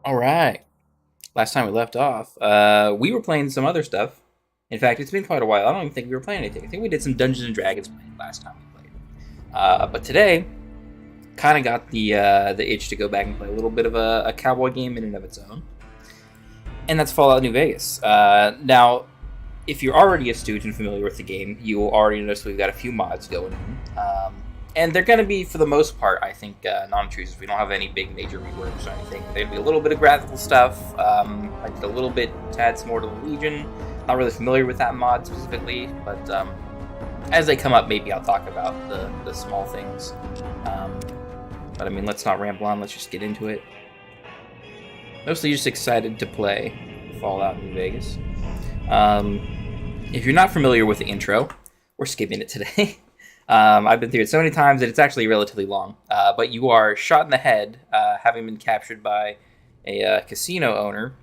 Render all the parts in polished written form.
All right. Last time we left off, we were playing some other stuff. In fact, it's been quite a while. I don't even think we were playing anything. I think we did some Dungeons and Dragons playing last time we played. But today, kind of got the itch to go back and play a little bit of a cowboy game in and of its own, and that's Fallout New Vegas. Now, if you're already a student and familiar with the game, you will already notice we've got a few mods going in. And they're going to be, for the most part, I think, non-intrusive. We don't have any big major reworks or anything. There'd be a little bit of graphical stuff. I did a little bit, adds more to the Legion. Not really familiar with that mod specifically, but as they come up, maybe I'll talk about the small things. But I mean, let's not ramble on. Let's just get into it. Mostly just excited to play Fallout New Vegas. If you're not familiar with the intro, we're skipping it today. I've been through it so many times that it's actually relatively long. But you are shot in the head, having been captured by a casino owner.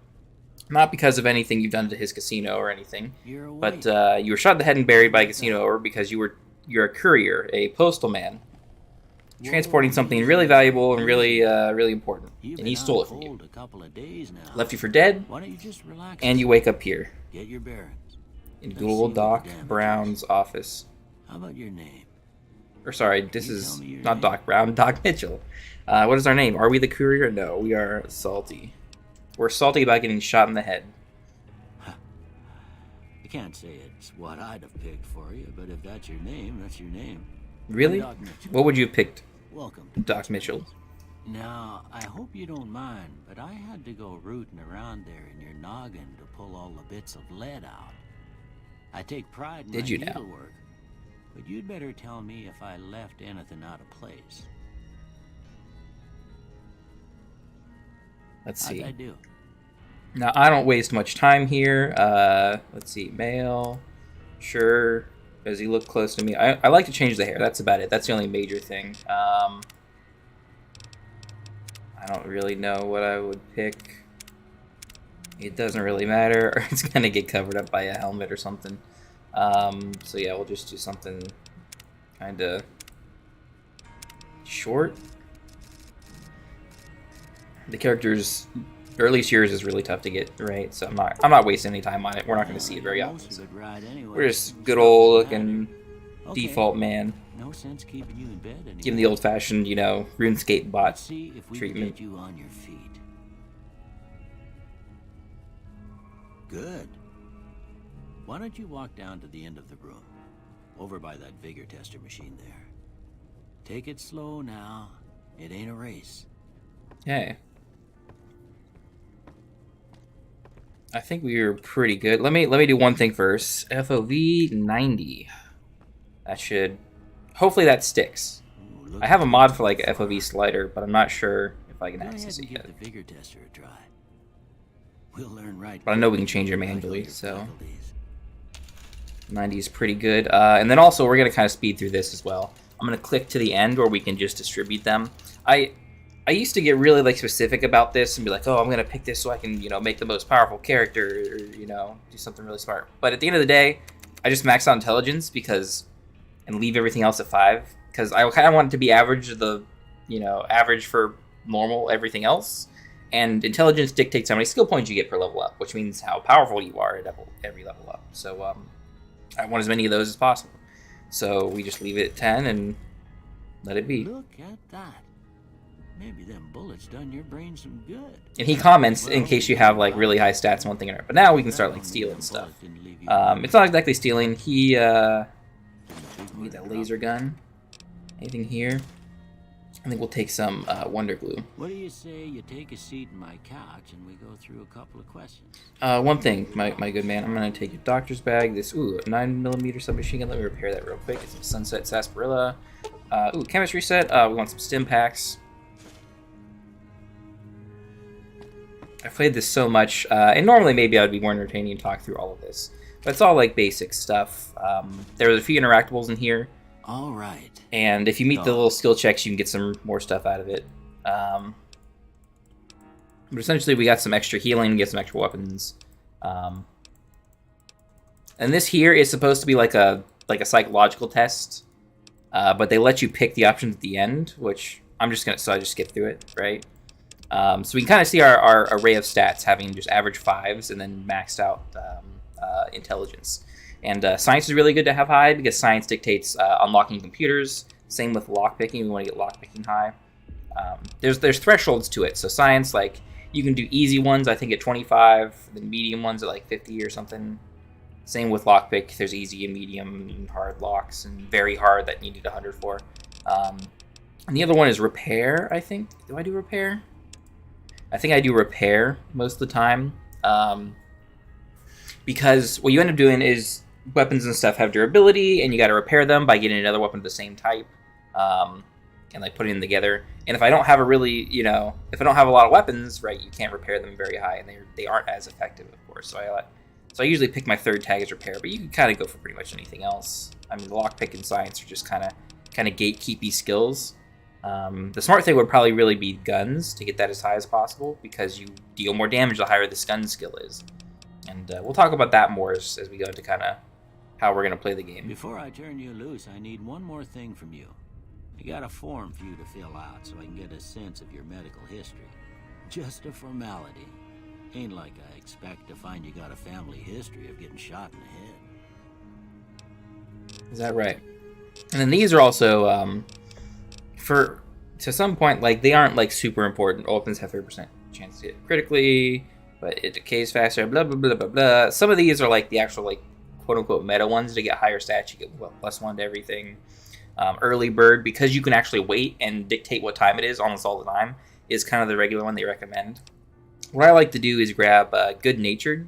Not because of anything you've done to his casino or anything, but you were shot in the head and buried by a casino owner because you're a courier, a postal man, transporting something really valuable and really important, and he stole it from you. Left you for dead, and you wake up here in good old Doc Brown's office. How about your name? Or sorry, this is not Doc Brown, Doc Mitchell. What is our name? Are we the courier? No, we are salty. We're salty about getting shot in the head. I can't say it's what I'd have picked for you, but if that's your name, that's your name. Really? Doc Mitchell. What would you have picked? Welcome, Doc Mitchell. Now, I hope you don't mind, but I had to go rooting around there in your noggin to pull all the bits of lead out. I take pride in Did my you now? needlework, but you'd better tell me if I left anything out of place. Let's How'd see. I do? Now, I don't waste much time here. Let's see. Male. Sure. Does he look close to me? I like to change the hair. That's about it. That's the only major thing. I don't really know what I would pick. It doesn't really matter. It's going to get covered up by a helmet or something. So yeah, we'll just do something kind of short. The character's, or at least yours, is really tough to get right, so I'm not wasting any time on it. We're not going to see it very often. So we're just good old looking default man. No sense keeping you in bed anymore. Give him the old fashioned, RuneScape bot Let's see if we can treatment. get you on your feet. Good. Why don't you walk down to the end of the room, over by that vigor tester machine there. Take it slow now. It ain't a race. Okay. I think we were pretty good. Let me do one thing first. FOV 90. That should, hopefully that sticks. Ooh, I have a mod for like a FOV slider, but I'm not sure if I can Go ahead access and it give yet. the vigor tester a try. We'll learn right. But I know we can change it manually, so 90 is pretty good. And then also we're gonna kind of speed through this as well. I'm gonna click to the end where we can just distribute them. I used to get really like specific about this and be like, oh, I'm gonna pick this so I can make the most powerful character, or do something really smart. But at the end of the day, I just max out intelligence and leave everything else at 5 because I kind of want it to be average average for normal everything else. And intelligence dictates how many skill points you get per level up, which means how powerful you are at every level up. So I want as many of those as possible. So we just leave it at 10 and let it be. Look at that. Maybe them bullets done your brain some good. And he comments in case you have like really high stats and one thing or another. But now we can start like stealing stuff. It's not exactly stealing. He need that laser gun. Anything here? I think we'll take some Wonder Glue. What do you say you take a seat in my couch and we go through a couple of questions? One thing, my good man, I'm gonna take your doctor's bag. This 9mm submachine gun. Let me repair that real quick. It's some Sunset Sarsaparilla. Chemistry set. We want some stim packs. I've played this so much, and normally maybe I'd be more entertaining and talk through all of this, but it's all like basic stuff. There's a few interactables in here. All right. And if you meet the little skill checks, you can get some more stuff out of it. But essentially, we got some extra healing, get some extra weapons. And this here is supposed to be like a psychological test, but they let you pick the options at the end, which I just skip through it, right? So we can kind of see our array of stats having just average 5s and then maxed out intelligence. And science is really good to have high because science dictates unlocking computers. Same with lockpicking. We want to get lockpicking high. There's thresholds to it. So science, like, you can do easy ones, I think, at 25, then medium ones at like 50 or something. Same with lockpick. There's easy and medium and hard locks, and very hard that you need 100 for. And the other one is repair, I think. Do I do repair? I think I do repair most of the time. Because what you end up doing is weapons and stuff have durability, and you got to repair them by getting another weapon of the same type. And like putting them together. And if I don't have a really, if I don't have a lot of weapons, right, you can't repair them very high, and they aren't as effective, of course. So I usually pick my third tag as repair, but you can kind of go for pretty much anything else. I mean, lockpick and science are just kind of gatekeepy skills. The smart thing would probably really be guns to get that as high as possible, because you deal more damage the higher this gun skill is. And we'll talk about that more as we go into kind of how we're going to play the game. Before I turn you loose, I need one more thing from you. I got a form for you to fill out so I can get a sense of your medical history. Just a formality. Ain't like I expect to find you got a family history of getting shot in the head. Is that right? And then these are also, to some point, like, they aren't, like, super important. Weapons have 30% chance to hit critically, but it decays faster, blah, blah, blah, blah, blah. Some of these are, like, the actual, like, quote-unquote meta ones. To get higher stats, you get +1 to everything. Early bird, because you can actually wait and dictate what time it is almost all the time, is kind of the regular one they recommend. What I like to do is grab good natured,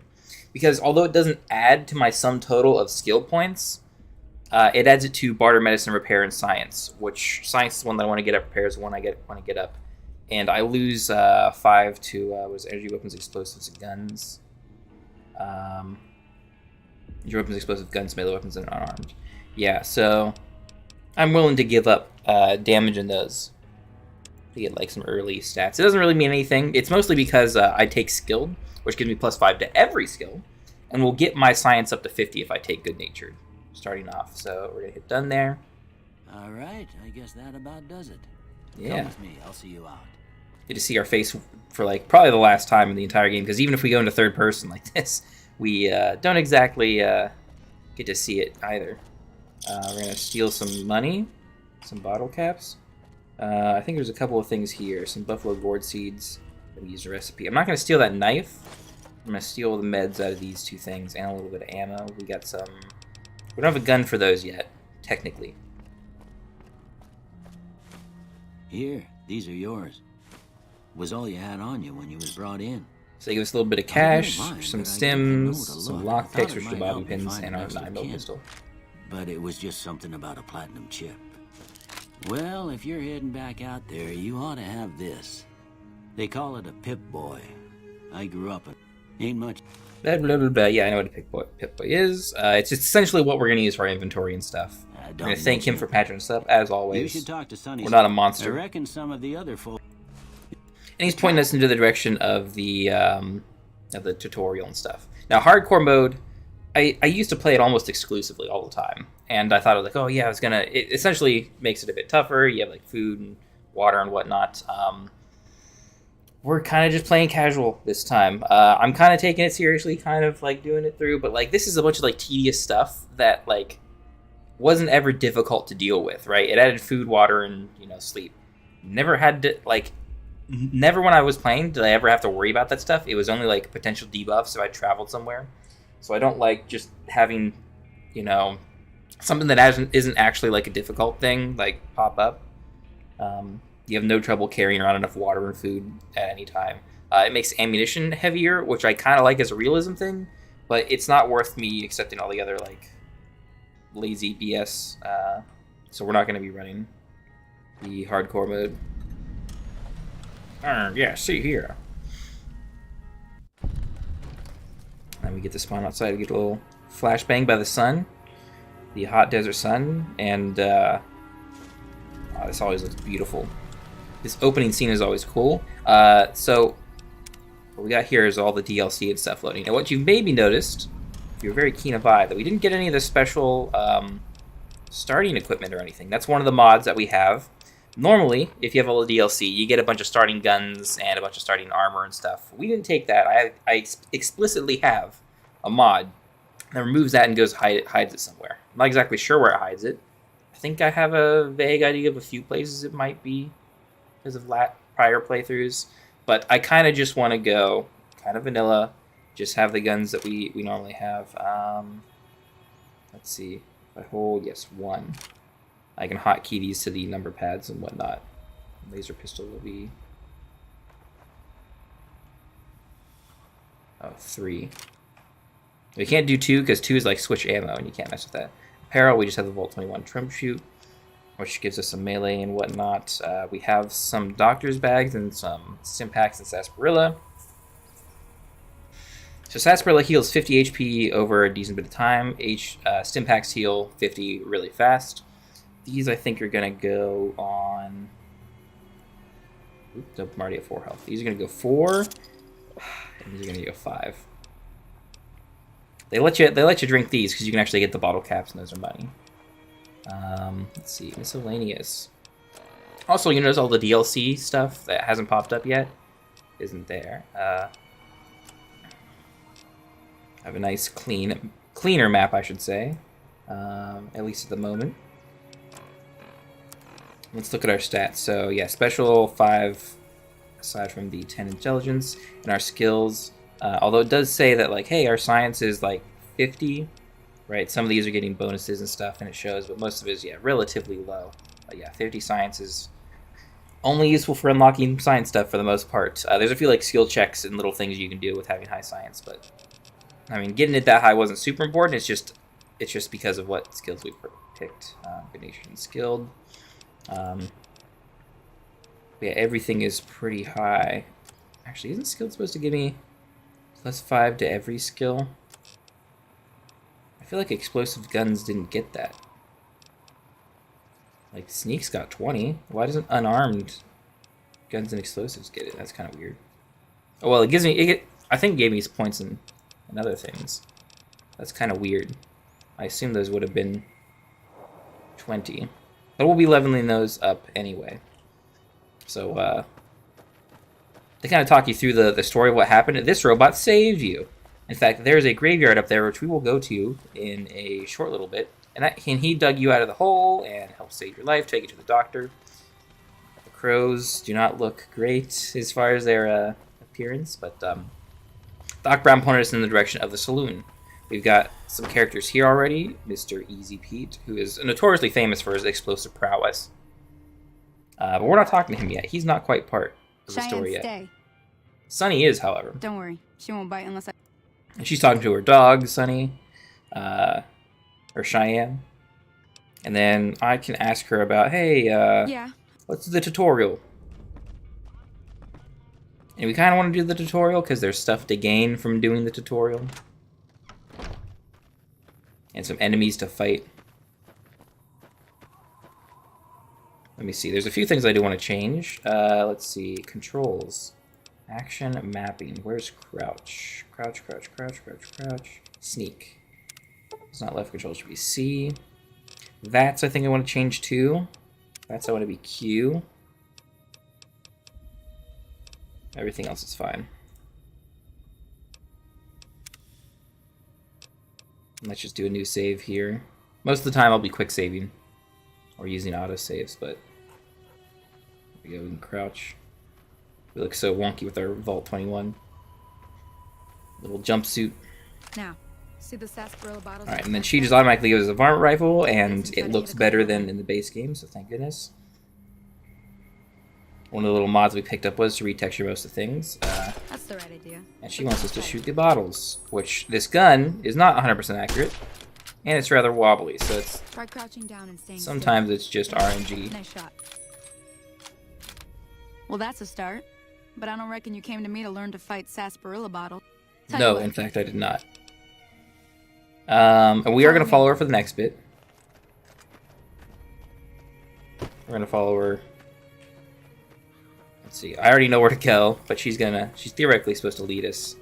because although it doesn't add to my sum total of skill points, it adds it to barter, medicine, repair, and science, which science is the one that I want to get up, repair is the one I want to get up. And I lose 5 to energy, weapons, explosives, and guns. Energy, weapons, explosive, guns, melee weapons, and unarmed. Yeah, so I'm willing to give up damage in those to get like some early stats. It doesn't really mean anything. It's mostly because I take skilled, which gives me +5 to every skill, and will get my science up to 50 if I take good natured starting off. So we're gonna hit done there. All right, I guess that about does it. Yeah. Come with me, I'll see you out. Get to see our face for like probably the last time in the entire game, because even if we go into third person like this, we don't exactly get to see it either. We're going to steal some money, some bottle caps. I think there's a couple of things here. Some buffalo gourd seeds. Let me use a recipe. I'm not going to steal that knife. I'm going to steal the meds out of these 2 things and a little bit of ammo. We got some... We don't have a gun for those yet, technically. Here, these are yours. Was all you had on you when you was brought in. So they give us a little bit of cash, some stims, some lockpicks, which are bobby pins, and our 9mm pistol. But it was just something about a platinum chip. Well, if you're heading back out there, you ought to have this. They call it a Pip-Boy. I grew up in... Ain't much... Blah, blah, blah, blah. Yeah, I know what a Pip-Boy is. It's essentially what we're going to use for our inventory and stuff. We're going to thank him for patching us up, as always. You should talk to Sonny. We're not a monster. I reckon some of the other folks... And he's pointing us into the direction of the tutorial and stuff. Now, hardcore mode... I used to play it almost exclusively all the time, and I thought, like, oh yeah, it essentially makes it a bit tougher. You have like food and water and whatnot. We're kind of just playing casual this time. I'm kind of taking it seriously, kind of like doing it through, but like this is a bunch of like tedious stuff that like wasn't ever difficult to deal with, right? It added food, water, and sleep. Never had to never when I was playing did I ever have to worry about that stuff. It was only like potential debuffs if I traveled somewhere. So I don't like just having, something that isn't actually like a difficult thing, like pop up. You have no trouble carrying around enough water and food at any time. It makes ammunition heavier, which I kind of like as a realism thing, but it's not worth me accepting all the other like lazy BS. So we're not going to be running the hardcore mode. Yeah, see here. And we get to spawn outside. We get a little flashbang by the sun, the hot desert sun, and this always looks beautiful. This opening scene is always cool. So what we got here is all the DLC and stuff loading. And what you maybe noticed, if you're very keen of eye, that we didn't get any of the special starting equipment or anything. That's one of the mods that we have. Normally, if you have all the DLC, you get a bunch of starting guns and a bunch of starting armor and stuff. We didn't take that. I explicitly have a mod that removes that and hides it somewhere. I'm not exactly sure where it hides it. I think I have a vague idea of a few places it might be because of prior playthroughs. But I kind of just want to go kind of vanilla, just have the guns that we normally have. Let's see. If I hold, yes, 1. I can hotkey these to the number pads and whatnot. Laser pistol will be 3. We can't do 2 because 2 is like switch ammo and you can't mess with that. Apparel, we just have the Volt 21 Trump Shoot, which gives us some melee and whatnot. We have some doctor's bags and some Stimpaks and Sarsaparilla. So Sarsaparilla heals 50 HP over a decent bit of time. Stimpaks heal 50 really fast. These, I think, are going to go on... Oops, I'm already at 4 health. These are going to go 4, and these are going to go 5. They let you drink these because you can actually get the bottle caps, and those are money. Let's see, miscellaneous. Also, you notice all the DLC stuff that hasn't popped up yet isn't there. I have a nice cleaner map, I should say, at least at the moment. Let's look at our stats. So yeah, special 5, aside from the 10 intelligence, and our skills. Although it does say that, like, hey, our science is like 50, right? Some of these are getting bonuses and stuff, and it shows, but most of it is, yeah, relatively low. But yeah, 50 science is only useful for unlocking science stuff for the most part. There's a few like skill checks and little things you can do with having high science, but I mean, getting it that high wasn't super important. It's just because of what skills we picked. Good natured and skilled. Yeah, everything is pretty high. Actually, isn't skilled supposed to give me +5 to every skill? I feel like explosive guns didn't get that. Like, sneaks got 20. Why doesn't unarmed guns and explosives get it? That's kind of weird. Oh, well, it gives me... I think it gave me points in other things. That's kind of weird. I assume those would have been 20. But we'll be leveling those up anyway. So, they kind of talk you through the story of what happened. This robot saved you. In fact, there's a graveyard up there, which we will go to in a short little bit. And he dug you out of the hole and helped save your life, take you to the doctor. The crows do not look great as far as their appearance, but Doc Brown pointed us in the direction of the saloon. We've got some characters here already. Mr. Easy Pete, who is notoriously famous for his explosive prowess. But we're not talking to him yet. He's not quite part of the story yet. Stay. Sunny is, however. Don't worry. She won't bite unless I... And she's talking to her dog, Sunny. Or Cheyenne. And then I can ask her about, hey, yeah, what's the tutorial? And we kind of want to do the tutorial because there's stuff to gain from doing the tutorial. And some enemies to fight. Let me see. There's a few things I do want to change. Let's see. Controls. Action mapping. Where's crouch? Crouch, crouch, crouch, crouch, crouch. Sneak. It's not left control. It should be C. That's, I think I want to change to. That's I want to be Q. Everything else is fine. Let's just do a new save here. Most of the time I'll be quick saving or using auto saves, but we go and crouch. We look so wonky with our Vault 21 little jumpsuit. Now, see the sarsaparilla bottles. All right, and then she just automatically goes a varmint rifle, and it looks better than in the base game, so thank goodness. One of the little mods we picked up was to retexture most of things. That's the right idea. And she wants us to shoot the bottles, which this gun is not 100% accurate, and it's rather wobbly, so it's... Try crouching down and staying sometimes still. It's just RNG. Nice shot. Well, that's a start, but I don't reckon you came to me to learn to fight sarsaparilla bottle. No, in fact, I did not. And we are going to follow her for the next bit. We're going to follow her... Let's see. I already know where to go, but she's theoretically supposed to lead us.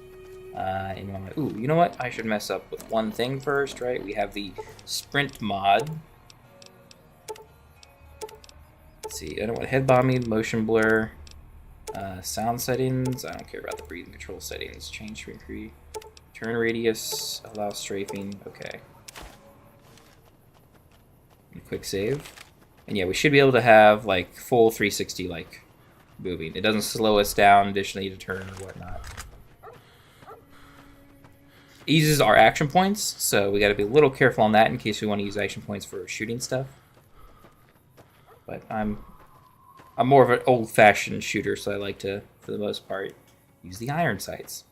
Ooh, you know what? I should mess up with one thing first, right? We have the sprint mod. Let's see. I don't want head bombing, motion blur, sound settings. I don't care about the breathing control settings. Change screen crew. Turn radius. Allow strafing. Okay. And quick save. And yeah, we should be able to have like full 360 like moving. It doesn't slow us down additionally to turn or whatnot. It uses our action points, so we got to be a little careful on that in case we want to use action points for shooting stuff. But I'm more of an old-fashioned shooter, so I like to, for the most part, use the iron sights.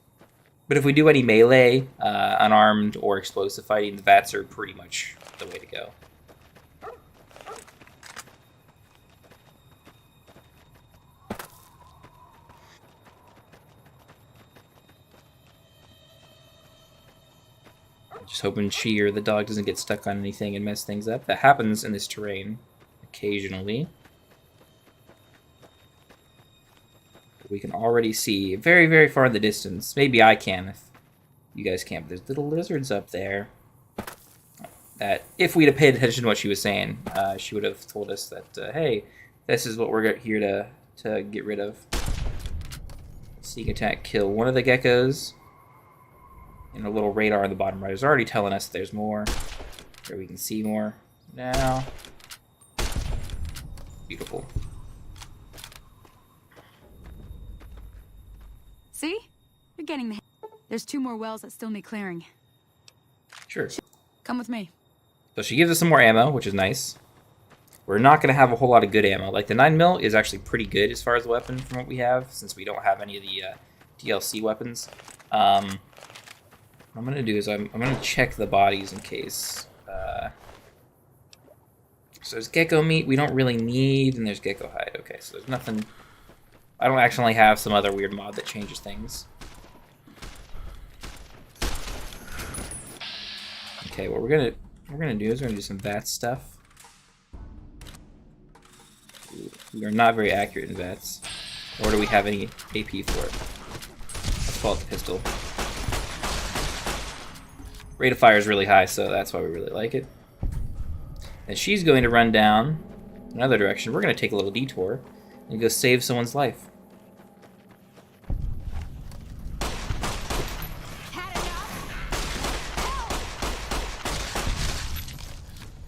But if we do any melee, unarmed, or explosive fighting, the VATs are pretty much the way to go. Just hoping she or the dog doesn't get stuck on anything and mess things up. That happens in this terrain occasionally. We can already see very, very far in the distance. Maybe I can if you guys can't. But there's little lizards up there. That if we'd have paid attention to what she was saying, she would have told us that, hey, this is what we're here to get rid of. Sneak attack, kill one of the geckos. And a little radar on the bottom right is already telling us there's more. Here we can see more. Now. Beautiful. See? You're getting the... There's 2 more wells that still need clearing. Sure. Come with me. So she gives us some more ammo, which is nice. We're not going to have a whole lot of good ammo. Like the 9mm is actually pretty good as far as the weapon from what we have, since we don't have any of the DLC weapons. What I'm going to do is I'm going to check the bodies in case. So there's gecko meat we don't really need, and there's gecko hide. Okay, so there's nothing... I don't actually have some other weird mod that changes things. Okay, what we're gonna do is we're gonna do some VATS stuff. We are not very accurate in VATS, nor do we have any AP for it. Let's call it the pistol. Rate of fire is really high, so that's why we really like it. And she's going to run down another direction. We're going to take a little detour and go save someone's life.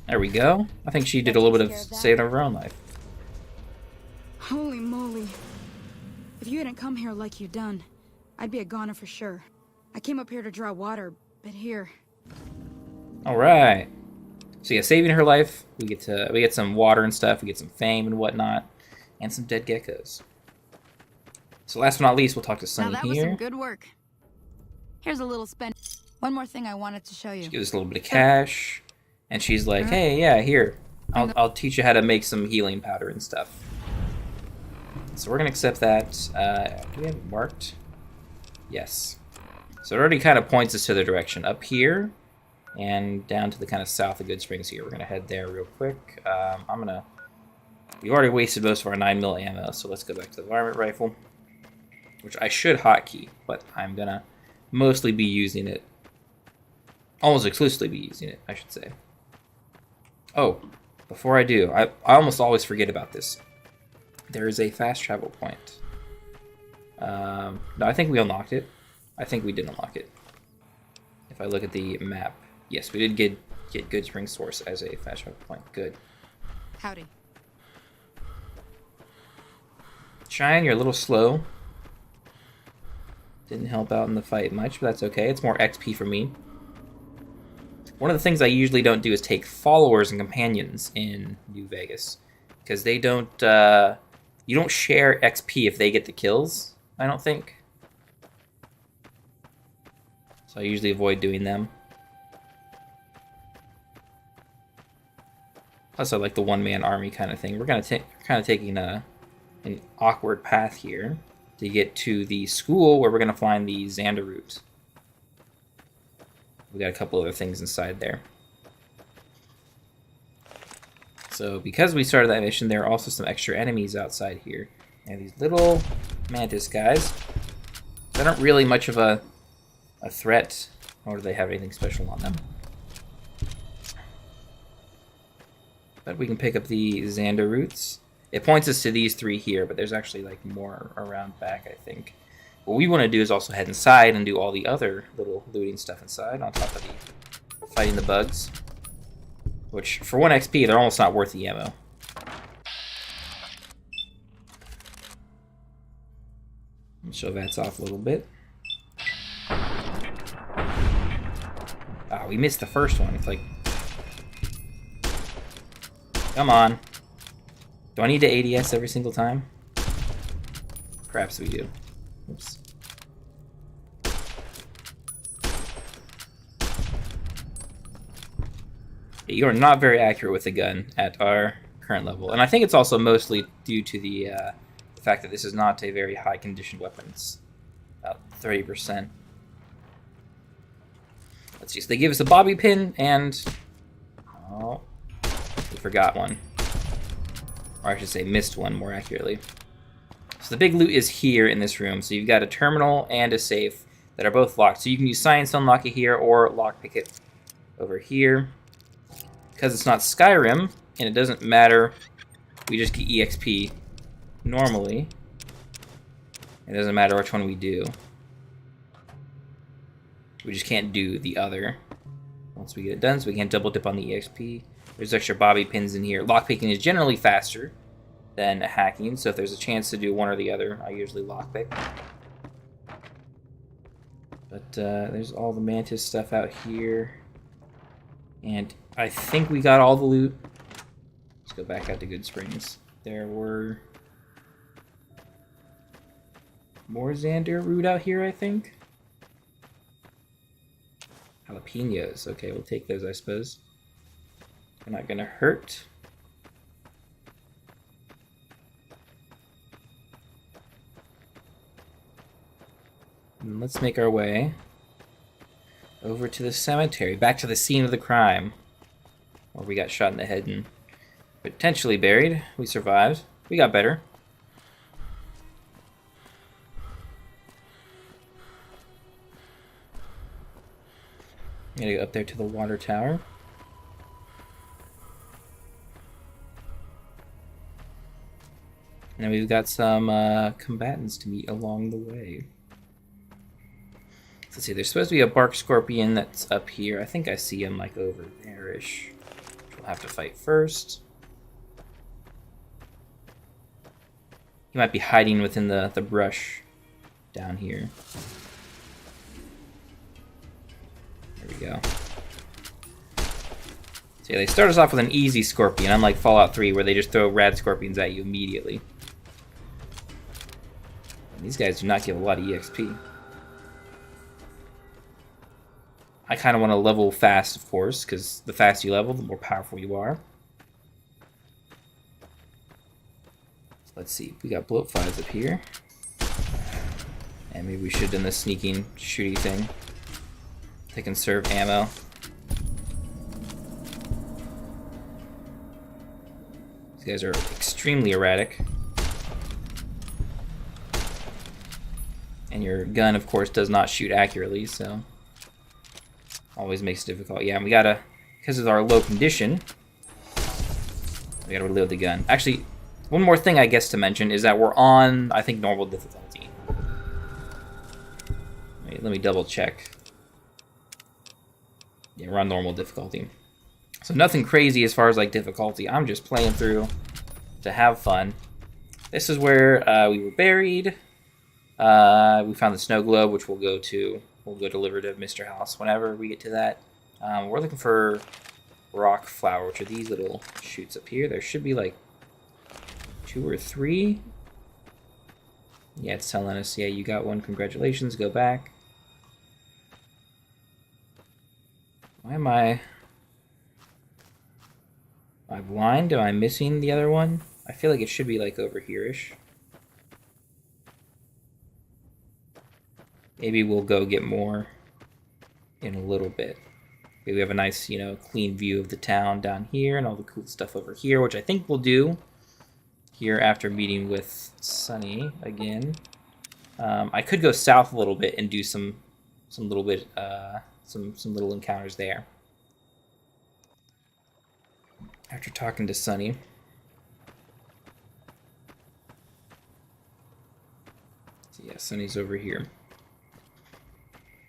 There we go. I think she did a little bit of saving of her own life. Holy moly. If you hadn't come here like you done, I'd be a goner for sure. I came up here to draw water, but here... Alright. So yeah, saving her life, we get some water and stuff, we get some fame and whatnot, and some dead geckos. So last but not least, we'll talk to Sunny now that here. was some good work. Here's a little spend. One more thing I wanted to show you. She gives us a little bit of cash, and she's like, hey, yeah, here. I'll teach you how to make some healing powder and stuff. So we're going to accept that. Do we have it marked? Yes. So it already kind of points us to the direction. Up here, and down to the kind of south of Good Springs here. We're going to head there real quick. We've already wasted most of our 9mm ammo, so let's go back to the varmint rifle, which I should hotkey, but I'm going to mostly be using it. Almost exclusively be using it, I should say. Oh, before I do, I almost always forget about this. There is a fast travel point. No, I think we unlocked it. I think we did unlock it. If I look at the map. Yes, we did get Good Spring Source as a fast travel point. Good. Howdy. Cheyenne, you're a little slow. Didn't help out in the fight much, but that's okay. It's more XP for me. One of the things I usually don't do is take followers and companions in New Vegas, because they don't, you don't share XP if they get the kills, I don't think. So I usually avoid doing them. Plus I like the one-man army kind of thing. We're kind of taking an awkward path here to get to the school where we're going to find the Xander route. We got a couple other things inside there. So because we started that mission, there are also some extra enemies outside here. And these little mantis guys. They're not really much of a threat, nor do they have anything special on them. But we can pick up the Xander roots. It points us to these 3 here, but there's actually like more around back, I think. What we want to do is also head inside and do all the other little looting stuff inside on top of the fighting the bugs. Which, for 1 XP, they're almost not worth the ammo. Show Vats off a little bit. Ah, we missed the first one. It's like... Come on. Do I need to ADS every single time? Perhaps we do. Oops. You are not very accurate with the gun at our current level. And I think it's also mostly due to the fact that this is not a very high conditioned weapon. It's about 30%. Let's see. So they give us a bobby pin and... Oh, we forgot one. Or I should say missed one, more accurately. So the big loot is here in this room. So you've got a terminal and a safe that are both locked. So you can use science to unlock it here or lockpick it over here. Because it's not Skyrim, and it doesn't matter, we just get EXP normally. It doesn't matter which one we do. We just can't do the other once we get it done, so we can't double dip on the EXP. There's extra bobby pins in here. Lockpicking is generally faster than hacking, so if there's a chance to do one or the other, I usually lockpick. But there's all the Mantis stuff out here. And I think we got all the loot. Let's go back out to Good Springs. There were more Xander root out here, I think. Jalapenos. Okay, we'll take those, I suppose. They're not gonna hurt. And let's make our way over to the cemetery, back to the scene of the crime, where we got shot in the head and potentially buried. We survived. We got better. I'm gonna go up there to the water tower. And we've got some combatants to meet along the way. Let's see, there's supposed to be a bark scorpion that's up here. I think I see him like over there-ish. We'll have to fight first. He might be hiding within the brush down here. There we go. So yeah, they start us off with an easy scorpion, unlike Fallout 3 where they just throw rad scorpions at you immediately. And these guys do not give a lot of EXP. I kind of want to level fast, of course, because the faster you level, the more powerful you are. Let's see, we got bloat flies up here. And maybe we should have done the sneaking, shooty thing to conserve ammo. These guys are extremely erratic. And your gun, of course, does not shoot accurately, so always makes it difficult. Yeah, and we gotta, because of our low condition, we gotta reload the gun. Actually, one more thing I guess to mention is that we're on, I think, normal difficulty. Let me double check. Yeah, we're on normal difficulty. So nothing crazy as far as like difficulty. I'm just playing through to have fun. This is where we were buried. We found the snow globe, which we'll go deliver to Mr. House whenever we get to that. We're looking for rock flower, which are these little shoots up here. There should be like 2 or 3. Yeah, it's telling us, yeah, you got one. Congratulations, go back. Why am I blind? Am I missing the other one? I feel like it should be like over here-ish. Maybe we'll go get more in a little bit. Maybe we have a nice, you know, clean view of the town down here and all the cool stuff over here, which I think we'll do here after meeting with Sunny again. I could go south a little bit and do some little encounters there. After talking to Sunny. Yeah, Sunny's over here.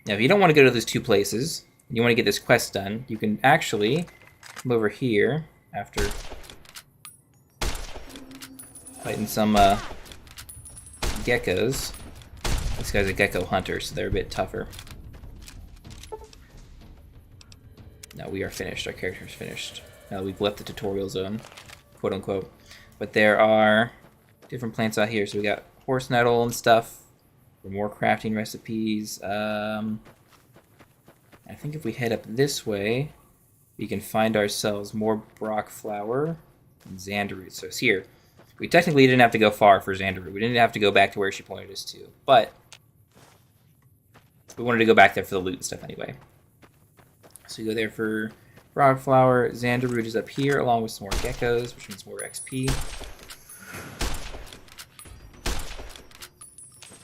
Now, if you don't want to go to those two places, and you want to get this quest done, you can actually come over here after fighting some geckos. This guy's a gecko hunter, so they're a bit tougher. No, we are finished. Our character's finished. Now we've left the tutorial zone, quote unquote. But there are different plants out here. So we got horse nettle and stuff for more crafting recipes. I think if we head up this way, we can find ourselves more Brock flower and Xanderroot. So it's here. We technically didn't have to go far for Xanderroot. We didn't have to go back to where she pointed us to. But we wanted to go back there for the loot and stuff anyway. So we go there for Brock flower. Xanderroot is up here along with some more geckos, which means more XP.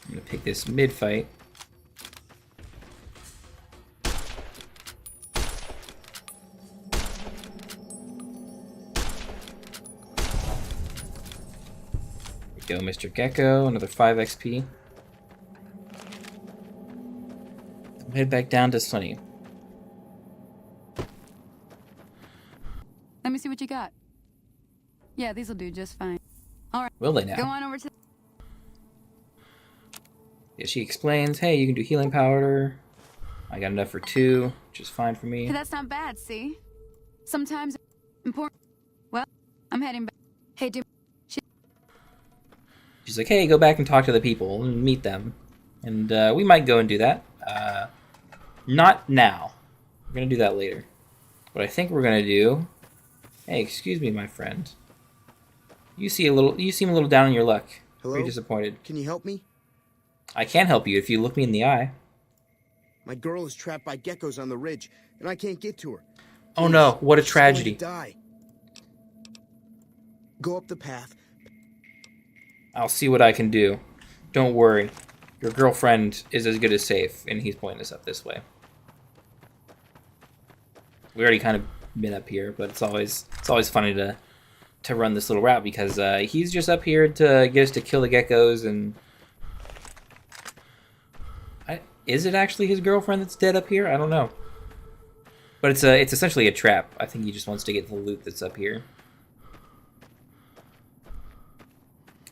I'm going to pick this mid-fight. There we go, Mr. Gecko, another 5 XP. I'll head back down to Sunny. Let me see what you got. Yeah, these'll do just fine. All right. Will they now? Go on over to... Yeah, she explains, hey, you can do healing powder. I got enough for 2, which is fine for me. Hey, that's not bad, see? Sometimes important... Well, I'm heading back. Hey, do... She's like, hey, go back and talk to the people and meet them. And we might go and do that. Not now. We're going to do that later. What I think we're going to do... Hey, excuse me, my friend. You seem a little down on your luck. Hello? Very disappointed. Can you help me? I can help you if you look me in the eye. My girl is trapped by geckos on the ridge, and I can't get to her. Oh no, what a She's going to tragedy. die. Go up the path. I'll see what I can do. Don't worry. Your girlfriend is as good as safe, and he's pointing us up this way. We already kind of been up here, but it's always funny to run this little route because he's just up here to get us to kill the geckos. And is it actually his girlfriend that's dead up here? I don't know, but it's essentially a trap. I think he just wants to get the loot that's up here,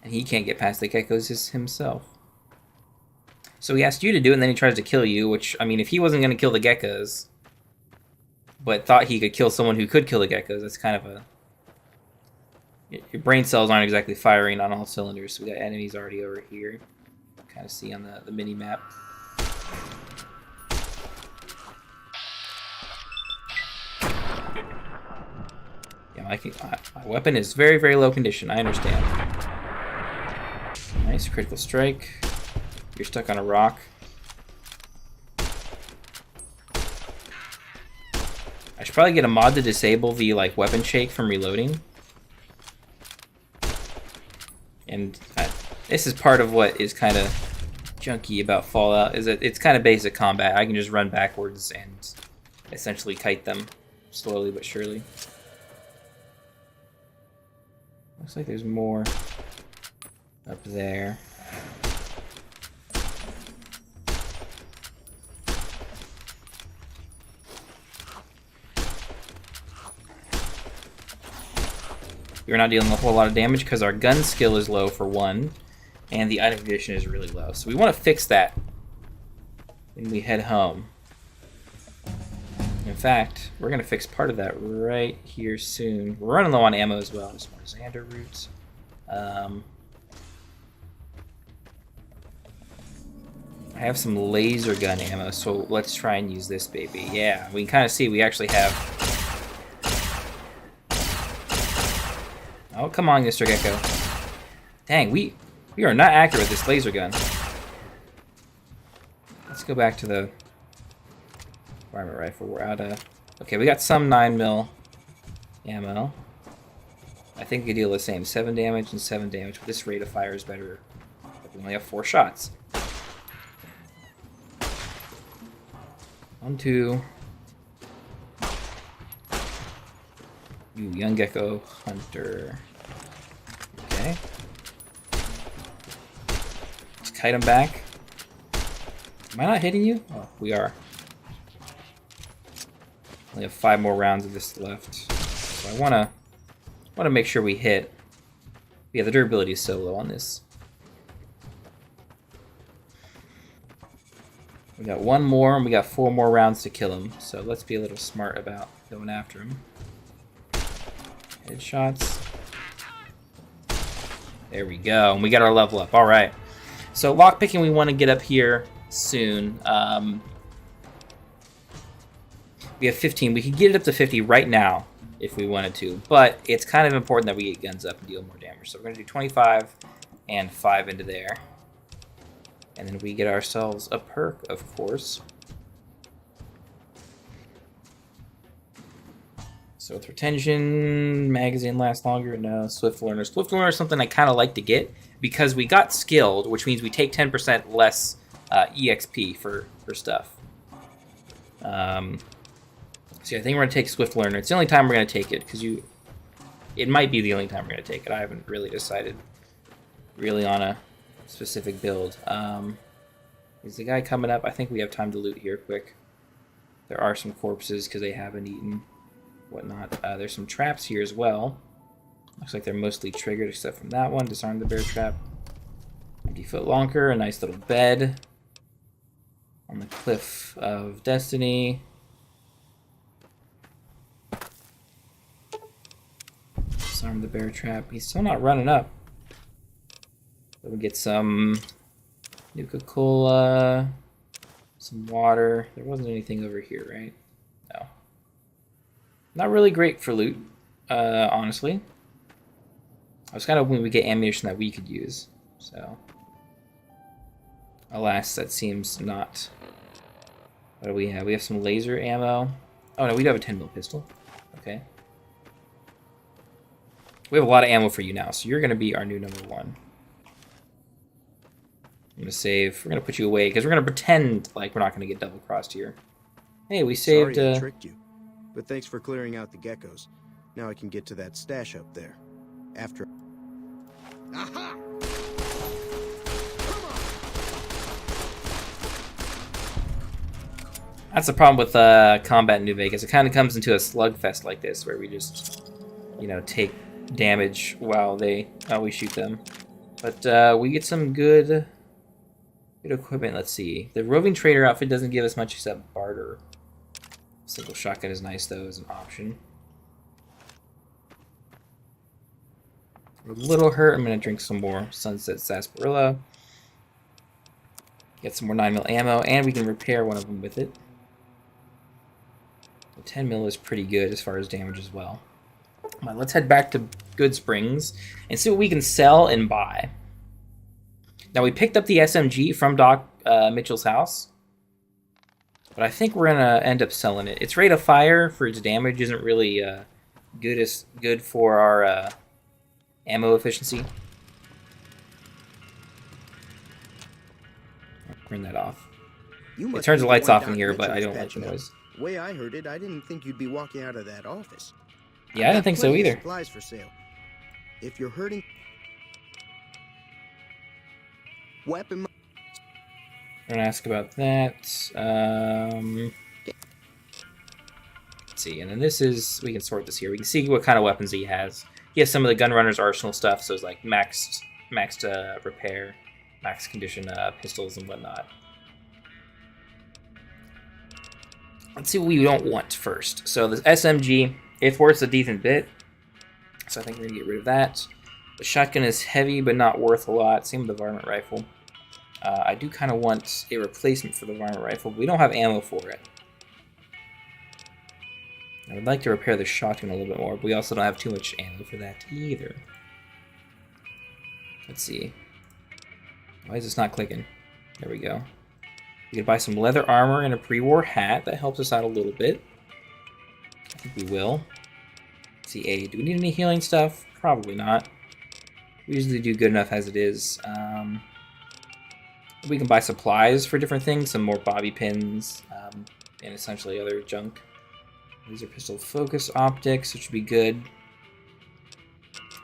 and he can't get past the geckos himself. So he asked you to do it, and then he tries to kill you. Which, I mean, if he wasn't going to kill the geckos, but thought he could kill someone who could kill the geckos, that's kind of a... Your brain cells aren't exactly firing on all cylinders. So we got enemies already over here. Kind of see on the mini-map. Yeah, my weapon is very, very low condition. I understand. Nice, critical strike. You're stuck on a rock. I should probably get a mod to disable the weapon shake from reloading. And this is part of what is kind of junky about Fallout, is that it's kind of basic combat. I can just run backwards and essentially kite them slowly but surely. Looks like there's more up there. We're not dealing with a whole lot of damage because our gun skill is low for one, and the item condition is really low. So we want to fix that when we head home. In fact, we're going to fix part of that right here soon. We're running low on ammo as well. Just more Xanderroots. I have some laser gun ammo, so let's try and use this baby. Yeah, we can kind of see we actually have... Oh, come on, Mr. Gecko. Dang, we are not accurate with this laser gun. Let's go back to the varmint rifle. We're out of... Okay, we got some 9mm ammo. I think we deal the same. 7 damage and 7 damage, but this rate of fire is better. We only have 4 shots. 1, 2. You young gecko hunter. Okay. It's kite him back. Am I not hitting you? Oh, we are. Only have 5 more rounds of this left. So I wanna make sure we hit. Yeah, the durability is so low on this. We got 1 more, and we got 4 more rounds to kill him. So let's be a little smart about going after him. Headshots. There we go, and we got our level up. All right. So lockpicking, we want to get up here soon. We have 15. We could get it up to 50 right now if we wanted to, but it's kind of important that we get guns up and deal more damage. So we're going to do 25 and 5 into there. And then we get ourselves a perk, of course. So with retention, magazine lasts longer. No, Swift Learner. Swift Learner is something I kind of like to get because we got skilled, which means we take 10% less EXP for stuff. So yeah, I think we're going to take Swift Learner. It's the only time we're going to take it because it might be the only time we're going to take it. I haven't really decided really on a specific build. Is the guy coming up? I think we have time to loot here quick. There are some corpses because they haven't eaten whatnot. There's some traps here as well. Looks like they're mostly triggered except from that one. Disarm the bear trap. Empty foot locker. A nice little bed on the cliff of destiny. Disarm the bear trap. He's still not running up. We'll get some Nuka-Cola, some water. There wasn't anything over here, right? No. Not really great for loot, honestly. I was kind of hoping we get ammunition that we could use. So, alas, that seems not. What do we have? We have some laser ammo. Oh no, we do have a 10mm pistol. Okay. We have a lot of ammo for you now, so you're going to be our new number 1. I'm going to save. We're going to put you away because we're going to pretend like we're not going to get double-crossed here. Hey, we saved... Sorry I tricked you, but thanks for clearing out the geckos. Now I can get to that stash up there. After... Aha! That's the problem with combat in New Vegas. It kind of comes into a slugfest like this where we just, you know, take damage while we shoot them. But we get some good equipment. Let's see. The roving trader outfit doesn't give us much except barter. Single shotgun is nice though as an option. We're a little hurt. I'm gonna drink some more Sunset Sarsaparilla. Get some more 9mm ammo, and we can repair one of them with it. The 10mm is pretty good as far as damage as well. Come on, let's head back to Good Springs and see what we can sell and buy. Now, we picked up the SMG from Doc Mitchell's house, but I think we're going to end up selling it. Its rate of fire for its damage isn't really good for our ammo efficiency. I'll turn that off. It turns the lights off in here, but I don't like the noise. The way I heard it, I didn't think you'd be walking out of that office. Yeah, I didn't think so either. Supplies for sale. If you're hurting, weapon. I'm gonna ask about that. Let's see, and then this is, we can sort this here. We can see what kind of weapons he has. He has some of the Gunrunner's arsenal stuff, so it's like maxed repair, max condition pistols and whatnot. Let's see what we don't want first. So the SMG, it's worth a decent bit, so I think we're gonna get rid of that. The shotgun is heavy, but not worth a lot. Same with the varmint rifle. I do kind of want a replacement for the varmint rifle, but we don't have ammo for it. I would like to repair the shotgun a little bit more, but we also don't have too much ammo for that either. Let's see. Why is this not clicking? There we go. We could buy some leather armor and a pre-war hat. That helps us out a little bit. I think we will. Let's see, do we need any healing stuff? Probably not. We usually do good enough as it is. We can buy supplies for different things, some more bobby pins, and essentially other junk. These are pistol focus optics, which would be good.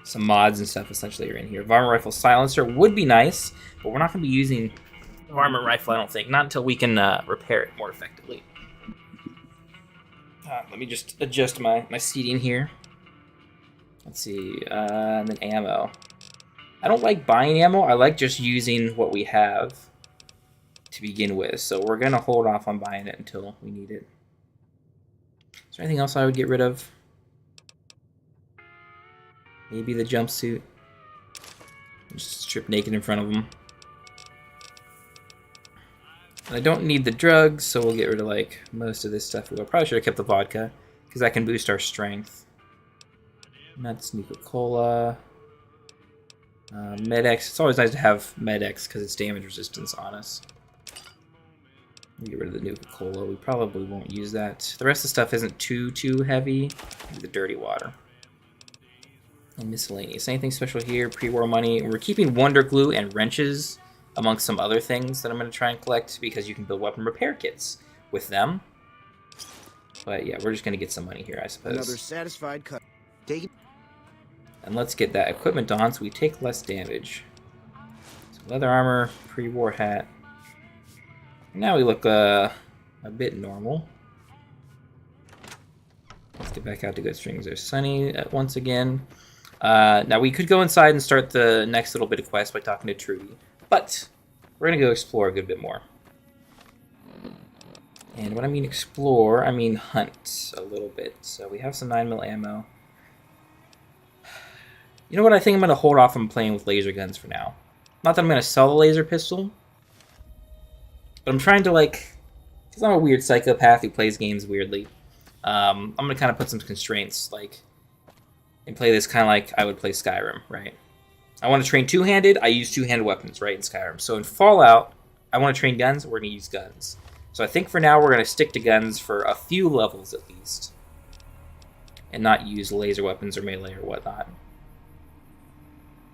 some mods and stuff essentially are in here. Varmint rifle silencer would be nice, but we're not going to be using varmint rifle, I don't think. Not until we can repair it more effectively. Let me just adjust my seating here. Let's see, and then ammo. I don't like buying ammo. I like just using what we have to begin with. So we're going to hold off on buying it until we need it. Is there anything else I would get rid of? Maybe the jumpsuit. Just strip naked in front of them. I don't need the drugs, so we'll get rid of like most of this stuff. We probably should have kept the vodka, because that can boost our strength. Nuts, Nuka-Cola. Med-X. It's always nice to have Med-X because it's damage resistance on us. We'll get rid of the Nuka-Cola. We probably won't use that. The rest of the stuff isn't too heavy. Maybe the dirty water. And miscellaneous. Anything special here? Pre-war money. We're keeping Wonder Glue and wrenches amongst some other things that I'm going to try and collect because you can build weapon repair kits with them. But yeah, we're just going to get some money here, I suppose. Another satisfied cut. Take it. And let's get that equipment on so we take less damage. So leather armor, pre-war hat. Now we look a bit normal. Let's get back out to Good Strings. There's Sunny once again. Now we could go inside and start the next little bit of quest by talking to Trudy. But we're going to go explore a good bit more. And when I mean explore, I mean hunt a little bit. So we have some 9mm ammo. You know what? I think I'm going to hold off on playing with laser guns for now. Not that I'm going to sell the laser pistol. But I'm trying to, like... Because I'm a weird psychopath who plays games weirdly. I'm going to kind of put some constraints, like... And play this kind of like I would play Skyrim, right? I want to train two-handed, I use two-handed weapons, right, in Skyrim. So in Fallout, I want to train guns, we're going to use guns. So I think for now we're going to stick to guns for a few levels at least. And not use laser weapons or melee or whatnot.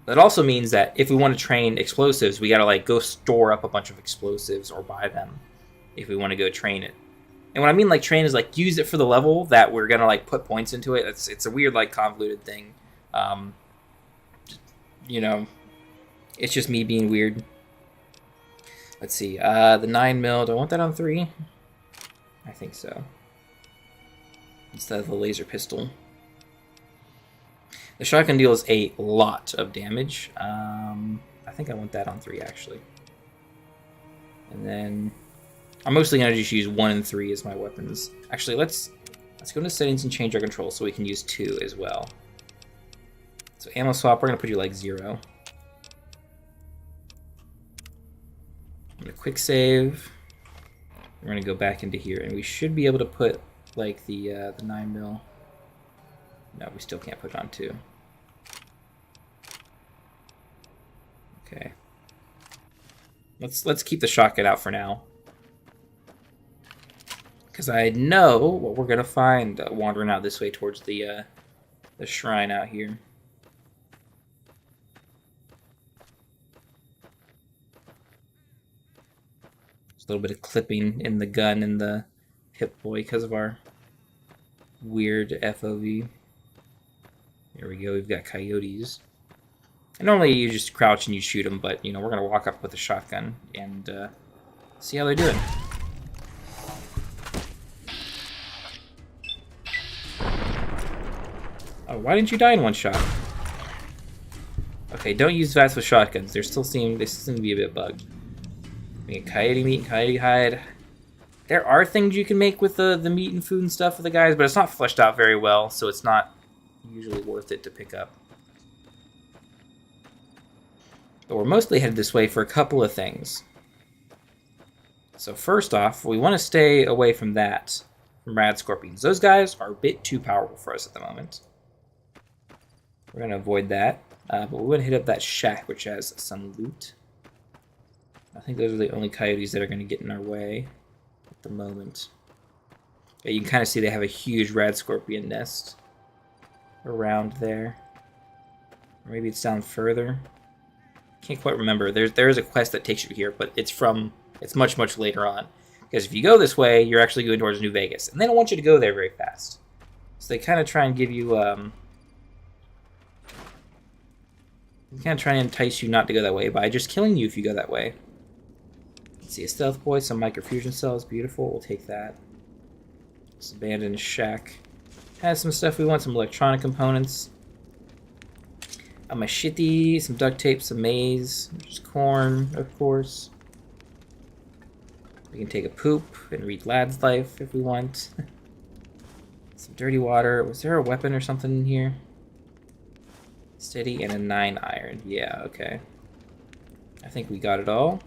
That also means that if we want to train explosives, we got to like go store up a bunch of explosives or buy them if we want to go train it. And what I mean like train is like use it for the level that we're going to like put points into it. It's a weird like convoluted thing. You know, it's just me being weird. Let's see, the 9mm, do I want that on 3? I think so. Instead of the laser pistol. The shotgun deals a lot of damage. I think I want that on 3, actually. And then I'm mostly going to just use 1 and 3 as my weapons. Actually, let's go into settings and change our controls so we can use 2 as well. So ammo swap, we're going to put you like 0. I'm going to quick save. We're going to go back into here, and we should be able to put like the 9mm. No, we still can't put it on 2. Okay. Let's keep the shotgun out for now. Because I know what we're going to find wandering out this way towards the shrine out here. There's a little bit of clipping in the gun and the Pip-Boy because of our weird FOV. Here we go, we've got coyotes. And normally you just crouch and you shoot them, but you know, we're going to walk up with a shotgun and see how they're doing. Oh, why didn't you die in one shot? Okay, don't use VATS with shotguns. They still seem to be a bit bugged. Make coyote meat and coyote hide. There are things you can make with the meat and food and stuff for the guys, but it's not fleshed out very well, so it's not usually worth it to pick up. But we're mostly headed this way for a couple of things. So first off, we want to stay away from that, from rad scorpions. Those guys are a bit too powerful for us at the moment. We're going to avoid that, but we're going to hit up that shack, which has some loot. I think those are the only coyotes that are going to get in our way at the moment. Yeah, you can kind of see they have a huge rad scorpion nest around there. Or maybe it's down further. Can't quite remember. There is a quest that takes you here, but it's much later on. Because if you go this way, you're actually going towards New Vegas, and they don't want you to go there very fast. So they kind of try and give you I'm kind of trying to entice you not to go that way by just killing you if you go that way. Let's see, a stealth boy, some microfusion cells, beautiful. We'll take that. This abandoned shack has some stuff we want, some electronic components. A machete, some duct tape, some maize, which is corn, of course. We can take a poop and read Lad's Life if we want. Some dirty water. Was there a weapon or something in here? Steady and a 9 iron. Yeah, okay. I think we got it all.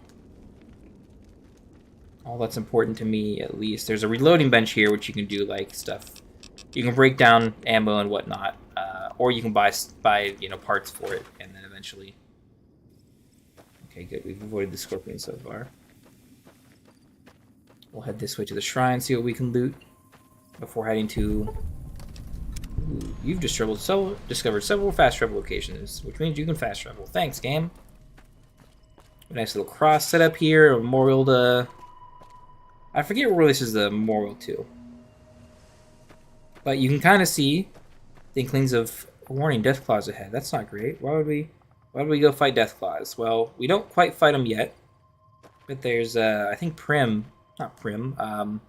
All that's important to me, at least. There's a reloading bench here, which you can do, like, stuff. You can break down ammo and whatnot. Or you can buy parts for it, and then eventually... Okay, good. We've avoided the scorpion so far. We'll head this way to the shrine, see what we can loot before heading to... Ooh, you've discovered several fast travel locations, which means you can fast travel. Thanks, game. A nice little cross set up here, a memorial to... I forget where this is the memorial to. But you can kind of see the inklings of a warning, Deathclaws ahead. That's not great. Why would we go fight Deathclaws? Well, we don't quite fight them yet. But there's, I think not Prim. Oh,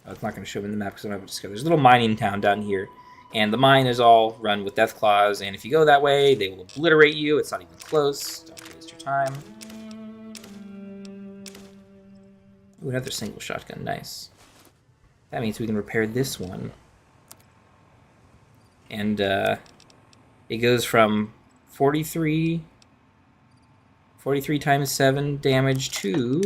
it's not going to show in the map because I don't have it discovered. There's a little mining town down here. And the mine is all run with Deathclaws. And if you go that way, they will obliterate you. It's not even close. Don't waste your time. Ooh, another single shotgun. Nice. That means we can repair this one. And it goes from 43 times 7 damage to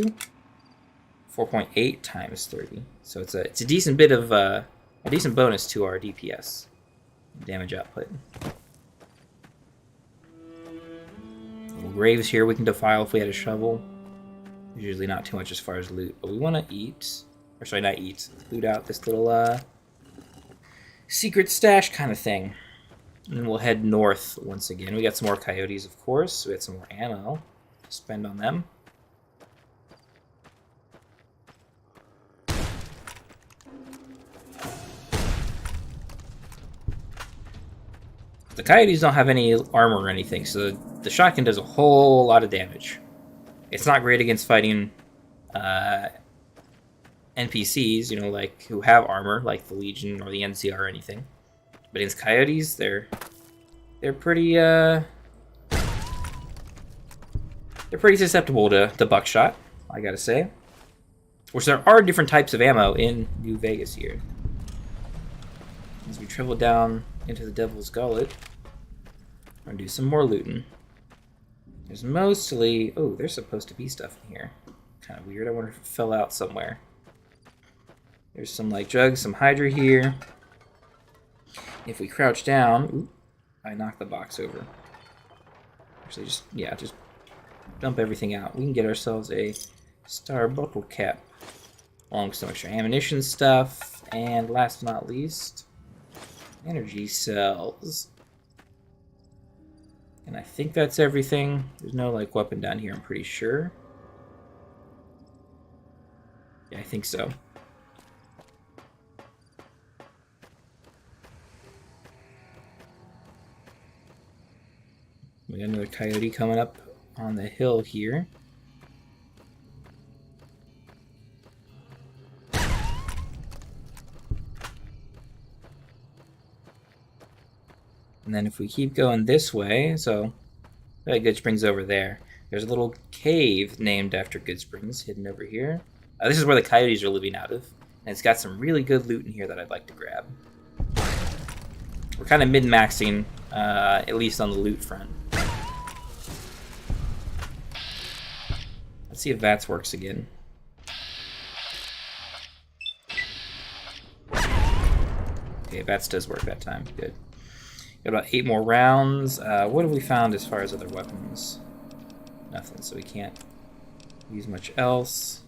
4.8 times 30. So it's a decent bit of a decent bonus to our DPS damage output. Little graves here we can defile if we had a shovel. Usually not too much as far as loot, but we want to eat. Or sorry, not eat. Loot out this little secret stash kind of thing. And then we'll head north once again. We got some more coyotes, of course. We got some more ammo to spend on them. The coyotes don't have any armor or anything, so the shotgun does a whole lot of damage. It's not great against fighting NPCs, you know, like who have armor, like the Legion or the NCR or anything. But against coyotes, they're pretty susceptible to buckshot, I gotta say. Which there are different types of ammo in New Vegas here. As we travel down into the Devil's Gullet, we're gonna do some more looting. There's mostly... Oh, there's supposed to be stuff in here. Kind of weird. I wonder if it fell out somewhere. There's some, like, drugs, some Hydra here. If we crouch down... Ooh, I knocked the box over. Actually, just dump everything out. We can get ourselves a star buckle cap. Along with some extra ammunition stuff. And last but not least, energy cells. And I think that's everything. There's no, like, weapon down here, I'm pretty sure. Yeah, I think so. We got another coyote coming up on the hill here. And then if we keep going this way, so that Good Springs over there. There's a little cave named after Good Springs hidden over here. This is where the coyotes are living out of. And it's got some really good loot in here that I'd like to grab. We're kind of min-maxing, at least on the loot front. Let's see if VATS works again. Okay, VATS does work that time. Good. Got about 8 more rounds. What have we found as far as other weapons? Nothing, so we can't use much else.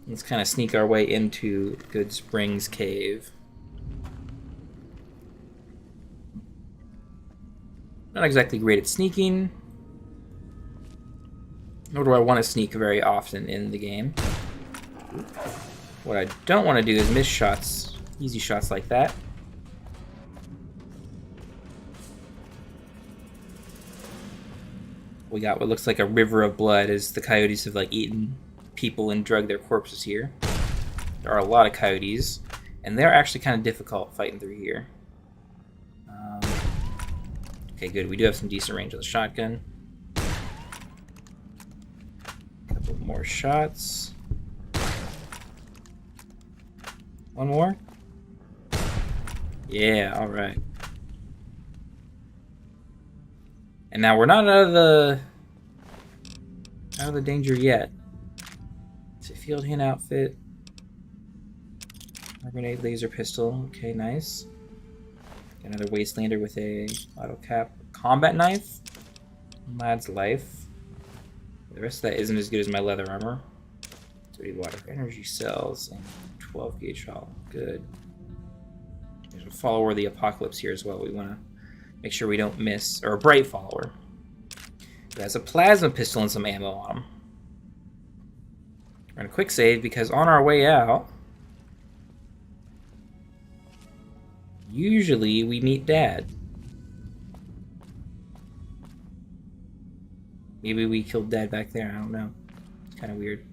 Let's kind of sneak our way into Good Springs Cave. Not exactly great at sneaking. Nor do I want to sneak very often in the game. What I don't want to do is miss shots, easy shots like that. We got what looks like a river of blood as the coyotes have like eaten people and drug their corpses here. There are a lot of coyotes, and they're actually kind of difficult fighting through here. Okay, good. We do have some decent range with the shotgun. A couple more shots. One more. Yeah, all right. And now we're not out of the danger yet. It's a field hand outfit. A grenade laser pistol. Okay, nice. Another wastelander with a auto cap combat knife. Lad's life. The rest of that isn't as good as my leather armor. Dirty water energy cells and 12 gauge shot. Good. There's a follower of the apocalypse here as well. We want to make sure we don't miss, or a bright follower. It has a plasma pistol and some ammo on him. We're gonna quick save because on our way out, usually we meet Dad. Maybe we killed Dad back there, I don't know. It's kind of weird.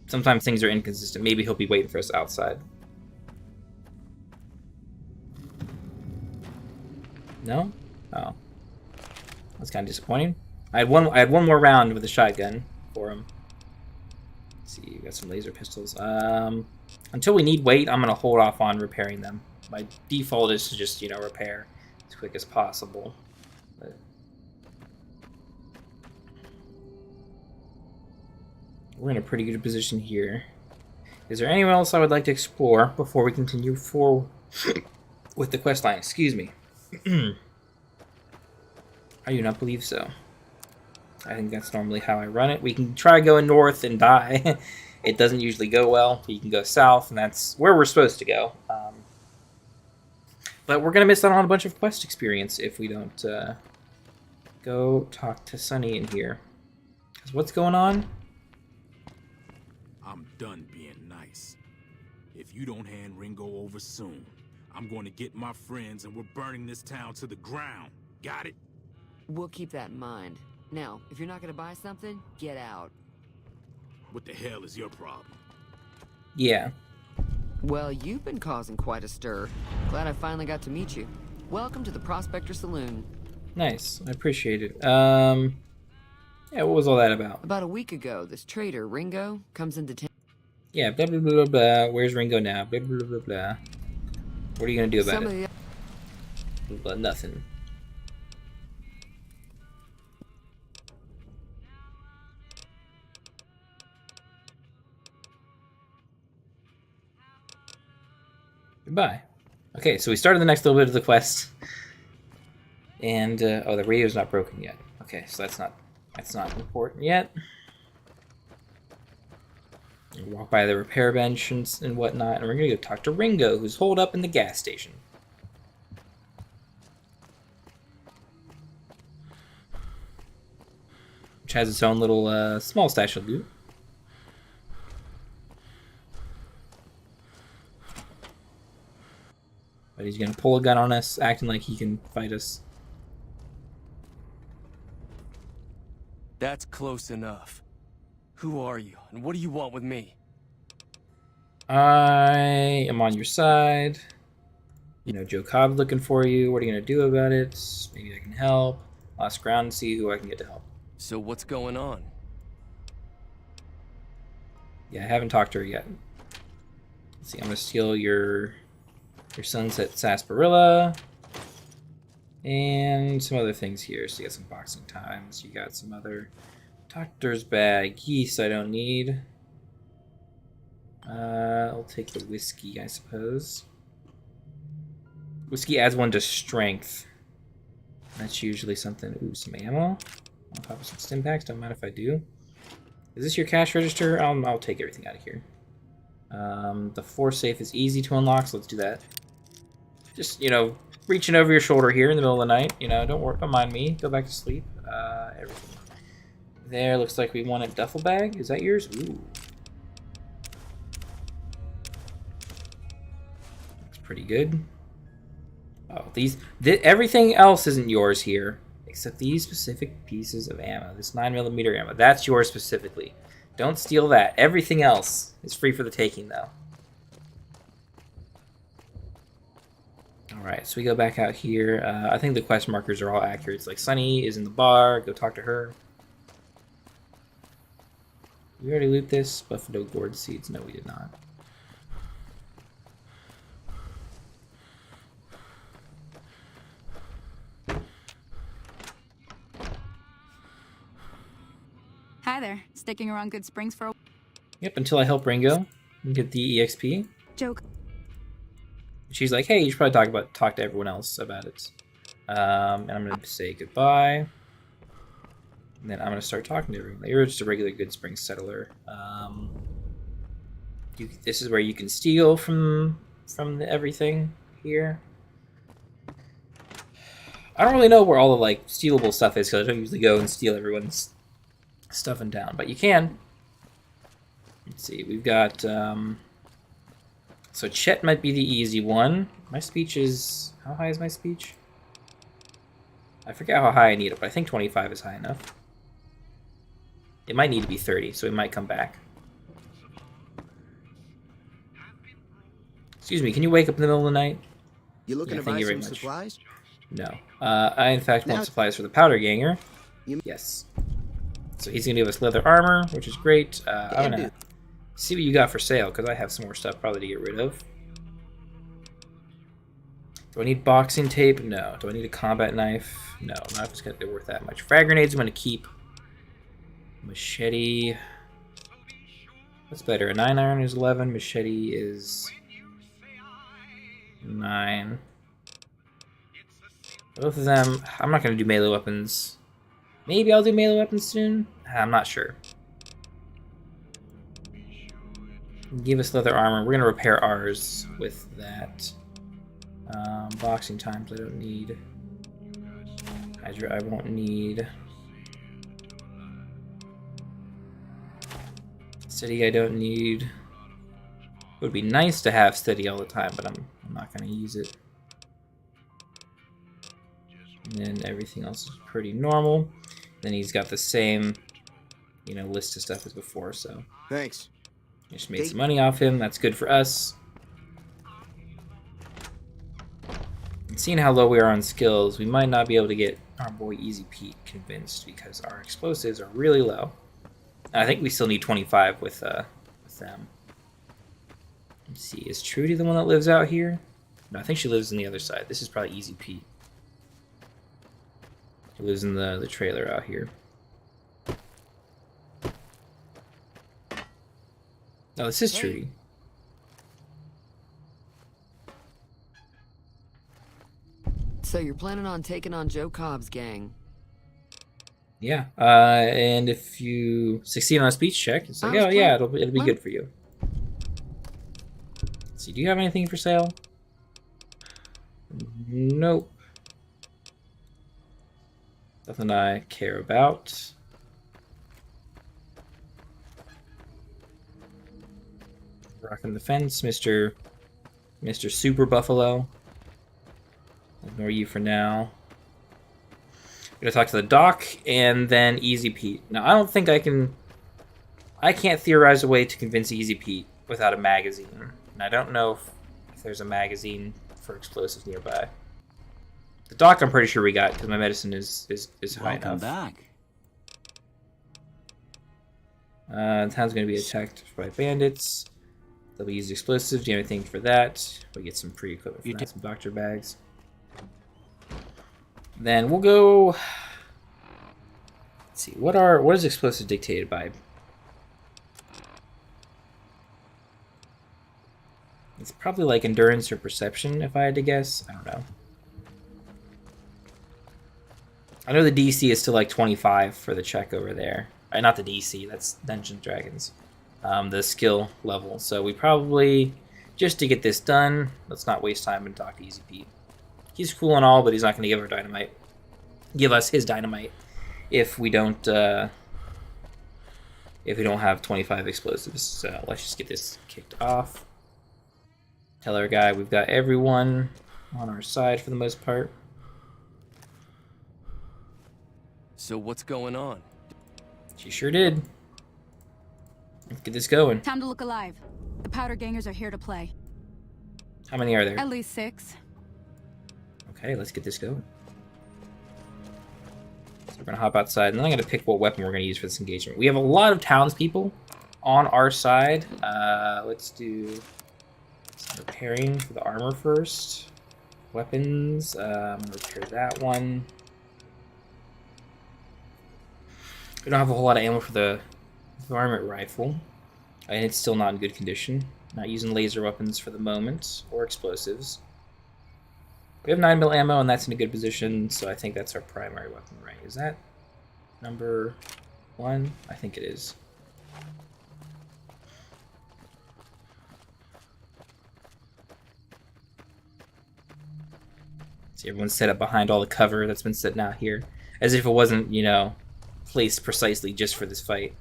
Sometimes things are inconsistent. Maybe he'll be waiting for us outside. No? Oh. That's kind of disappointing. I had one more round with a shotgun for him. Let's see, we got some laser pistols. Until we need weight, I'm gonna hold off on repairing them. My default is to just, repair as quick as possible. But we're in a pretty good position here. Is there anyone else I would like to explore before we continue forward with the quest line? Excuse me. I do not believe so. I think that's normally how I run it. We can try going north and die. It doesn't usually go well. You can go south, and that's where we're supposed to go. But we're going to miss out on a bunch of quest experience if we don't go talk to Sonny in here. Because what's going on? I'm done being nice. If you don't hand Ringo over soon, I'm going to get my friends and we're burning this town to the ground. Got it? We'll keep that in mind. Now, if you're not gonna buy something, get out. What the hell is your problem? Yeah. Well, you've been causing quite a stir. Glad I finally got to meet you. Welcome to the Prospector Saloon. Nice. I appreciate it. Yeah, what was all that about? About a week ago, this trader, Ringo, comes into town. Yeah, blah, blah, blah, blah. Where's Ringo now? Blah, blah, blah, blah. What are you going to do about it? Blah, nothing. Goodbye. Okay, so we started the next little bit of the quest. And, oh, the radio's not broken yet. Okay, so that's not important yet. We'll walk by the repair bench and whatnot, and we're gonna go talk to Ringo, who's holed up in the gas station. Which has its own little, small stash of loot. But he's gonna pull a gun on us, acting like he can fight us. That's close enough. Who are you, and what do you want with me? I am on your side. Joe Cobb looking for you. What are you gonna do about it? Maybe I can help. Lost ground and see who I can get to help. So what's going on? Yeah, I haven't talked to her yet. Let's see, I'm gonna steal your Sunset Sarsaparilla. And some other things here. So you got some boxing times. You got some other doctor's bag. Yeast I don't need. I'll take the whiskey, I suppose. Whiskey adds 1 to strength. That's usually something. Ooh, some ammo. I'll pop up some stim packs. Don't mind if I do. Is this your cash register? I'll take everything out of here. The force safe is easy to unlock, so let's do that. Just, reaching over your shoulder here in the middle of the night. Don't mind me. Go back to sleep. Everything. There, looks like we want a duffel bag. Is that yours? Ooh. Looks pretty good. Oh, everything else isn't yours here, Except these specific pieces of ammo. This 9mm ammo. That's yours specifically. Don't steal that. Everything else is free for the taking, though. Alright, so we go back out here. I think the quest markers are all accurate. It's like Sunny is in the bar. Go talk to her. Did we already loot this? Buffalo gourd seeds. No, we did not. Hi there. Sticking around Good Springs for a Yep, until I help Ringo and get the EXP. joke. She's like, hey, you should probably talk to everyone else about it. And I'm going to say goodbye. And then I'm going to start talking to everyone. You're just a regular Good Springs settler. This is where you can steal from everything here. I don't really know where all the like stealable stuff is because I don't usually go and steal everyone's stuff in town, but you can. Let's see, we've got so Chet might be the easy one. My speech is, how high is my speech? I forget how high I need it, but I think 25 is high enough. It might need to be 30, so it might come back. Excuse me, can you wake up in the middle of the night? You looking to thank buy you very some much. supplies? No. I, in fact, want Now- supplies for the powder ganger. Yes. So he's going to give us leather armor, which is great. I'm going to see what you got for sale, because I have some more stuff probably to get rid of. Do I need boxing tape? No. Do I need a combat knife? No. Not if it's going to be worth that much. Frag grenades I'm going to keep. Machete. What's better? A 9 iron is 11. Machete is 9. Both of them. I'm not going to do melee weapons. Maybe I'll do melee weapons soon? I'm not sure. Give us leather armor. We're going to repair ours with that. Boxing times I don't need. Hydra I won't need. Steady I don't need. It would be nice to have steady all the time, but I'm not going to use it. And then everything else is pretty normal. Then he's got the same, you know, list of stuff as before, so. Thanks. Just made some money off him. That's good for us. And seeing how low we are on skills, we might not be able to get our boy Easy Pete convinced because our explosives are really low. And I think we still need 25 with them. Let's see, is Trudy the one that lives out here? No, I think she lives on the other side. This is probably Easy Pete. He lives in the trailer out here. Oh, this is Trudy. So you're planning on taking on Joe Cobb's gang? Yeah, and if you succeed on a speech check, it's like, oh yeah, it'll be good for you. Let's see, do you have anything for sale? Nope. Nothing I care about. Rocking the fence, Mr. Super Buffalo. Ignore you for now. I'm gonna talk to the doc and then Easy Pete. Now I don't think I can't theorize a way to convince Easy Pete without a magazine. And I don't know if there's a magazine for explosives nearby. The doc I'm pretty sure we got because my medicine is high enough. Welcome back. The town's gonna be attacked by bandits. They'll be using explosives. Do you have anything for that? We get some free equipment for that, some doctor bags. Then we'll go. Let's see. What is explosive dictated by? It's probably like endurance or perception, if I had to guess. I don't know. I know the DC is still like 25 for the check over there. Not the DC. That's Dungeons & Dragons. The skill level. So we probably, just to get this done, let's not waste time and talk to Easy Pete. He's cool and all, but he's not going to give us his dynamite if we don't have 25 explosives. So let's just get this kicked off. Tell our guy we've got everyone on our side for the most part. So what's going on? She sure did. Let's get this going. Time to look alive. The powder gangers are here to play. How many are there? At least 6. Okay, let's get this going. So we're gonna hop outside, and then I'm gonna pick what weapon we're gonna use for this engagement. We have a lot of townspeople on our side. Let's do some repairing for the armor first. Weapons. I'm gonna repair that one. We don't have a whole lot of ammo for the varmint rifle, and it's still not in good condition. Not using laser weapons for the moment, or explosives. We have 9mm ammo, and that's in a good position, so I think that's our primary weapon, right? Is that number 1? I think it is. See, everyone's set up behind all the cover that's been sitting out here, as if it wasn't, you know, placed precisely just for this fight.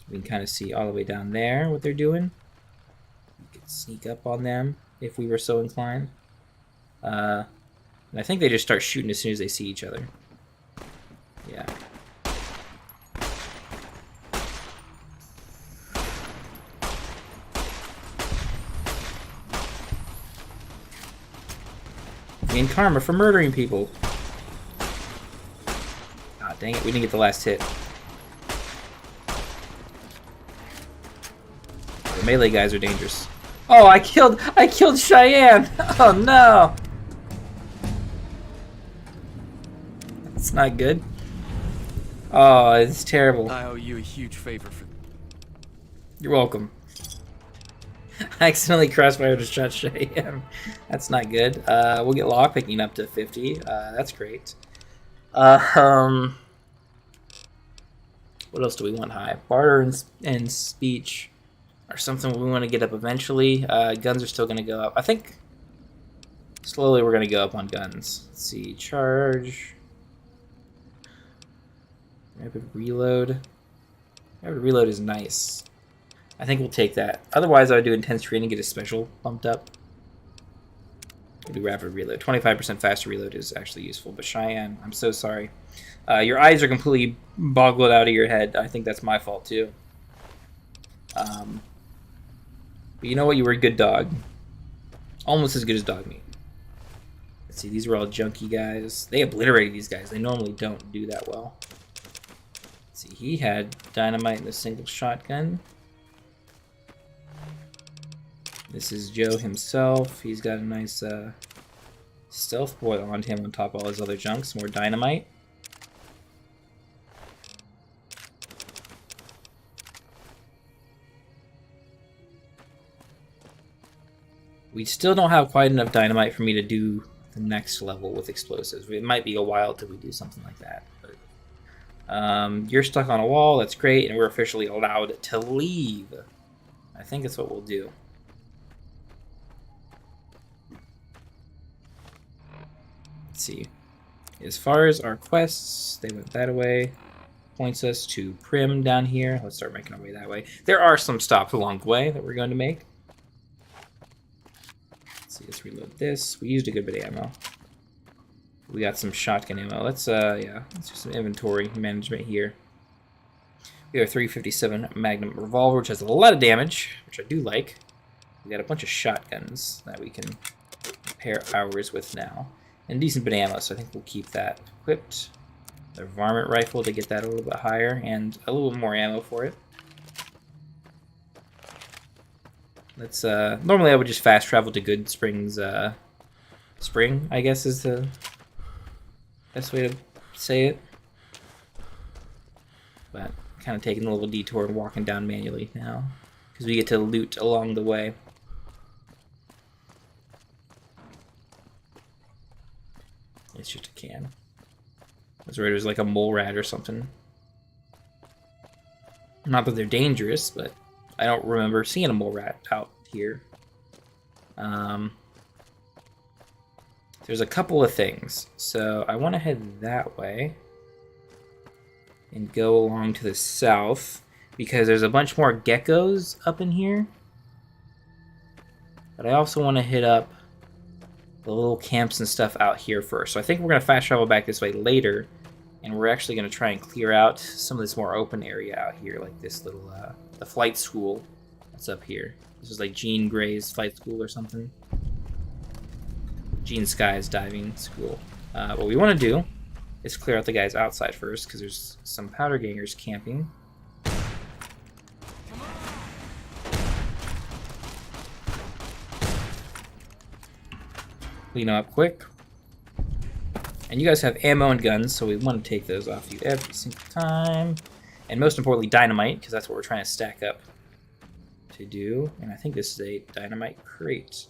We can kind of see all the way down there what they're doing. We could sneak up on them if we were so inclined. And I think they just start shooting as soon as they see each other. Yeah. Gain karma for murdering people. Ah, dang it, we didn't get the last hit. The melee guys are dangerous. Oh, I killed Cheyenne! Oh no! That's not good. Oh, it's terrible. I owe you a huge favor for... You're welcome. I accidentally crossfired a shot Cheyenne. That's not good. We'll get lockpicking up to 50. That's great. What else do we want high? Barter and speech are something we want to get up eventually. Guns are still going to go up. I think slowly we're going to go up on guns. Let's see. Charge. Rapid reload. Rapid reload is nice. I think we'll take that. Otherwise, I would do intense training, get a special bumped up. We'll do rapid reload. 25% faster reload is actually useful. But Cheyenne, I'm so sorry. Your eyes are completely boggled out of your head. I think that's my fault too. But you know what? You were a good dog. Almost as good as dog meat. Let's see. These are all junky guys. They obliterated these guys. They normally don't do that well. Let's see. He had dynamite in the single shotgun. This is Joe himself. He's got a nice stealth boy on him on top of all his other junk. Some more dynamite. We still don't have quite enough dynamite for me to do the next level with explosives. It might be a while till we do something like that. But, you're stuck on a wall. That's great, and we're officially allowed to leave. I think that's what we'll do. Let's see. As far as our quests, they went that way. Points us to Prim down here. Let's start making our way that way. There are some stops along the way that we're going to make. Let's see, let's reload this. We used a good bit of ammo. We got some shotgun ammo. Let's do some inventory management here. We have a 357 Magnum revolver, which has a lot of damage, which I do like. We got a bunch of shotguns that we can pair ours with now. And decent bit of ammo, so I think we'll keep that equipped. The varmint rifle to get that a little bit higher, and a little bit more ammo for it. Let's, normally I would just fast travel to Good Springs, Spring, I guess is the best way to say it. But kind of taking a little detour and walking down manually now, because we get to loot along the way. It's just a can. I was worried it was like a mole rat or something. Not that they're dangerous, but I don't remember seeing a mole rat out here. There's a couple of things. So I want to head that way and go along to the south because there's a bunch more geckos up in here. But I also want to hit up the little camps and stuff out here first. So I think we're going to fast travel back this way later And we're actually going to try and clear out some of this more open area out here, like this little, the flight school that's up here. This is like Jean Grey's flight school or something. Jean Sky's diving school. What we want to do is clear out the guys outside first, because there's some powder gangers camping. Clean up quick. And you guys have ammo and guns, so we want to take those off you every single time. And most importantly, dynamite, because that's what we're trying to stack up to do. And I think this is a dynamite crate.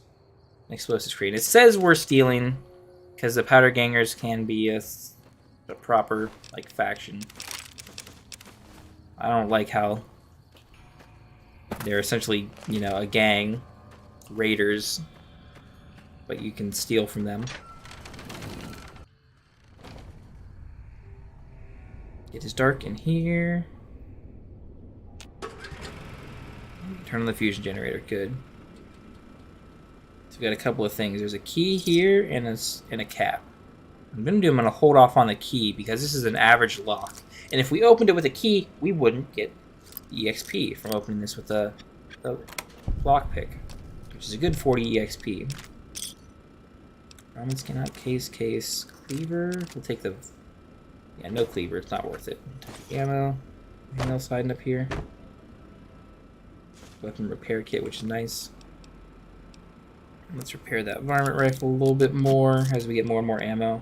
An explosives crate. And it says we're stealing, because the powder gangers can be a proper, like, faction. I don't like how they're essentially, you know, a gang, raiders, but you can steal from them. It is dark in here. Turn on the fusion generator. Good. So we got a couple of things. There's a key here and a cap. I'm gonna hold off on the key because this is an average lock. And if we opened it with a key, we wouldn't get the EXP from opening this with a lockpick, which is a good 40 EXP. Garments cannot case. Cleaver. We'll take the... Yeah, no cleaver. It's not worth it. Take the ammo. Anything else hiding up here? Weapon repair kit, which is nice. Let's repair that varmint rifle a little bit more as we get more and more ammo.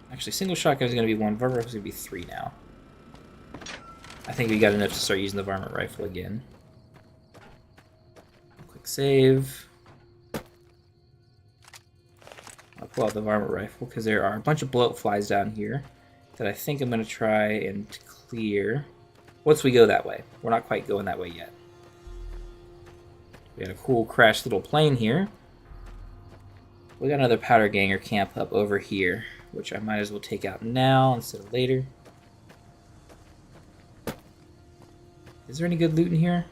Actually, single shotgun is going to be 1. Varmint rifle is going to be 3 now. I think we got enough to start using the varmint rifle again. Quick save. I'll pull out the varmint rifle because there are a bunch of bloat flies down here that I think I'm going to try and clear once we go that way. We're not quite going that way yet. We got a cool crashed little plane here. We got another powder ganger camp up over here, which I might as well take out now instead of later. Is there any good loot in here?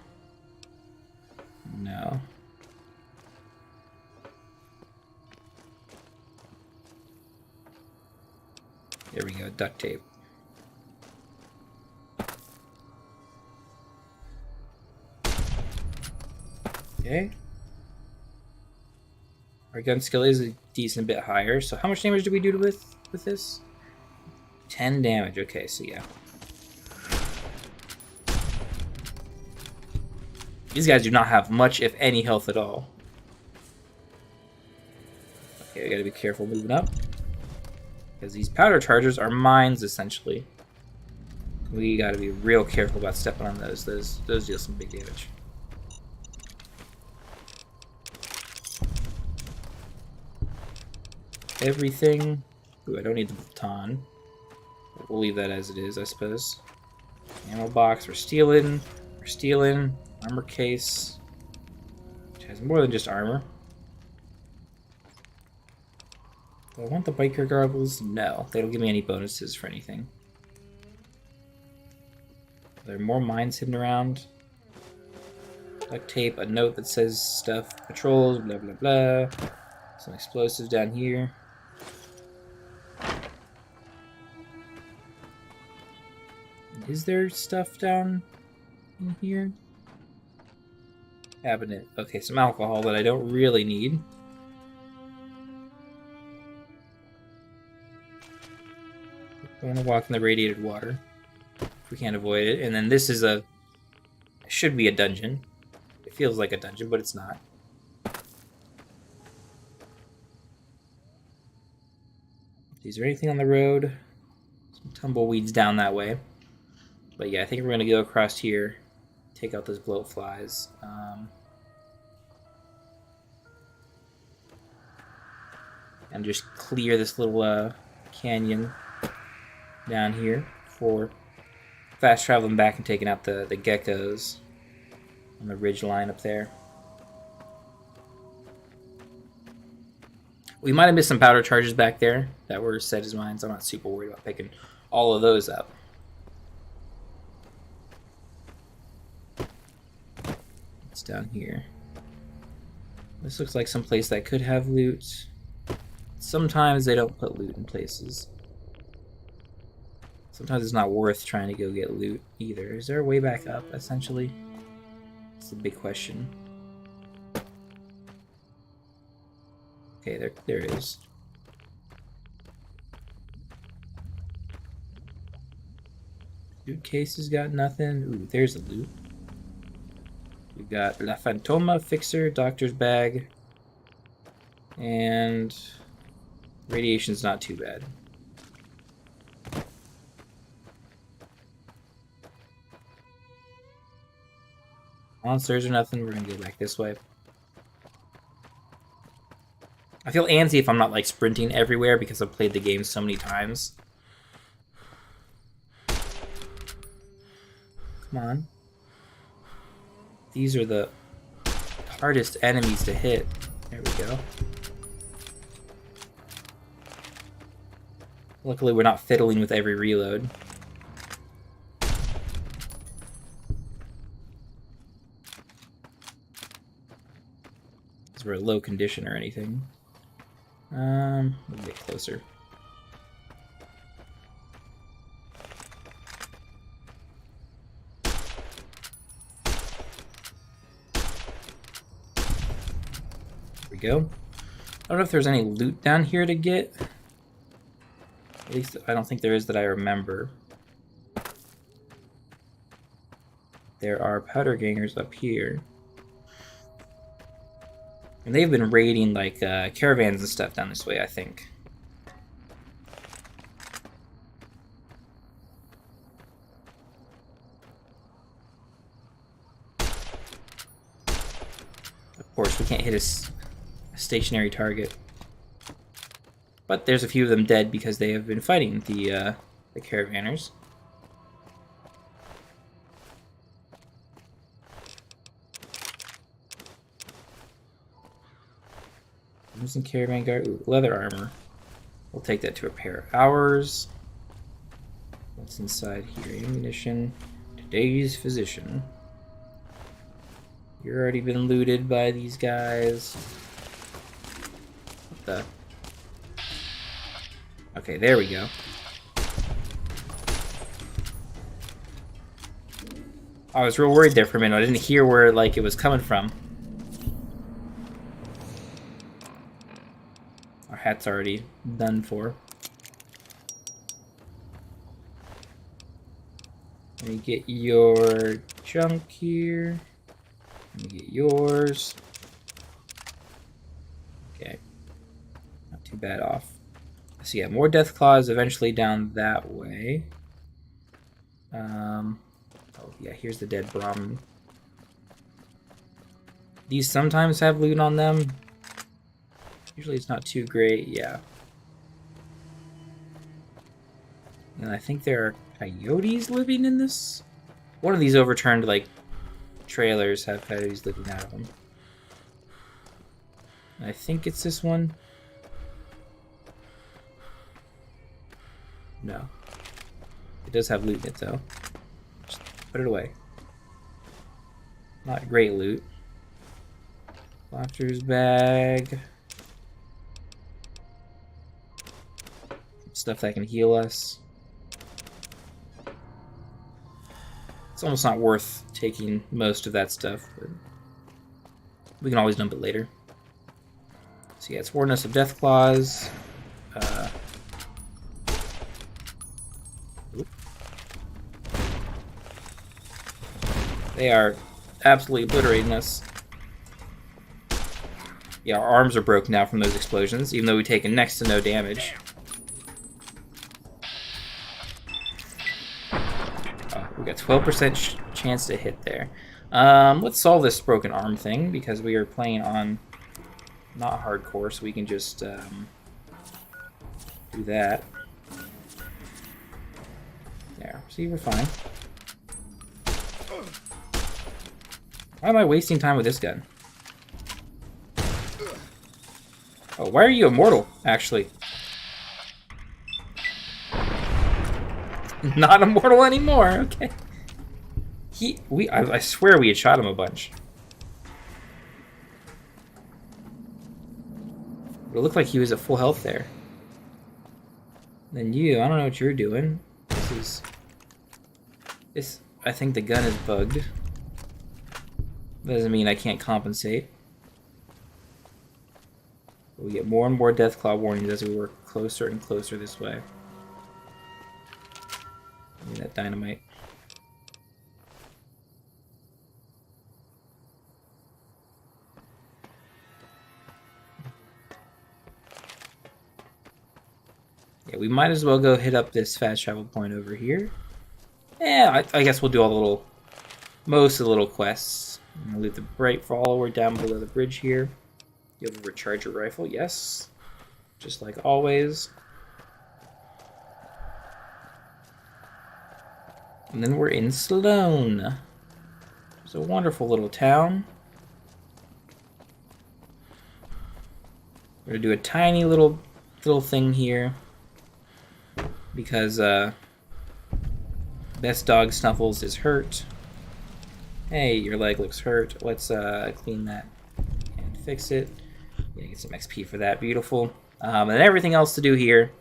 No. There we go, duct tape. Okay. Our gun skill is a decent bit higher, so how much damage do we do with this? 10 damage, okay, so yeah. These guys do not have much, if any, health at all. Okay, we gotta be careful moving up. Because these powder chargers are mines, essentially. We gotta be real careful about stepping on those. Those deal some big damage. Everything. Ooh, I don't need the baton. We'll leave that as it is, I suppose. Ammo box, we're stealing. We're stealing. Armor case. Which has more than just armor. Do I want the biker goggles? No, they don't give me any bonuses for anything. Are there more mines hidden around? Duct tape, a note that says stuff, patrols, blah blah blah. Some explosives down here. Is there stuff down in here? Cabinet. Okay, some alcohol that I don't really need. I want to walk in the radiated water if we can't avoid it. And then this is should be a dungeon. It feels like a dungeon, but it's not. Is there anything on the road? Some tumbleweeds down that way. But yeah, I think we're going to go across here, take out those bloat flies. And just clear this little canyon down here for fast traveling back and taking out the geckos on the ridge line up there. We might have missed some powder charges back there that were set as mines. I'm not super worried about picking all of those up. It's down here. This looks like some place that could have loot. Let's sometimes they don't put loot in places. Sometimes it's not worth trying to go get loot either. Is there a way back up, essentially? It's a big question. Okay, there is. Suitcase has got nothing. Ooh, there's a loot. We got La Fantoma, Fixer, Doctor's Bag, and radiation's not too bad. Monsters or nothing. We're gonna go back this way. I feel antsy if I'm not like sprinting everywhere because I've played the game so many times. Come on. These are the hardest enemies to hit. There we go. Luckily we're not fiddling with every reload. Because we're low condition or anything. We'll get closer. Go. I don't know if there's any loot down here to get. At least I don't think there is that I remember. There are powder gangers up here. And they've been raiding like caravans and stuff down this way, I think. Of course, we can't hit a stationary target, but there's a few of them dead because they have been fighting the caravanners. Using caravan guard. Ooh, leather armor. We'll take that to repair ours. What's inside here? Ammunition. Today's physician. You've already been looted by these guys. What the? Okay, there we go. I was real worried there for a minute. I didn't hear where like it was coming from. Our hat's already done for. Let me get your junk here. Let me get yours. Okay. Not too bad off. So yeah, more death claws eventually down that way. Oh yeah, here's the dead Brahmin. These sometimes have loot on them. Usually it's not too great, yeah. And I think there are coyotes living in this. One of these overturned like trailers have coyotes living out of them. I think it's this one. No. It does have loot in it though. Just put it away. Not great loot. Doctor's bag. Stuff that can heal us. It's almost not worth taking most of that stuff, but we can always dump it later. So yeah, it's warned us of death claws. They are absolutely obliterating us. Yeah, our arms are broken now from those explosions, even though we've taken next to no damage. We got 12% chance to hit there. Let's solve this broken arm thing, because we are playing on not hardcore, so we can just do that. There, see, we're fine. Why am I wasting time with this gun? Oh, why are you immortal, actually? Not immortal anymore, okay. I swear we had shot him a bunch. It looked like he was at full health there. Then you, I don't know what you're doing. I think the gun is bugged. Doesn't mean I can't compensate. We get more and more Deathclaw warnings as we work closer and closer this way. Give me that dynamite. Yeah, we might as well go hit up this fast travel point over here. Yeah, I guess we'll do all the little, most of the little quests. I'm gonna leave the bright follower down below the bridge here. You have a recharger rifle, yes. Just like always. And then we're in Sloan. It's a wonderful little town. We're gonna do a tiny little thing here. Because best dog Snuffles is hurt. Hey, your leg looks hurt. Let's clean that and fix it. Yeah, get some XP for that. Beautiful. And everything else to do here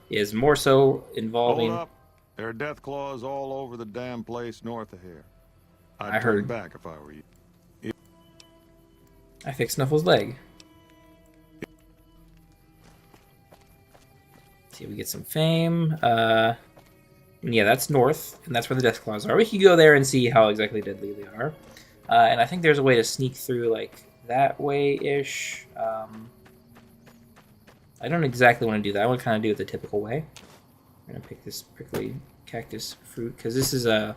is more so involving. Hold up. There are death claws all over the damn place north of here. I I'd heard. turn back if I were you. I fixed Snuffles' leg. See, we get some fame. Yeah, that's north, and that's where the death claws are. We could go there and see how exactly deadly they are. And I think there's a way to sneak through, like, that way-ish. I don't exactly want to do that. I want to kind of do it the typical way. I'm going to pick this prickly cactus fruit, because this is a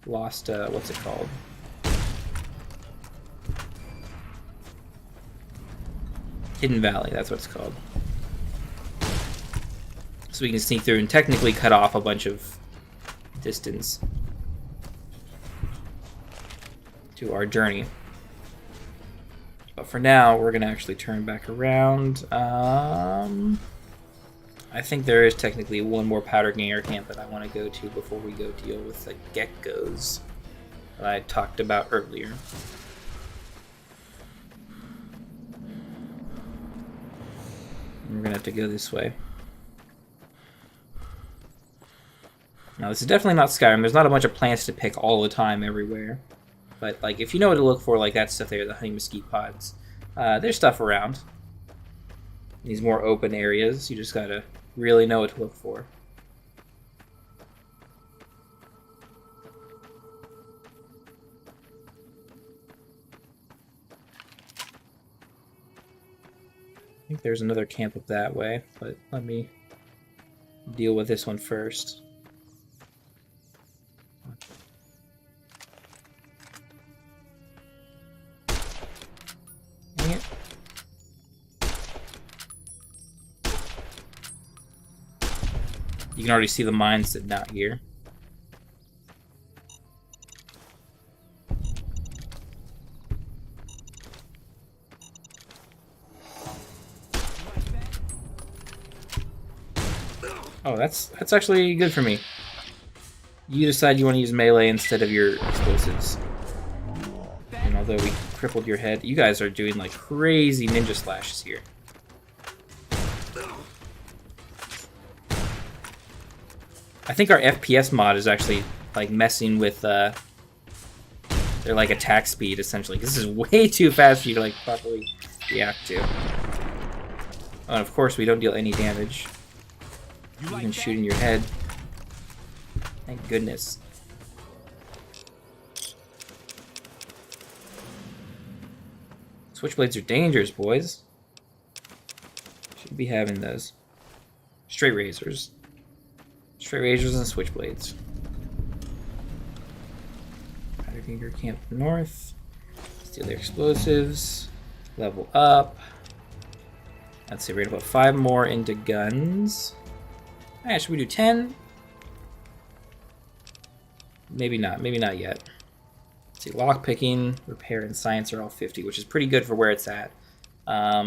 lost, what's it called? Hidden Valley, that's what it's called. So we can sneak through and technically cut off a bunch of distance to our journey. But for now, we're going to actually turn back around. I think there is technically one more powder ganger camp that I want to go to before we go deal with the geckos that I talked about earlier. And we're going to have to go this way. Now, this is definitely not Skyrim. There's not a bunch of plants to pick all the time everywhere. But, like, if you know what to look for, like that stuff there, the honey mesquite pods, there's stuff around. These more open areas, you just gotta really know what to look for. I think there's another camp up that way, but let me deal with this one first. Dang it. You can already see the mines sitting out here. Oh, that's actually good for me. You decide you want to use melee instead of your explosives. And although we crippled your head, you guys are doing like crazy ninja slashes here. I think our FPS mod is actually like messing with their like attack speed essentially. This is way too fast for you to like properly react to. Oh, and of course we don't deal any damage. You can shoot in your head. Thank goodness. Switchblades are dangerous, boys. Should be having those. Straight razors. Straight razors and switchblades. Powder Ganger Camp North. Steal their explosives. Level up. Let's see, we're gonna put 5 more into guns. Alright, should we do 10? Maybe not yet. Let's see, lockpicking, repair, and science are all 50, which is pretty good for where it's at. I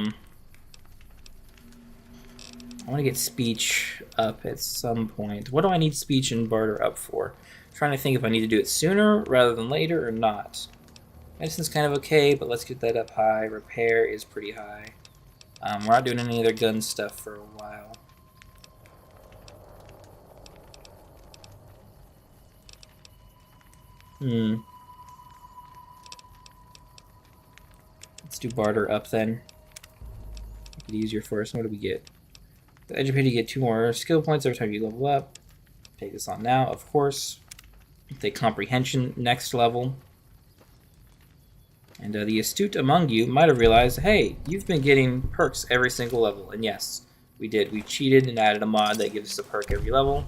want to get speech up at some point. What do I need speech and barter up for? I'm trying to think if I need to do it sooner rather than later or not. Medicine's kind of okay, but let's get that up high. Repair is pretty high. We're not doing any other gun stuff for a while. Let's do barter up then. Make it easier for us. What do we get? The educator, you get 2 more skill points every time you level up. Take this on now, of course. The comprehension next level. And the astute among you might have realized, hey, you've been getting perks every single level. And yes, we did. We cheated and added a mod that gives us a perk every level.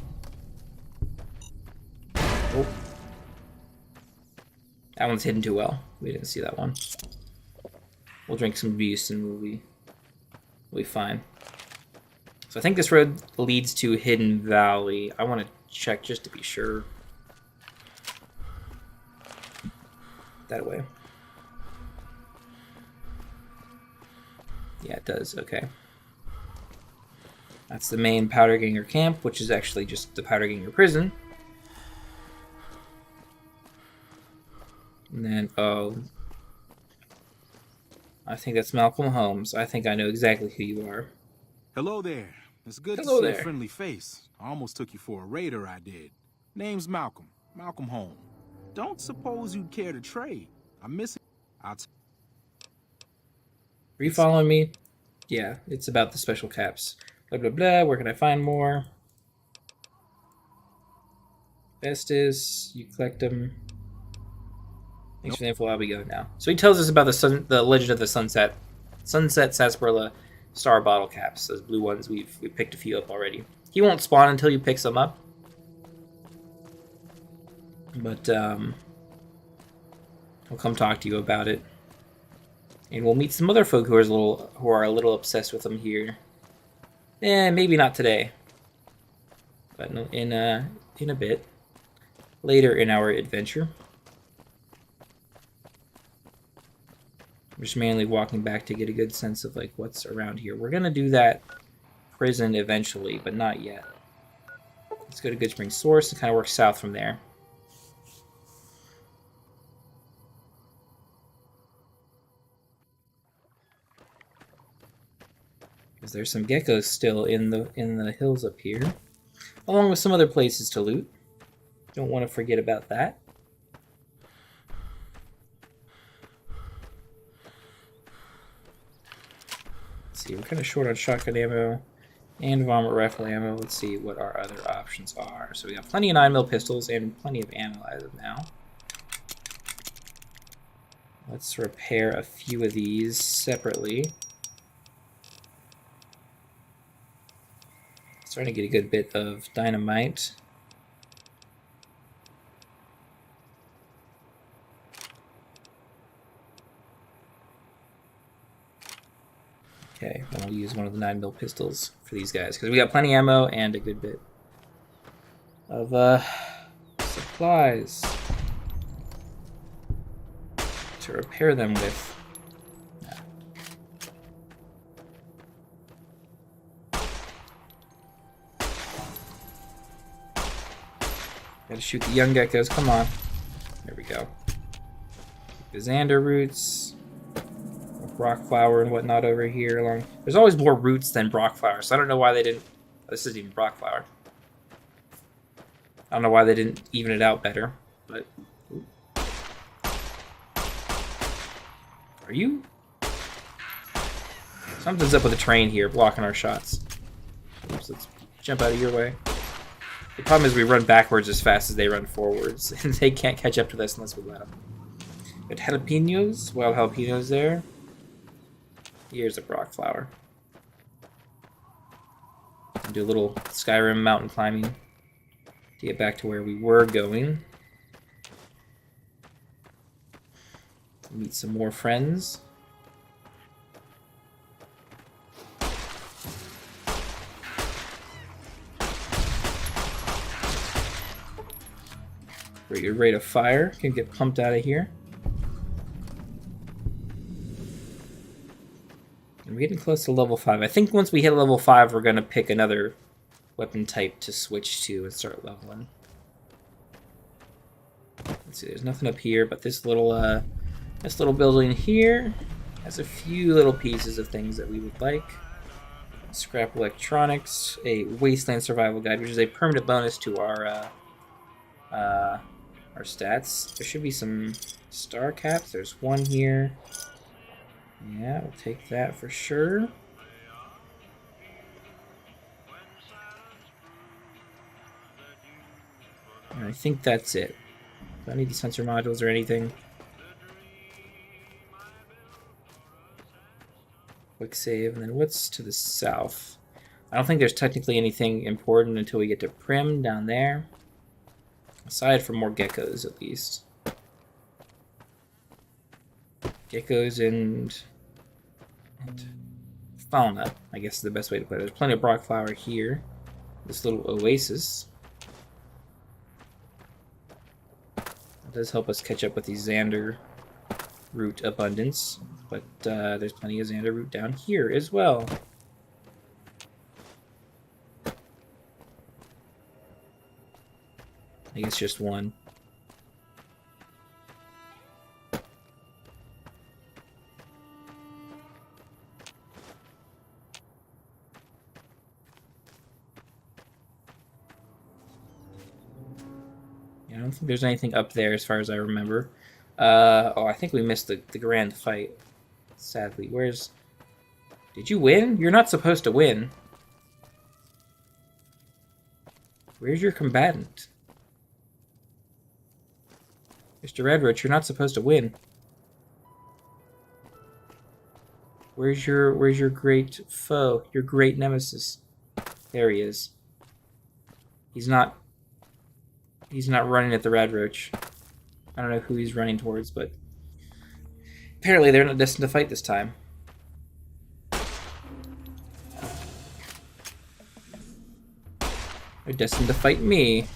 Oh. That one's hidden too well. We didn't see that one. We'll drink some juice and we'll be fine. So I think this road leads to Hidden Valley. I want to check just to be sure. That way. Yeah, it does. Okay. That's the main Powder Ganger camp, which is actually just the Powder Ganger prison. And then, oh, I think that's Malcolm Holmes. I think I know exactly who you are. Hello there. It's good to Hello see there. a friendly face. I almost took you for a raider, I did. Name's Malcolm. Malcolm Holmes. Don't suppose you'd care to trade. I'm missing... Are you following me? Yeah, it's about the special caps. Blah, blah, blah. Where can I find more? Festus, you collect them. Thanks for the info. I'll be going now. So he tells us about the Legend of the Sunset Sarsaparilla Star Bottle Caps. Those blue ones, we picked a few up already. He won't spawn until you pick some up. But he'll come talk to you about it. And we'll meet some other folk who are a little obsessed with them here. Maybe not today. But in a bit. Later in our adventure. I'm just mainly walking back to get a good sense of like what's around here. We're gonna do that prison eventually, but not yet. Let's go to Good Spring Source and kind of work south from there. Because there's some geckos still in the hills up here, along with some other places to loot. Don't want to forget about that. Let's see, we're kind of short on shotgun ammo and vomit rifle ammo. Let's see what our other options are. So we got plenty of 9mm pistols and plenty of ammo as of now. Let's repair a few of these separately. Starting to get a good bit of dynamite. Okay, then I'll use one of the 9mm pistols for these guys, because we got plenty of ammo and a good bit of supplies to repair them with. Gotta shoot the young geckos, come on. There we go. The Xander roots. Rock flower and whatnot over here along. There's always more roots than Brock flower, so I don't know why they didn't. This isn't even Brock flower. I don't know why they didn't even it out better, but. Ooh. Are you? Something's up with the train here, blocking our shots. Oops, let's jump out of your way. The problem is we run backwards as fast as they run forwards, and they can't catch up to us unless we let them. But jalapenos, wild jalapenos there. Here's a Brock flower. Do a little Skyrim mountain climbing to get back to where we were going. Meet some more friends. Your rate of fire can get pumped out of here. And we're getting close to level 5. I think once we hit level 5, we're going to pick another weapon type to switch to and start leveling. Let's see, there's nothing up here, but this little building here Has a few little pieces of things that we would like. Scrap electronics, a wasteland survival guide, which is a permanent bonus to our stats. There should be some star caps. There's one here. Yeah, we'll take that for sure. And I think that's it. Do I need the sensor modules or anything? Quick save, and then what's to the south? I don't think there's technically anything important until we get to Prim down there. Aside from more geckos, at least. Geckos and fauna, I guess is the best way to put it. There's plenty of Brock flower here. This little oasis. It does help us catch up with the Xander root abundance, but there's plenty of Xander root down here as well. I think it's just one. Yeah, I don't think there's anything up there as far as I remember. Oh, I think we missed the grand fight. Sadly. Where's... Did you win? You're not supposed to win. Where's your combatant? Mr. Redroach, you're not supposed to win. Where's your great foe? Your great nemesis? There he is. He's not running at the Redroach. I don't know who he's running towards, but apparently they're not destined to fight this time. They're destined to fight me.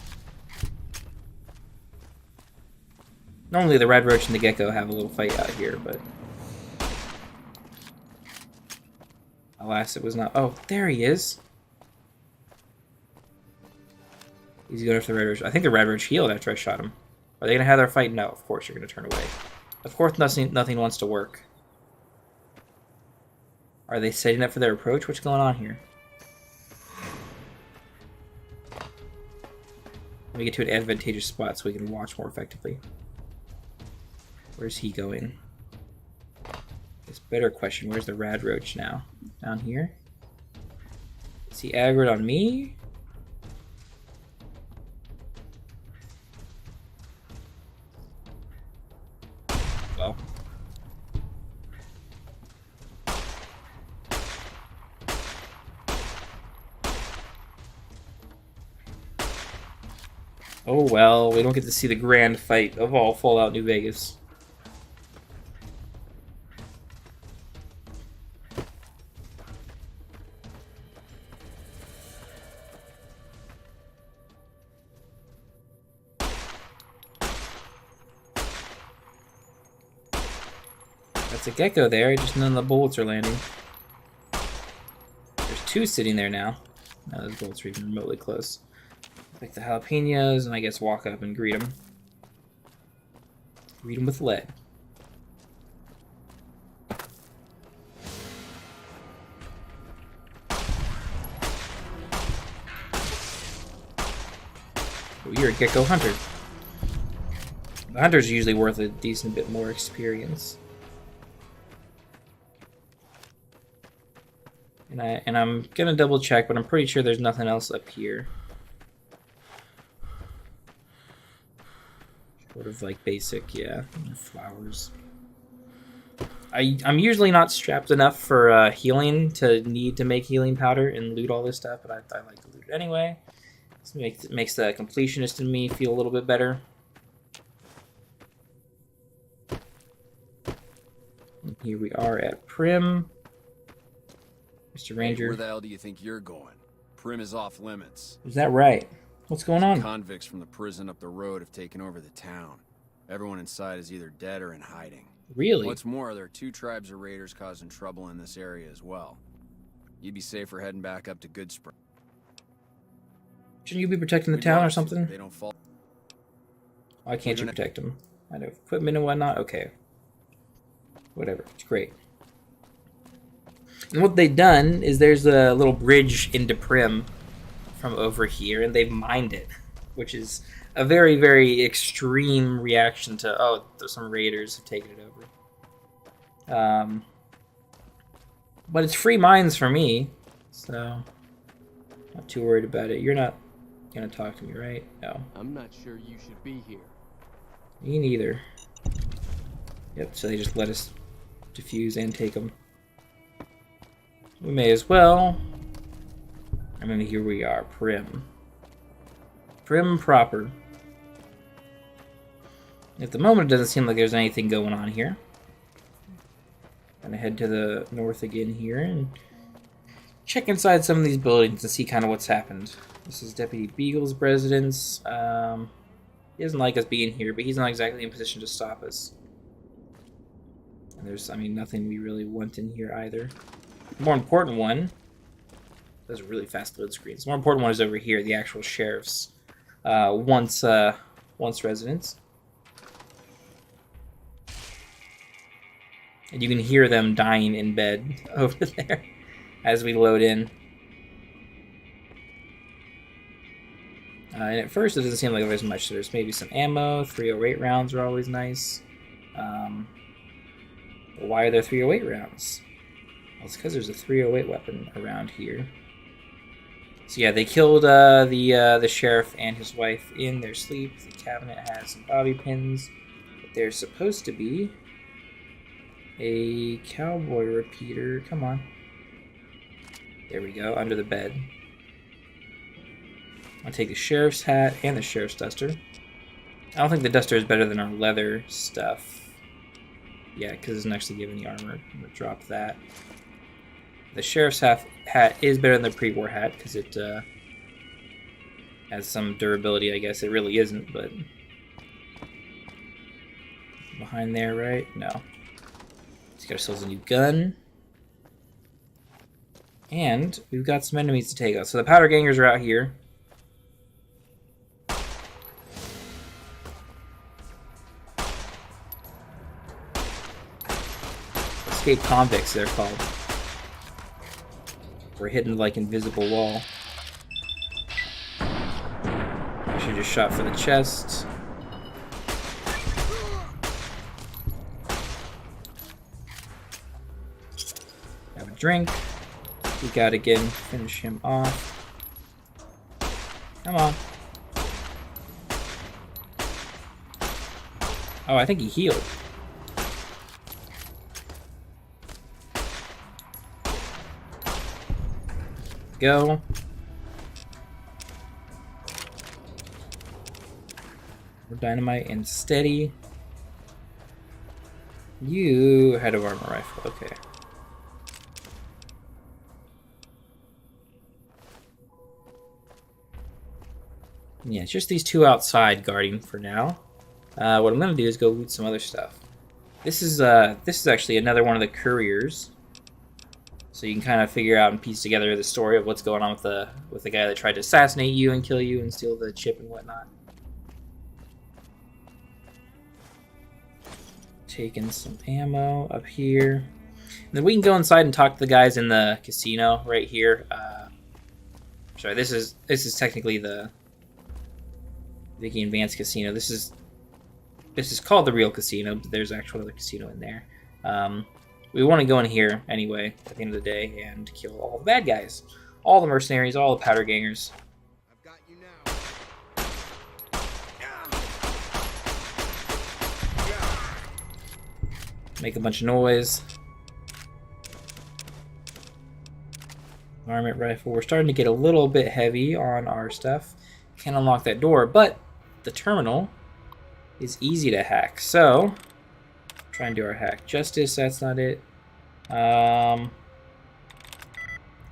Normally the Redroach and the Gecko have a little fight out here, but alas, it was not. Oh, there he is. He's going after the Redroach. I think the Redroach healed after I shot him. Are they going to have their fight? No, of course you're going to turn away. Of course nothing wants to work. Are they setting up for their approach? What's going on here? Let me get to an advantageous spot so we can watch more effectively. Where's he going? This better question. Where's the Redroach now? Down here? Is he aggroed on me? Well. Oh well, we don't get to see the grand fight of all Fallout New Vegas. That's a gecko there, just none of the bullets are landing. There's two sitting there now. Now those bullets are even remotely close. Pick the jalapenos and I guess walk up and greet them. Greet them with lead. Oh, you're a gecko hunter. The hunter's usually worth a decent bit more experience. And I'm gonna double check, but I'm pretty sure there's nothing else up here. Sort of like basic, yeah, flowers. I'm usually not strapped enough for healing to need to make healing powder and loot all this stuff, but I like to loot it anyway. This makes the completionist in me feel a little bit better. And here we are at Prim. Mr. Ranger. Hey, where the hell do you think you're going? Prim is off limits. Is that right? What's going on? Convicts from the prison up the road have taken over the town. Everyone inside is either dead or in hiding. Really? What's more, there are 2 tribes of raiders causing trouble in this area as well. You'd be safer heading back up to Goodspring. Shouldn't you be protecting the town or something? They don't fall. Why can't you protect them? I know equipment and whatnot. Okay. Whatever. It's great. And what they've done is there's a little bridge into Prim from over here, and they've mined it, which is a very, very extreme reaction to, oh, there's some raiders have taken it over. But it's free mines for me, so not too worried about it. You're not gonna talk to me, right? No. I'm not sure you should be here. Me neither. Yep, so they just let us defuse and take them. We may as well. I mean, here we are, Prim. Prim proper. At the moment, it doesn't seem like there's anything going on here. Gonna head to the north again here and check inside some of these buildings and see kind of what's happened. This is Deputy Beagle's residence. He doesn't like us being here, but he's not exactly in position to stop us. And there's, I mean, nothing we really want in here either. The more important one, that's a really fast load screen. The more important one is over here, the actual sheriff's once residence. And you can hear them dying in bed over there as we load in. And at first it doesn't seem like there's much. So there's maybe some ammo. 308 rounds are always nice. Why are there 308 rounds? Well, it's because there's a 308 weapon around here. So yeah, they killed the sheriff and his wife in their sleep. The cabinet has some bobby pins. But there's supposed to be a cowboy repeater. Come on. There we go, under the bed. I'll take the sheriff's hat and the sheriff's duster. I don't think the duster is better than our leather stuff. Yeah, because it doesn't actually give any armor. I'm going to drop that. The sheriff's hat is better than the pre-war hat because it has some durability, I guess. It really isn't, but... Behind there, right? No. Let's get ourselves a new gun. And we've got some enemies to take out. So the powder gangers are out here. Escape convicts, they're called. We're hitting like invisible wall. I should just shot for the chest. Have a drink. We gotta again finish him off. Come on. Oh, I think he healed. Go. More dynamite and steady. You had an armor rifle, okay. Yeah, it's just these two outside guarding for now. What I'm gonna do is go loot some other stuff. This is actually another one of the couriers. So you can kind of figure out and piece together the story of what's going on with the guy that tried to assassinate you and kill you and steal the chip and whatnot. Taking some ammo up here. And then we can go inside and talk to the guys in the casino right here. Sorry, this is technically the Vicky Advanced Casino. This is called the real casino, but there's actually another casino in there. We want to go in here anyway at the end of the day and kill all the bad guys, all the mercenaries, all the powder gangers. I've got you now. Make a bunch of noise. Varmint rifle. We're starting to get a little bit heavy on our stuff. Can't unlock that door, but the terminal is easy to hack. So, try and do our hack. Justice, that's not it.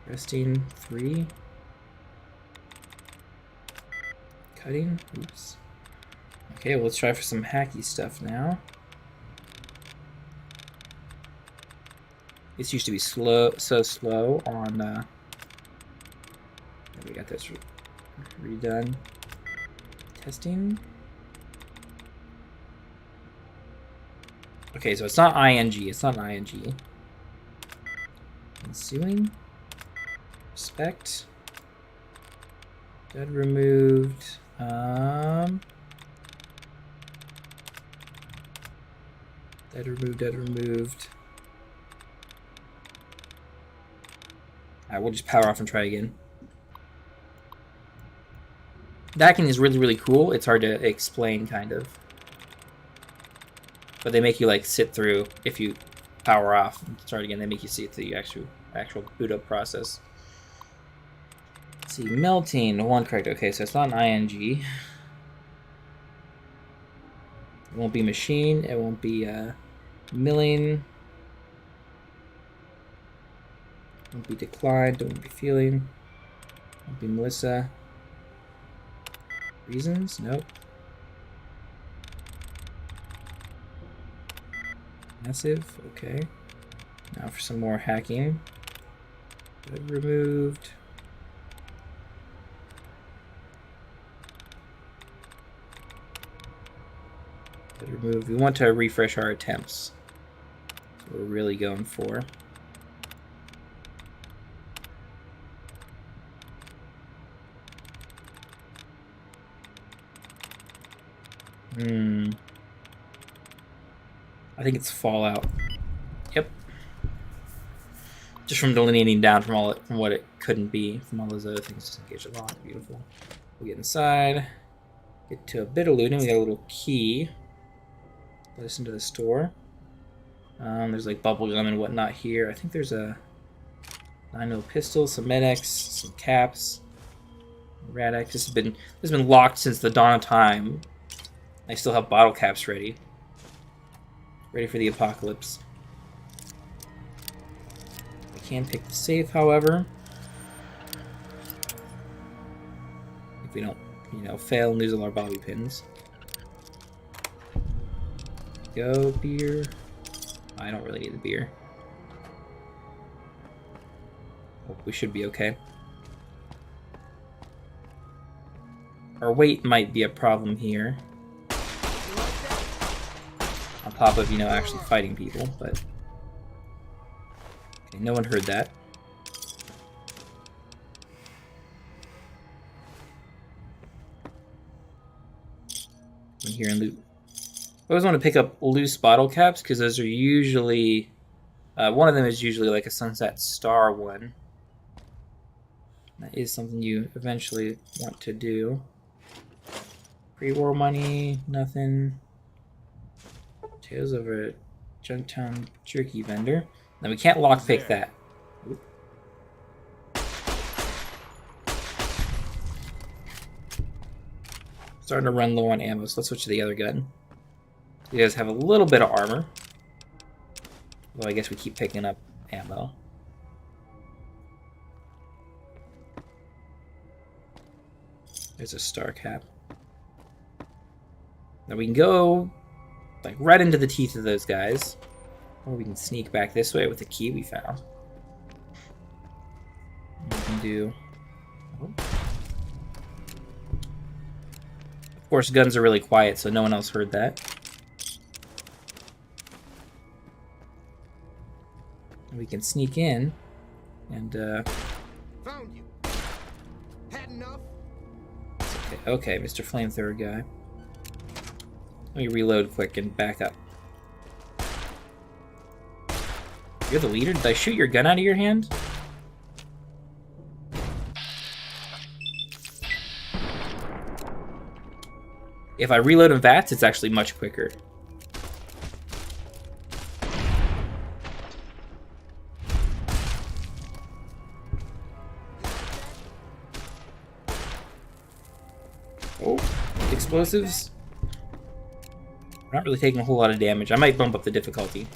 Resting 3. Cutting, oops. Okay, well, let's try for some hacky stuff now. This used to be so slow on, we got this redone. Testing. Okay, so it's not ING. It's not an ING. Concealing. Respect. Dead removed. Dead removed, dead removed. Alright, we'll just power off and try again. Hacking is really, really cool. It's hard to explain, kind of. But they make you, like, sit through, if you power off and start again, they make you see the actual boot up process. Let's see, melting, one correct. Okay, so it's not an ing. It won't be machine, it won't be milling. Won't be declined, don't be feeling. Won't be Melissa. Reasons? Nope. Massive, okay. Now for some more hacking. Dead removed. Dead removed. We want to refresh our attempts. That's what we're really going for. I think it's Fallout. Yep. Just from delineating down from what it couldn't be, from all those other things. Just engage the lock. Beautiful. We get inside. Get to a bit of looting. We got a little key. Let us into the store. There's like bubble gum and whatnot here. I think there's a 9mm pistol, some medics, some caps, Rad-X. This has been locked since the dawn of time. I still have bottle caps ready. Ready for the apocalypse. I can pick the safe, however. If we don't, fail and lose all our bobby pins. Go, beer. I don't really need the beer. Oh, we should be okay. Our weight might be a problem here. On top of, actually fighting people, but... Okay, no one heard that. In here and loot. I always want to pick up loose bottle caps, because those are usually... one of them is usually like a Sunset Star one. That is something you eventually want to do. Pre-war money, nothing. Tales of a Junktown jerky vendor. Now we can't lockpick that. Oop. Starting to run low on ammo, so let's switch to the other gun. You guys have a little bit of armor. Well, I guess we keep picking up ammo. There's a star cap. Now we can go like right into the teeth of those guys. Or we can sneak back this way with the key we found. We can do... Oh. Of course, guns are really quiet, so no one else heard that. We can sneak in and Found you. Had enough? Okay, Mr. Flamethrower guy. Let me reload quick and back up. You're the leader? Did I shoot your gun out of your hand? If I reload in VATS, it's actually much quicker. Oh, explosives. We're not really taking a whole lot of damage. I might bump up the difficulty.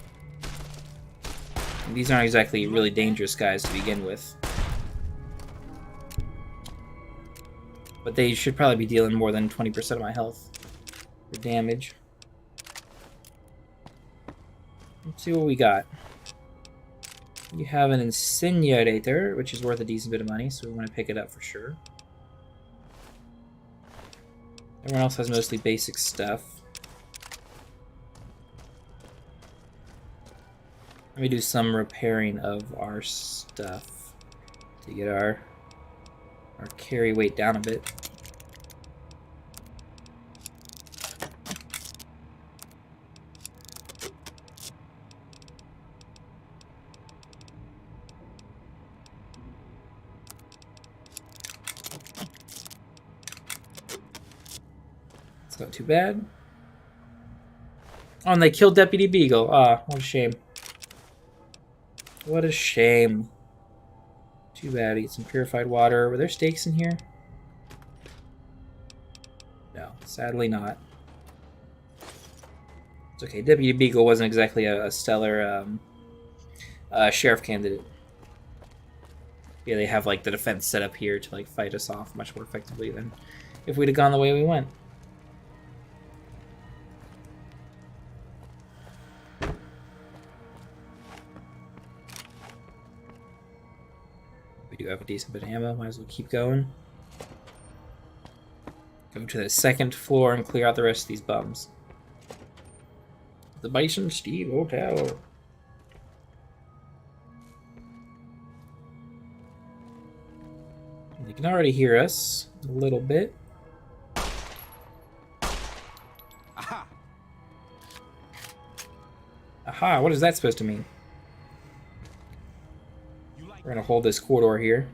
And these aren't exactly really dangerous guys to begin with. But they should probably be dealing more than 20% of my health for damage. Let's see what we got. You have an incinerator, which is worth a decent bit of money, so we want to pick it up for sure. Everyone else has mostly basic stuff. Let me do some repairing of our stuff to get our carry weight down a bit. It's not too bad. Oh, and they killed Deputy Beagle. Ah, what a shame. What a shame. Too bad. Eat some purified water. Were there steaks in here? No, sadly not. It's okay. Deputy Beagle wasn't exactly a stellar sheriff candidate. Yeah, they have like the defense set up here to like fight us off much more effectively than if we'd have gone the way we went. We do have a decent bit of ammo. Might as well keep going. Go to the second floor and clear out the rest of these bums. The Bison Steve Hotel. They can already hear us a little bit. Aha! Aha, what is that supposed to mean? We're going to hold this corridor here.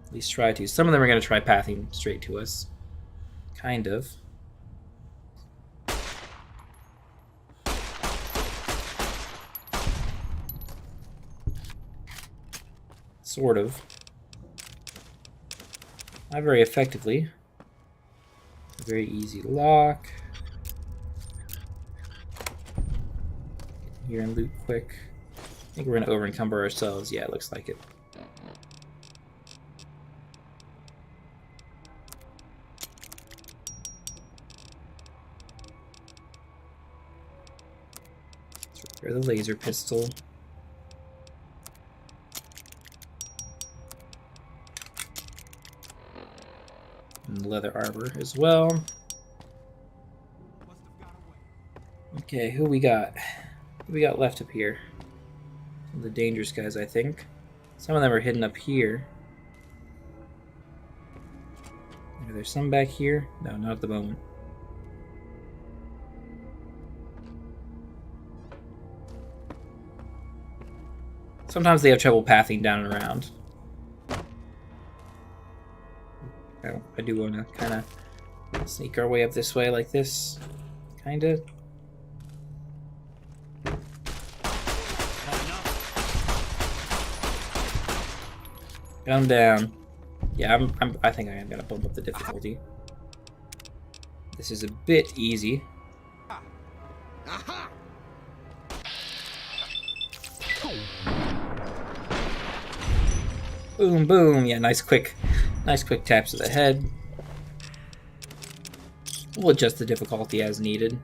At least try to. Some of them are going to try pathing straight to us. Kind of. Sort of. Not very effectively. Very easy to lock. Get here and loot quick. I think we're going to over-encumber ourselves. Yeah, it looks like it. Let's repair the laser pistol. And leather armor as well. Okay, who we got? Who we got left up here? Some of the dangerous guys, I think. Some of them are hidden up here. Are there some back here? No, not at the moment. Sometimes they have trouble pathing down and around. I do want to kind of sneak our way up this way like this. Kind of. Come down. Yeah, I think I am going to bump up the difficulty. This is a bit easy. Boom, boom. Yeah, nice quick taps to the head. We'll adjust the difficulty as needed.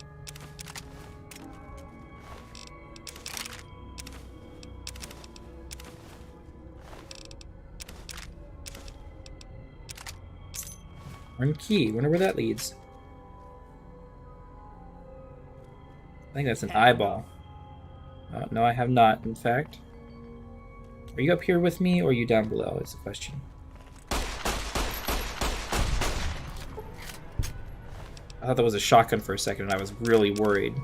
One key. Wonder where that leads. I think that's an eyeball. No, I have not, in fact. Are you up here with me, or are you down below, is the question. I thought that was a shotgun for a second, and I was really worried.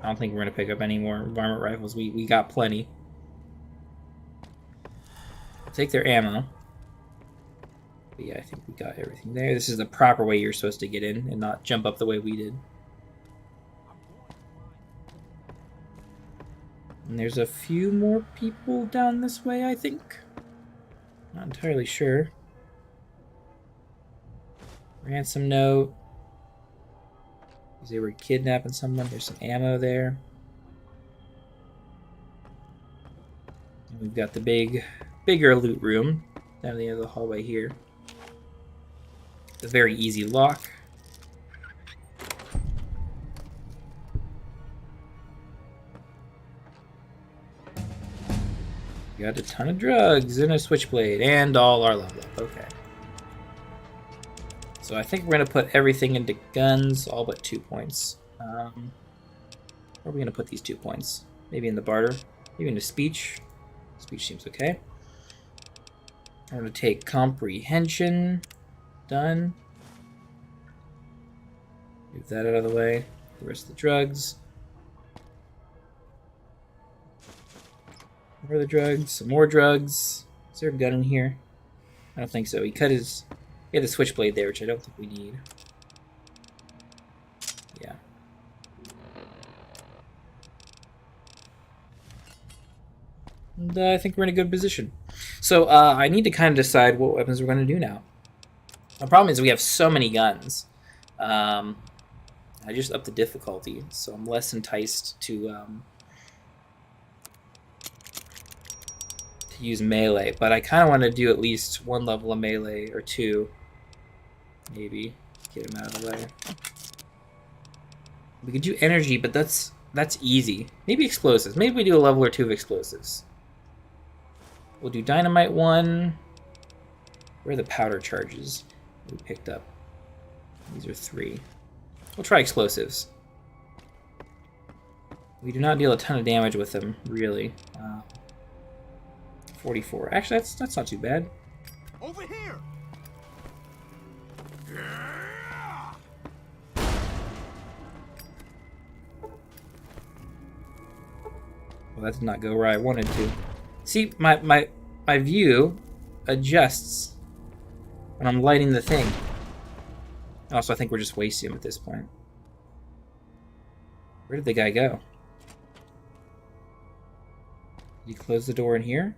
I don't think we're going to pick up any more varmint rifles. We got plenty. I'll take their ammo. But yeah, I think we got everything there. This is the proper way you're supposed to get in, and not jump up the way we did. And there's a few more people down this way, I think. Not entirely sure. Ransom note. They were kidnapping someone. There's some ammo there. And we've got the bigger loot room down the end of the hallway here. It's a very easy lock. Got a ton of drugs and a switchblade and all our level up. Okay. So I think we're going to put everything into guns, all but 2 points. Where are we going to put these 2 points? Maybe in the barter? Maybe into speech? Speech seems okay. I'm going to take comprehension. Done. Move that out of the way. The rest of the drugs. More of the drugs. Some more drugs. Is there a gun in here? I don't think so. He had a switchblade there, which I don't think we need. Yeah. And I think we're in a good position. So I need to kind of decide what weapons we're going to do now. The problem is we have so many guns. I just upped the difficulty, so I'm less enticed to use melee. But I kind of want to do at least 1 level of melee or 2, maybe. Get him out of the way. We could do energy, but that's easy. Maybe explosives. Maybe we do a level or 2 of explosives. We'll do dynamite 1. Where are the powder charges we picked up? These are 3. We'll try explosives. We do not deal a ton of damage with them, really. 44. Actually, that's not too bad. Over here. Well, that did not go where I wanted to. See, my view adjusts when I'm lighting the thing. Also, I think we're just wasting him at this point. Where did the guy go? Did he close the door in here?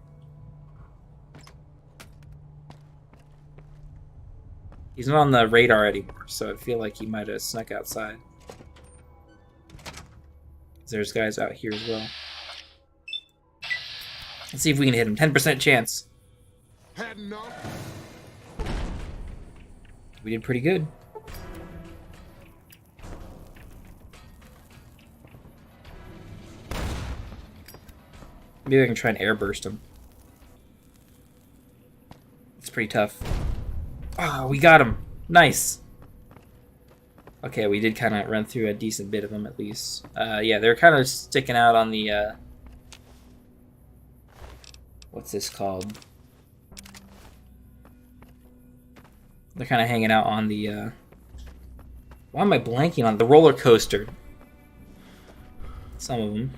He's not on the radar anymore, so I feel like he might have snuck outside. There's guys out here as well. Let's see if we can hit him. 10% chance. We did pretty good. Maybe I can try and airburst him. It's pretty tough. Oh, we got him. Nice. Okay, we did kind of run through a decent bit of them at least. Yeah, they're kind of sticking out on the... what's this called? They're kind of hanging out on the... why am I blanking on the roller coaster? Some of them.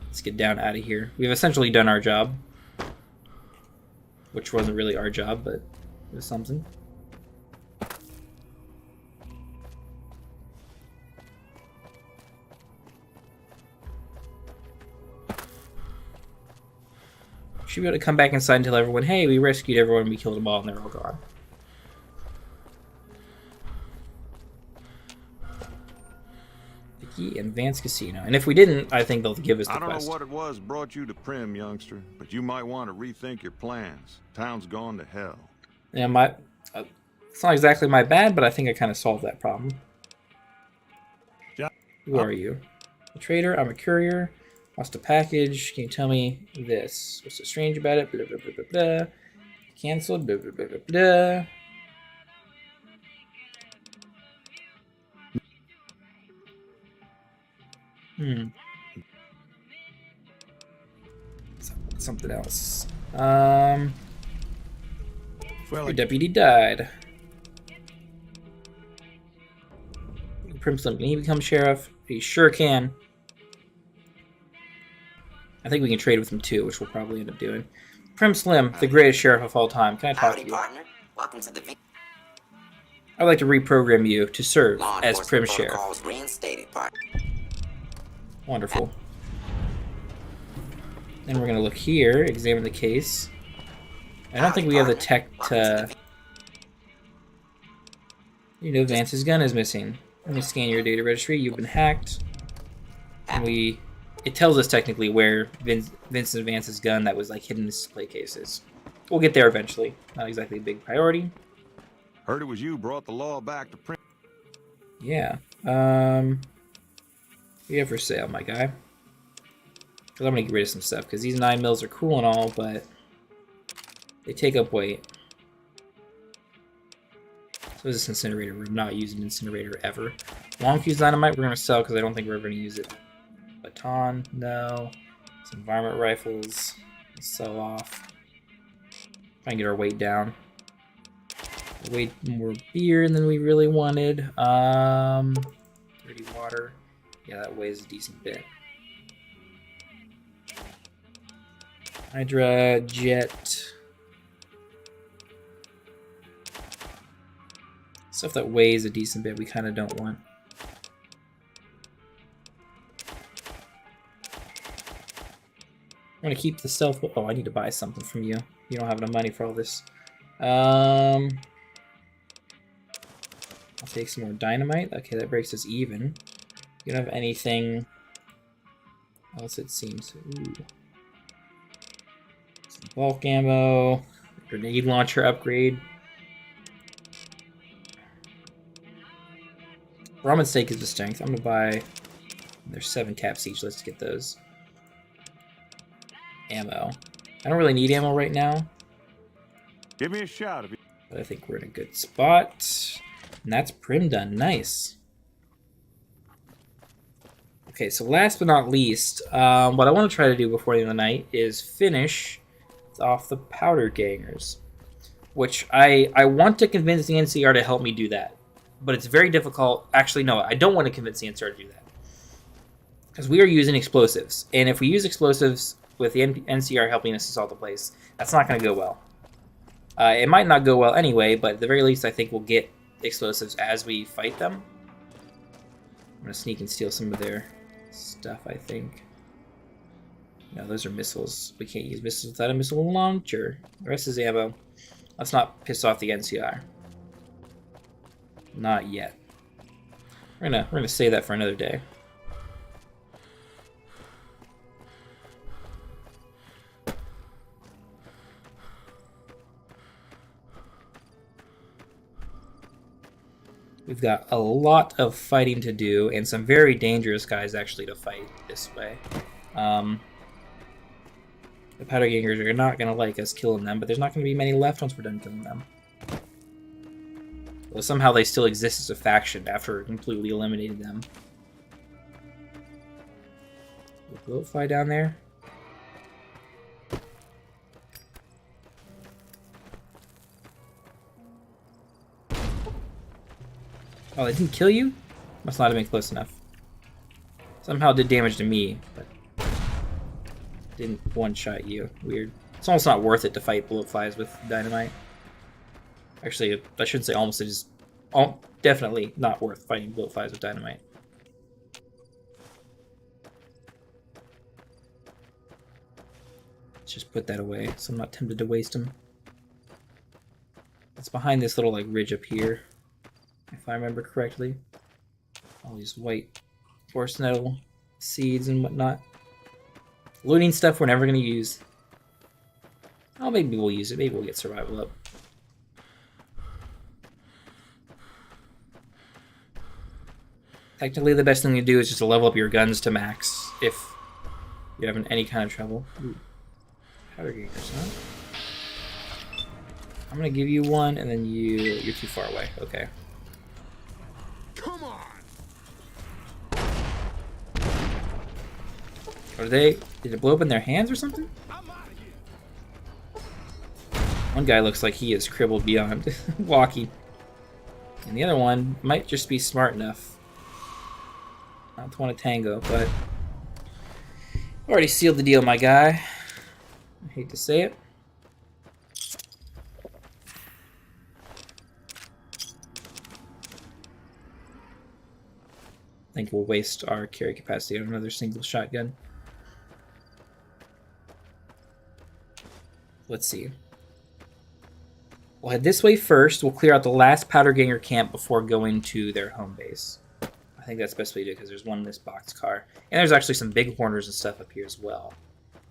Let's get down out of here. We've essentially done our job. Which wasn't really our job, but it was something. Should be able to come back inside and tell everyone, hey, we rescued everyone, we killed them all, and they're all gone. Vicky and Vance Casino. And if we didn't, I think they'll give us the quest. I don't know what it was brought you to Prim, youngster, but you might want to rethink your plans. Town's gone to hell. Yeah, it's not exactly my bad, but I think I kind of solved that problem. Who are you? A trader? I'm a courier. Lost a package. Can you tell me this? What's so strange about it? Blah, blah, blah, blah, blah. Cancelled. Blah, blah, blah, blah, blah. Something else. Your deputy died. Prim Slim, can he become sheriff? He sure can. I think we can trade with him too, which we'll probably end up doing. Prim Slim, the greatest sheriff of all time. Can I talk to you? Partner. Welcome to the I'd like to reprogram you to serve as Prim Sheriff. Reinstated, partner. Wonderful. Then we're going to look here, examine the case. I don't think we have the tech to... You know, Vance's gun is missing. Let me scan your data registry. You've been hacked. And it tells us technically where Vincent Vance's gun that was like hidden in the display case is. We'll get there eventually. Not exactly a big priority. Heard it was you brought the law back to Prim. Yeah. What do you have for sale, my guy? Because I'm going to get rid of some stuff. Because these 9mm are cool and all, but they take up weight. So this incinerator, we're not using incinerator ever. Long fuse dynamite we're gonna sell because I don't think we're ever gonna use it. Baton, no. Some environment rifles, sell off. Try and get our weight down. Way more beer than we really wanted. Dirty water. Yeah, that weighs a decent bit. Hydra, jet. Stuff that weighs a decent bit we kind of don't want. I'm gonna keep the stealth. Oh, I need to buy something from you. You don't have enough money for all this. I'll take some more dynamite. Okay, that breaks us even. You don't have anything else, it seems. Ooh. Some bulk ammo. Grenade launcher upgrade. Ramen steak is the strength. I'm gonna buy. There's 7 caps each. Let's get those. Ammo. I don't really need ammo right now. Give me a shout. But I think we're in a good spot. And that's Prim done. Nice. Okay, so last but not least, what I want to try to do before the end of the night is finish off the powder gangers. Which I want to convince the NCR to help me do that. But it's very difficult. Actually, no, I don't want to convince the NCR to do that. Because we are using explosives. And if we use explosives with the NCR helping us to solve the place, that's not going to go well. It might not go well anyway, but at the very least I think we'll get explosives as we fight them. I'm going to sneak and steal some of their stuff, I think. No, those are missiles. We can't use missiles without a missile launcher. The rest is ammo. Let's not piss off the NCR. Not yet. We're gonna save that for another day. We've got a lot of fighting to do, and some very dangerous guys actually to fight this way. The powder gangers are not going to like us killing them, but there's not going to be many left once we're done killing them. Well, somehow they still exist as a faction after completely eliminating them. Will it fly down there? Oh, they didn't kill you? Must not have been close enough. Somehow did damage to me, but didn't one-shot you. Weird. It's almost not worth it to fight bullet flies with dynamite. Actually, I shouldn't say almost. It is definitely not worth fighting bullet flies with dynamite. Let's just put that away, so I'm not tempted to waste them. It's behind this little like ridge up here, if I remember correctly. All these white forest nettle seeds and whatnot. Looting stuff we're never going to use. Oh, maybe we'll use it. Maybe we'll get survival up. Technically, the best thing to do is just to level up your guns to max if you're having any kind of trouble. Ooh. Powder gangers, huh? I'm going to give you one, and then you're too far away. Okay. Come on! Are they... Did it blow up in their hands or something? One guy looks like he is crippled beyond walking. And the other one might just be smart enough not to want to tango, but... Already sealed the deal, my guy. I hate to say it. I think we'll waste our carry capacity on another single shotgun. Let's see. We'll head this way first. We'll clear out the last powder ganger camp before going to their home base. I think that's the best way to do it because there's one in this boxcar. And there's actually some big horners and stuff up here as well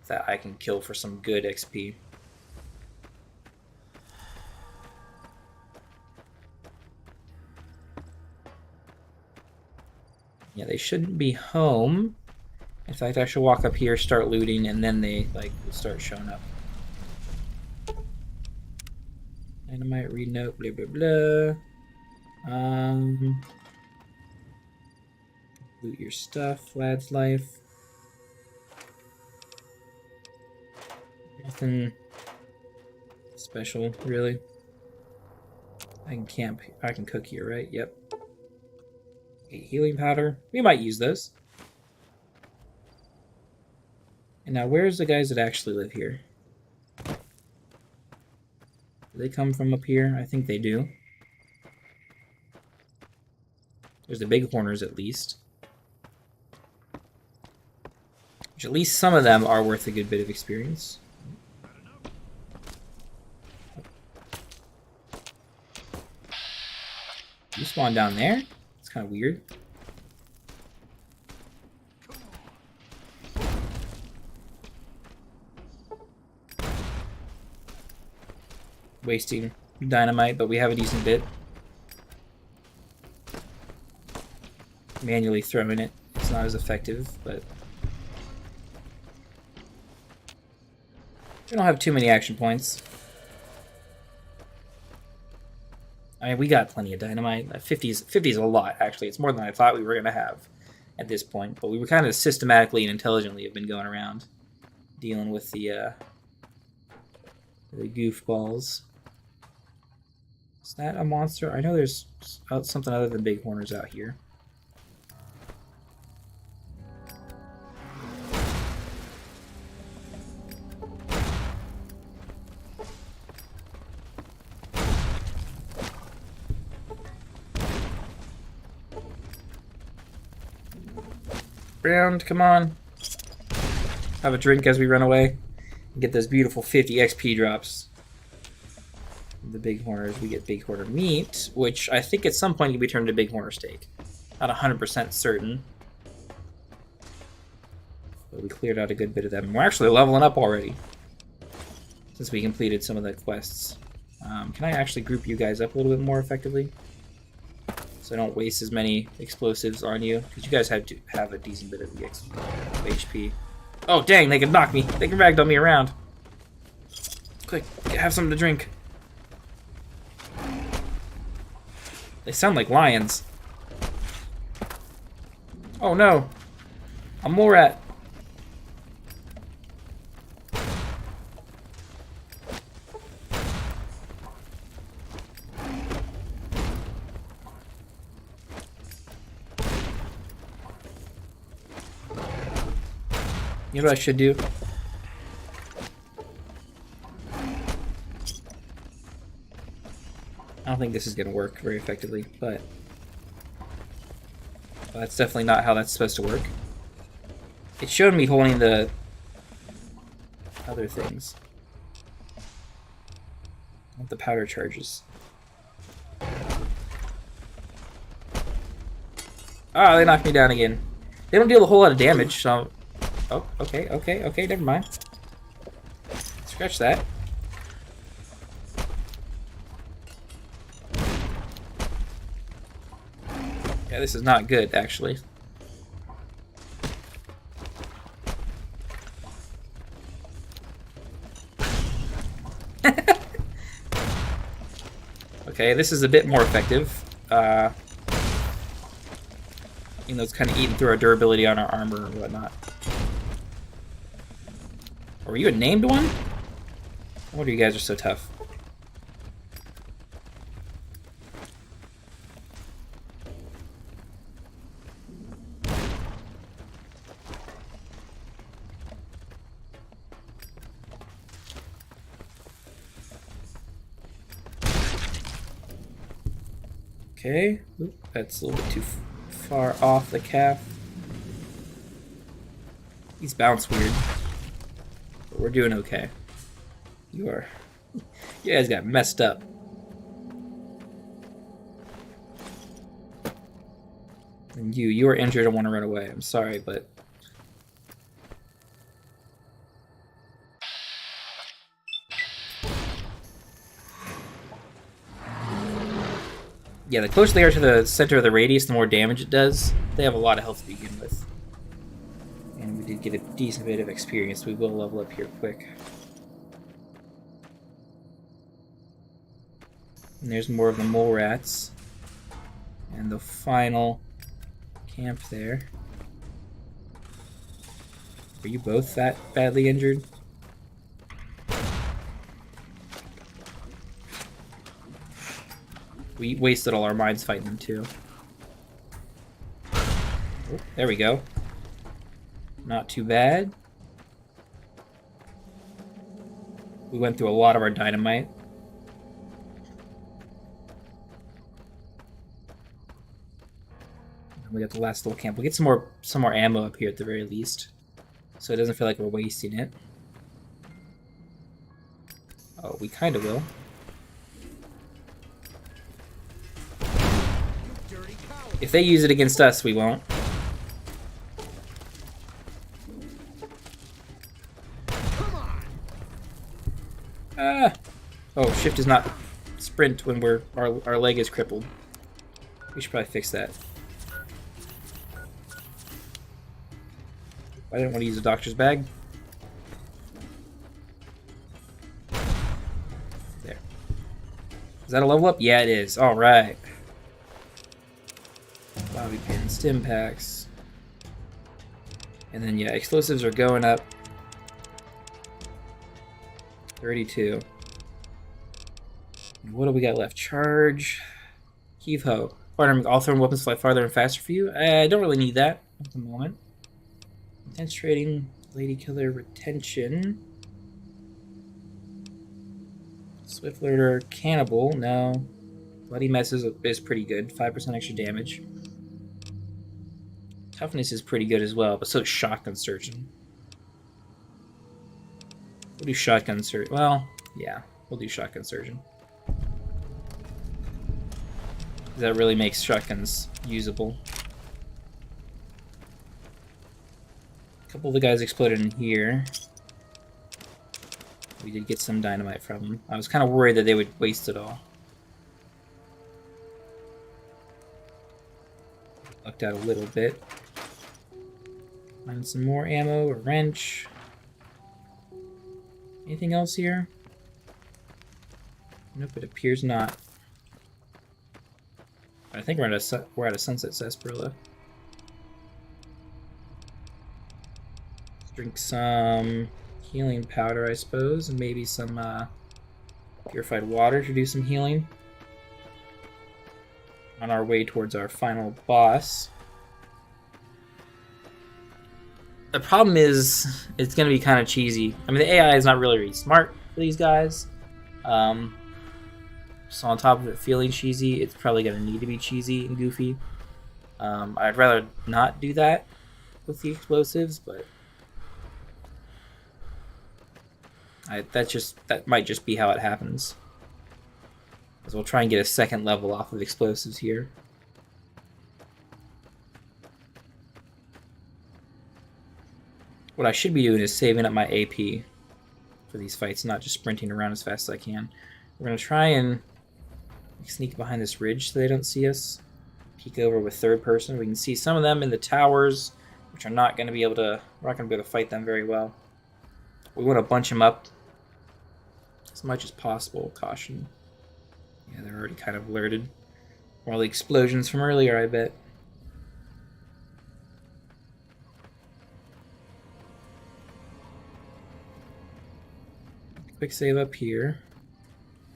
that I can kill for some good XP. Yeah, they shouldn't be home. In fact, I should walk up here, start looting, and then they like will start showing up. Dynamite, read note, blah blah blah. Loot your stuff, lad's life. Nothing special, really. I can camp. I can cook here, right? Yep. Okay, healing powder. We might use those. And now, where's the guys that actually live here? Do they come from up here? I think they do. There's the bighorners, at least. Which at least some of them are worth a good bit of experience. You spawn down there? It's kind of weird. Wasting dynamite, but we have a decent bit. Manually throwing it, it's not as effective, but we don't have too many action points. I mean, we got plenty of dynamite. 50 is a lot, actually. It's more than I thought we were going to have at this point. But we were kind of systematically and intelligently have been going around dealing with the goofballs. Is that a monster? I know there's something other than bighorners out here. Round, come on. Have a drink as we run away. And get those beautiful 50 XP drops. The bighorners, we get bighorner meat, which I think at some point can be turned into bighorner steak. Not 100% certain. But we cleared out a good bit of them. We're actually leveling up already. Since we completed some of the quests. Can I actually group you guys up a little bit more effectively? So I don't waste as many explosives on you, because you guys have to have a decent bit of HP. Oh dang, they can knock me. They can ragdoll me around. Quick, have something to drink. They sound like lions. Oh no. A mole rat. You know what I should do? I don't think this is going to work very effectively, but that's definitely not how that's supposed to work. It showed me holding the other things. Not the powder charges. Ah, they knocked me down again. They don't deal a whole lot of damage, so... Oh, okay, never mind. Scratch that. Yeah, this is not good, actually. Okay, this is a bit more effective. You know, it's kind of eating through our durability on our armor and whatnot. Were you a named one? No wonder you guys are so tough. Okay, oop, that's a little bit too far off the calf. These bounce weird. But we're doing okay. You guys got messed up. And you are injured and want to run away. I'm sorry, but... Yeah, the closer they are to the center of the radius, the more damage it does. They have a lot of health to begin with. And we did get a decent bit of experience. We will level up here quick. And there's more of the mole rats. And the final camp there. Are you both that badly injured? We wasted all our mines fighting them too. Oh, there we go. Not too bad. We went through a lot of our dynamite. We got the last little camp. We'll get some more ammo up here at the very least, so it doesn't feel like we're wasting it. Oh, we kind of will. If they use it against us, we won't. Ah! Oh, shift is not sprint when our leg is crippled. We should probably fix that. I didn't want to use a doctor's bag. There. Is that a level up? Yeah, it is. All right. Bobby pin, stim packs. And then, yeah, explosives are going up. 32. And what do we got left? Charge. Heave ho. All thrown weapons fly farther and faster for you. I don't really need that at the moment. Intense trading, lady killer retention. Swift lurter, cannibal. No. Bloody mess is pretty good. 5% extra damage. Toughness is pretty good as well, but so is shotgun surgeon. We'll do shotgun surgeon. Well, yeah, we'll do shotgun surgeon. That really makes shotguns usable. A couple of the guys exploded in here. We did get some dynamite from them. I was kind of worried that they would waste it all. Lucked out a little bit. Find some more ammo, a wrench. Anything else here? Nope, it appears not. I think we're at a sunset sarsaparilla. Let's drink some healing powder, I suppose, and maybe some purified water to do some healing. On our way towards our final boss. The problem is, it's going to be kind of cheesy. I mean, the AI is not really smart for these guys. So on top of it feeling cheesy, it's probably going to need to be cheesy and goofy. I'd rather not do that with the explosives, but that might just be how it happens. Because we'll try and get a second level off of explosives here. What I should be doing is saving up my AP for these fights, not just sprinting around as fast as I can. We're going to try and sneak behind this ridge so they don't see us. Peek over with third person. We can see some of them in the towers, which are not going to be able to, we're not going to be able to fight them very well. We want to bunch them up as much as possible. Caution. Yeah, they're already kind of alerted. All the explosions from earlier, I bet. Quick save up here.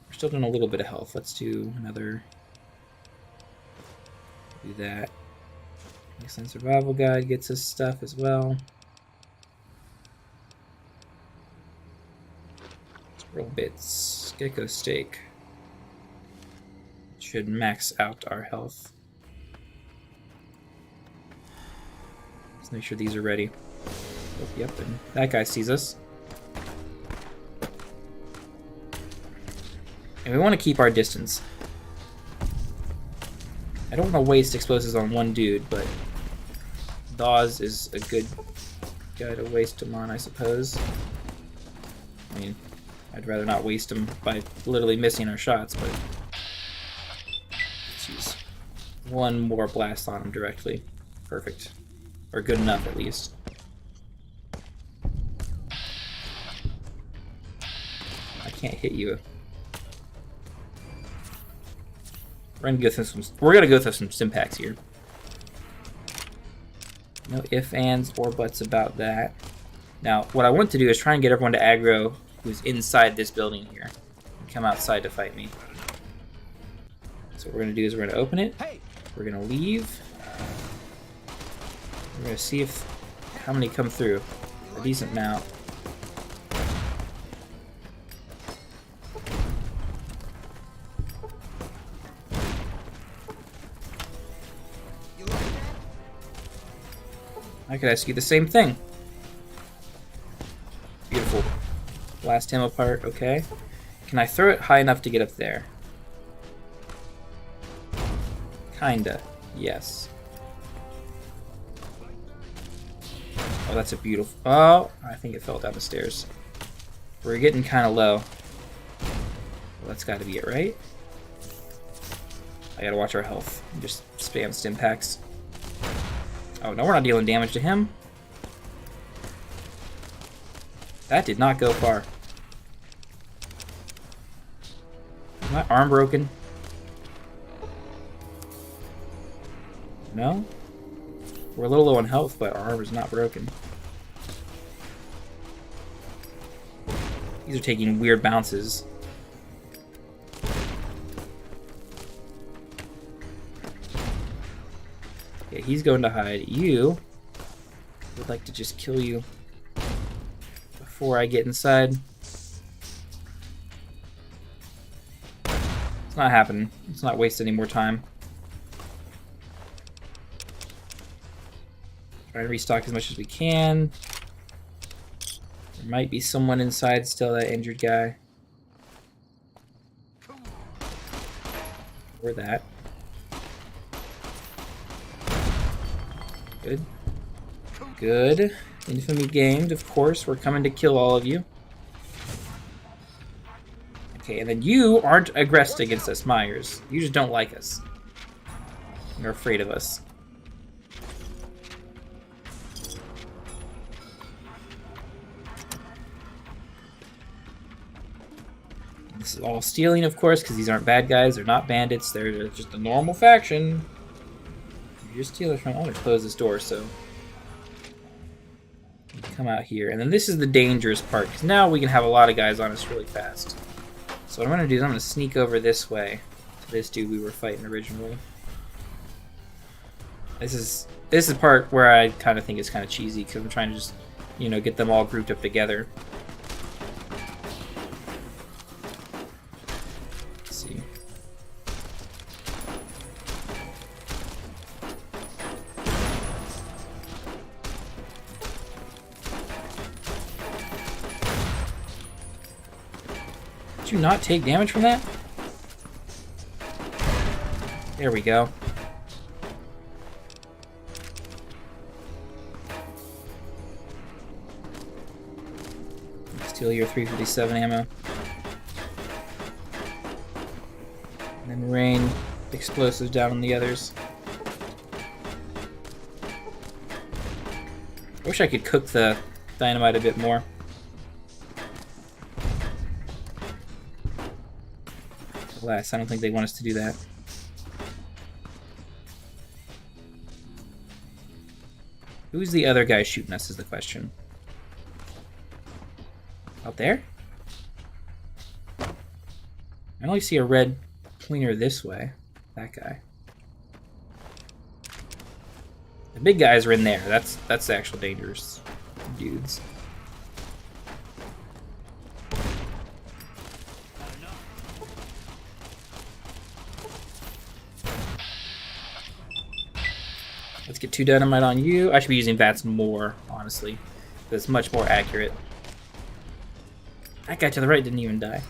We're still doing a little bit of health. Let's do another. Do that. Excellent survival guide gets us stuff as Squirrel bits. Gecko steak. Should max out our health. Let's make sure these are ready. Oh, yep, and that guy sees us. And we want to keep our distance. I don't want to waste explosives on one dude, but Dawes is a good guy to waste them on, I suppose. I mean, I'd rather not waste them by literally missing our shots, but let's use one more blast on him directly. Perfect. Or good enough, at least. I can't hit you. We're gonna go through some stim packs here. No ifs, ands, or buts about that. Now, what I want to do is try and get everyone to aggro who's inside this building here. And come outside to fight me. So what we're gonna do is we're gonna open it. We're gonna leave. We're gonna see how many come through. A decent amount. I could ask you the same thing. Beautiful. Blast him apart, okay. Can I throw it high enough to get up there? Kinda, yes. Oh, that's a beautiful... Oh, I think it fell down the stairs. We're getting kind of low. Well, that's got to be it, right? I gotta watch our health. Just spam stim packs. Oh, no, we're not dealing damage to him. That did not go far. Is my arm broken? No? We're a little low on health, but our arm is not broken. These are taking weird bounces. Okay, he's going to hide. You would like to just kill you before I get inside. It's not happening. Let's not waste any more time. Try to restock as much as we can. There might be someone inside still, that injured guy. Or that. Good. Good. Infamy gained, of course. We're coming to kill all of you. Okay, and then you aren't aggressed against us, Myers. You just don't like us. You're afraid of us. This is all stealing, of course, because these aren't bad guys. They're not bandits. They're just a normal faction. You're stealers from... I'm going to close this door, so... come out here. And then this is the dangerous part, because now we can have a lot of guys on us really fast. So what I'm going to do is I'm going to sneak over this way to this dude we were fighting originally. This is the part where I kind of think it's kind of cheesy, because I'm trying to just, you know, get them all grouped up together. Let's see. Did you not take damage from that? There we go. Steal your 357 ammo. And then rain explosives down on the others. I wish I could cook the dynamite a bit more. Alas, I don't think they want us to do that. Who's the other guy shooting us is the question. Out there? I only see a red pointer this way. That guy. The big guys are in there. That's the actual dangerous dudes. Let's get 2 dynamite on you. I should be using VATS more, honestly. That's much more accurate. That guy to the right didn't even die.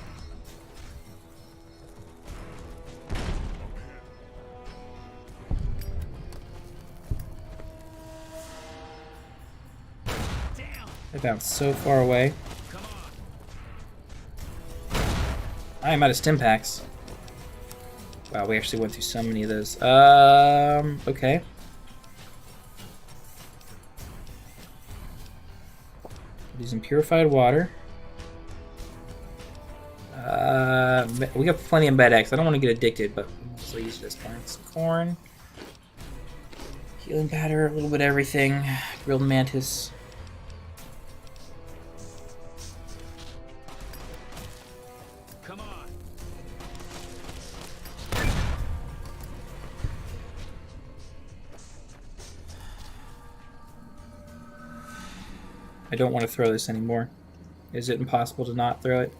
I bounced so far away. I am out of stim packs. Wow, we actually went through so many of those. Okay. Do some purified water. We got plenty of med X. I don't want to get addicted, but So I used it as plant some corn. Healing powder, a little bit of everything. Grilled mantis. Come on. I don't want to throw this anymore. Is it impossible to not throw it?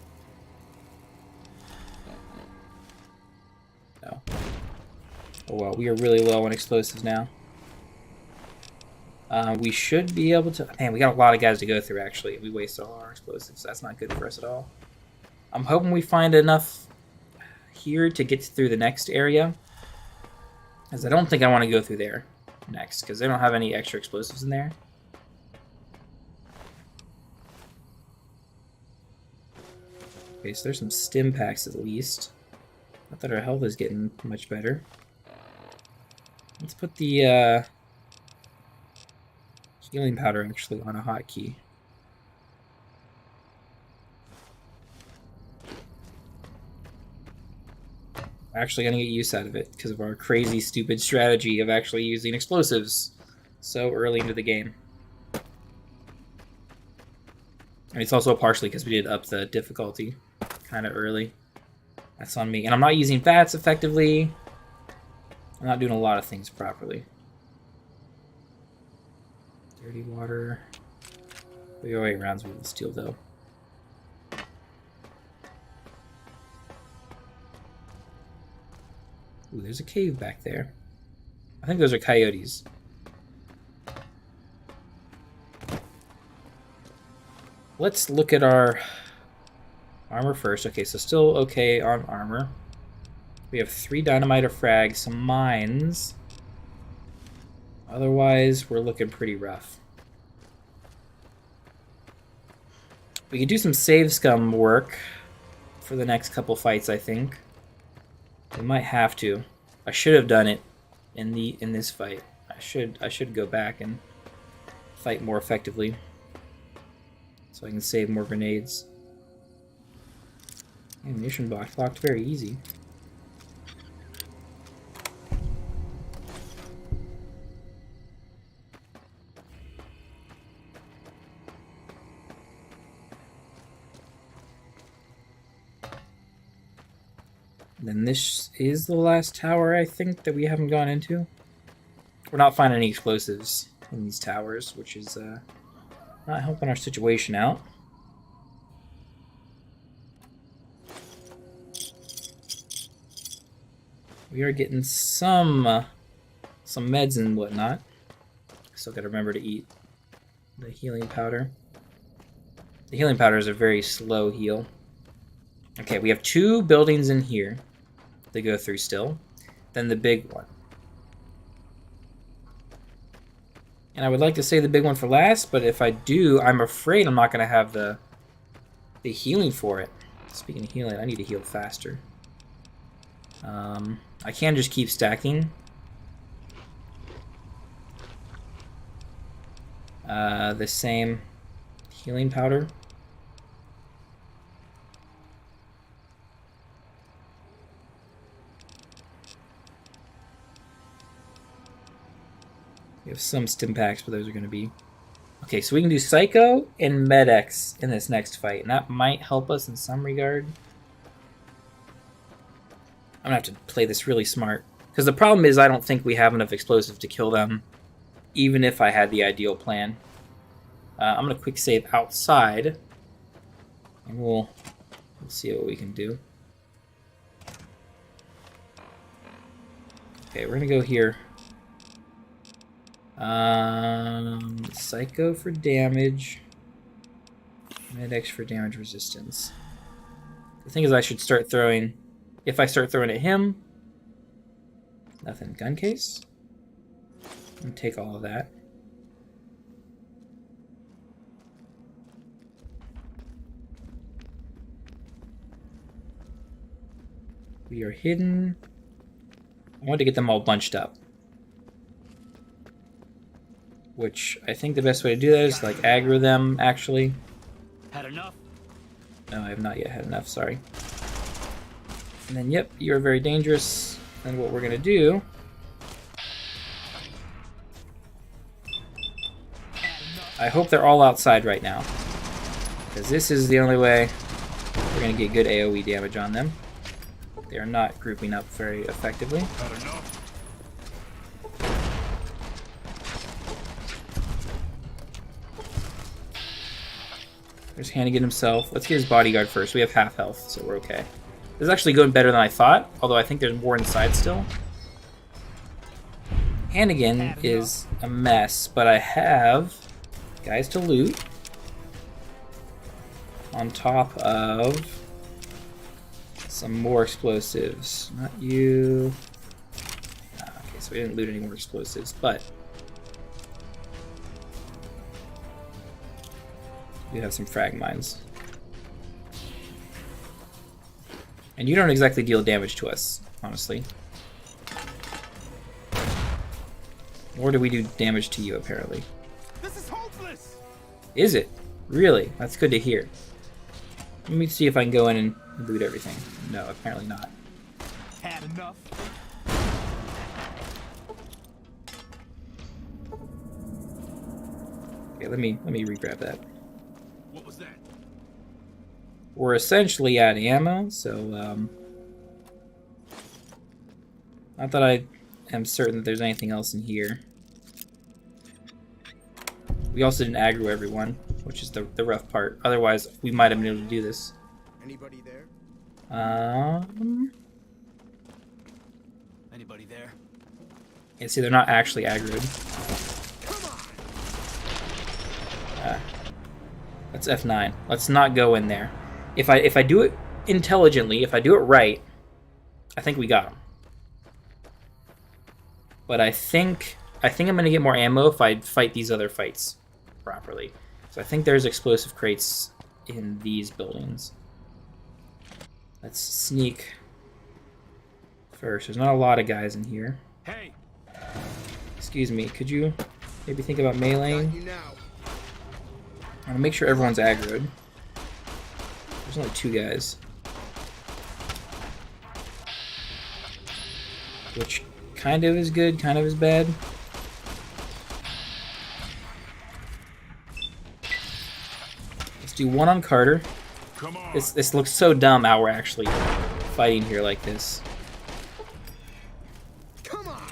No. Oh well, we are really low on explosives now. We should be able to... Man, we got a lot of guys to go through, actually. We waste all our explosives. That's not good for us at all. I'm hoping we find enough here to get through the next area. Because I don't think I want to go through there next, because they don't have any extra explosives in there. Okay, so there's some stim packs at least. Not that our health is getting much better. Let's put the healing powder actually on a hotkey. We're actually gonna get use out of it because of our crazy, stupid strategy of actually using explosives so early into the game. And it's also partially because we did up the difficulty kind of early. That's on me. And I'm not using VATS effectively. I'm not doing a lot of things properly. Dirty water. 308 rounds with steel, though. Ooh, there's a cave back there. I think those are coyotes. Let's look at our armor first. Okay, so still okay on armor. We have 3 dynamite, a frag, some mines. Otherwise, we're looking pretty rough. We could do some save scum work for the next couple fights, I think. We might have to. I should have done it in this fight. I should go back and fight more effectively, so I can save more grenades. Ammunition box locked very easy. And then this is the last tower, I think, that we haven't gone into. We're not finding any explosives in these towers, which is not helping our situation out. We are getting some meds and whatnot. Still gotta remember to eat the healing powder. The healing powder is a very slow heal. Okay, we have 2 buildings in here to go through still. Then the big one. And I would like to say the big one for last, but if I do, I'm afraid I'm not going to have the healing for it. Speaking of healing, I need to heal faster. I can just keep stacking. The same healing powder. We have some stim packs, but those are going to be... Okay, so we can do Psycho and Med-X in this next fight, and that might help us in some regard. I'm going to have to play this really smart. Because the problem is I don't think we have enough explosives to kill them, even if I had the ideal plan. I'm going to quick save outside, and we'll see what we can do. Okay, we're going to go here. Psycho for damage. Med-X for damage resistance. The thing is I should start throwing... If I start throwing at him... Nothing. Gun case? I'm gonna take all of that. We are hidden. I want to get them all bunched up. Which I think the best way to do that is like aggro them, actually. Had enough? No, I have not yet had enough, sorry. And then, yep, you're very dangerous. then what we're gonna do... I hope they're all outside right now, because this is the only way we're gonna get good AoE damage on them. They are not grouping up very effectively. There's Hannigan himself. Let's get his bodyguard first. We have half health, so we're okay. This is actually going better than I thought, although I think there's more inside still. Hannigan is a mess, but I have guys to loot. On top of some more explosives. Not you. Okay, so we didn't loot any more explosives, but we have some frag mines. And you don't exactly deal damage to us, honestly. Nor do we do damage to you, apparently. This is hopeless. Is it? Really? That's good to hear. Let me see if I can go in and loot everything. No, apparently not. Had enough. Okay, let me re-grab that. What was that? We're essentially out of ammo, so not that I am certain that there's anything else in here. We also didn't aggro everyone, which is the rough part. Otherwise, we might have been able to do this. Anybody there? Anybody there? Yeah, see, they're not actually aggroed. That's F9. Let's not go in there. If I do it intelligently, if I do it right, I think we got them. But I think I'm gonna get more ammo if I fight these other fights properly. So I think there's explosive crates in these buildings. Let's sneak first. There's not a lot of guys in here. Hey. Excuse me, could you maybe think about meleeing? You now. I want to make sure everyone's aggroed. There's only 2 guys. Which kind of is good, kind of is bad. Let's do one on Carter. Come on. This looks so dumb how we're actually fighting here like this. Come on.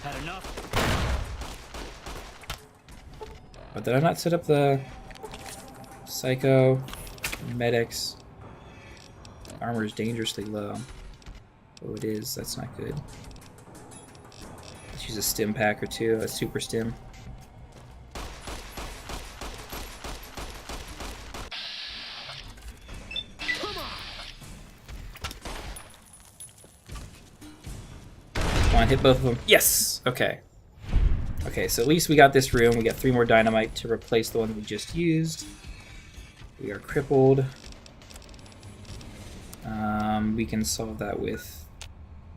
Had enough? But did I not set up the psycho medics? Armor is dangerously low. Oh, it is. That's not good. Let's use a stim pack or two, a super stim. Come on, hit both of them. Yes! Okay. Okay, so at least we got this room. We got 3 more dynamite to replace the one we just used. We are crippled. We can solve that with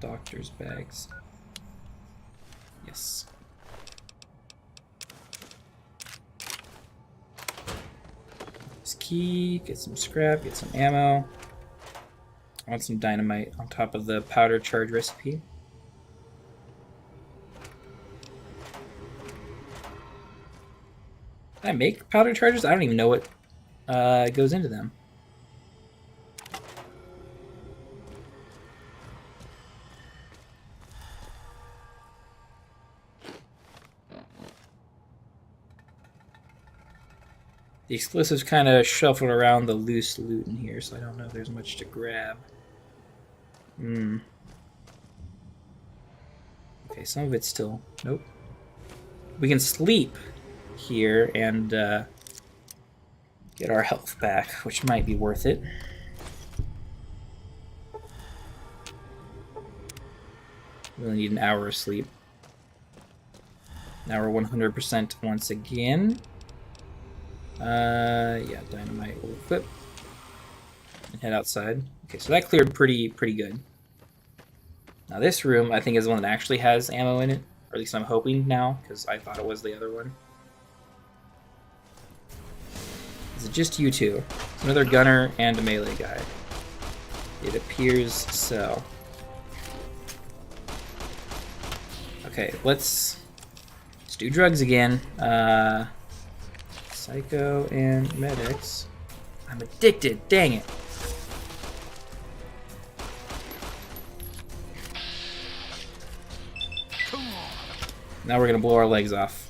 doctor's bags. Yes. This key, get some scrap, get some ammo. I want some dynamite on top of the powder charge recipe. Can I make powder charges? I don't even know what goes into them. The explosives kind of shuffled around the loose loot in here, so I don't know if there's much to grab. Okay, some of it's still... Nope. We can sleep here and get our health back, which might be worth it. We only need an hour of sleep. Now we're 100% once again. Yeah, dynamite will equip and head outside. Okay, so that cleared pretty good. Now this room, I think, is the one that actually has ammo in it, or at least I'm hoping now, because I thought it was the other one. Is it just you two? It's another gunner and a melee guy. It appears so. Okay, let's do drugs again. Psycho and medics. I'm addicted, dang it. Now we're gonna blow our legs off.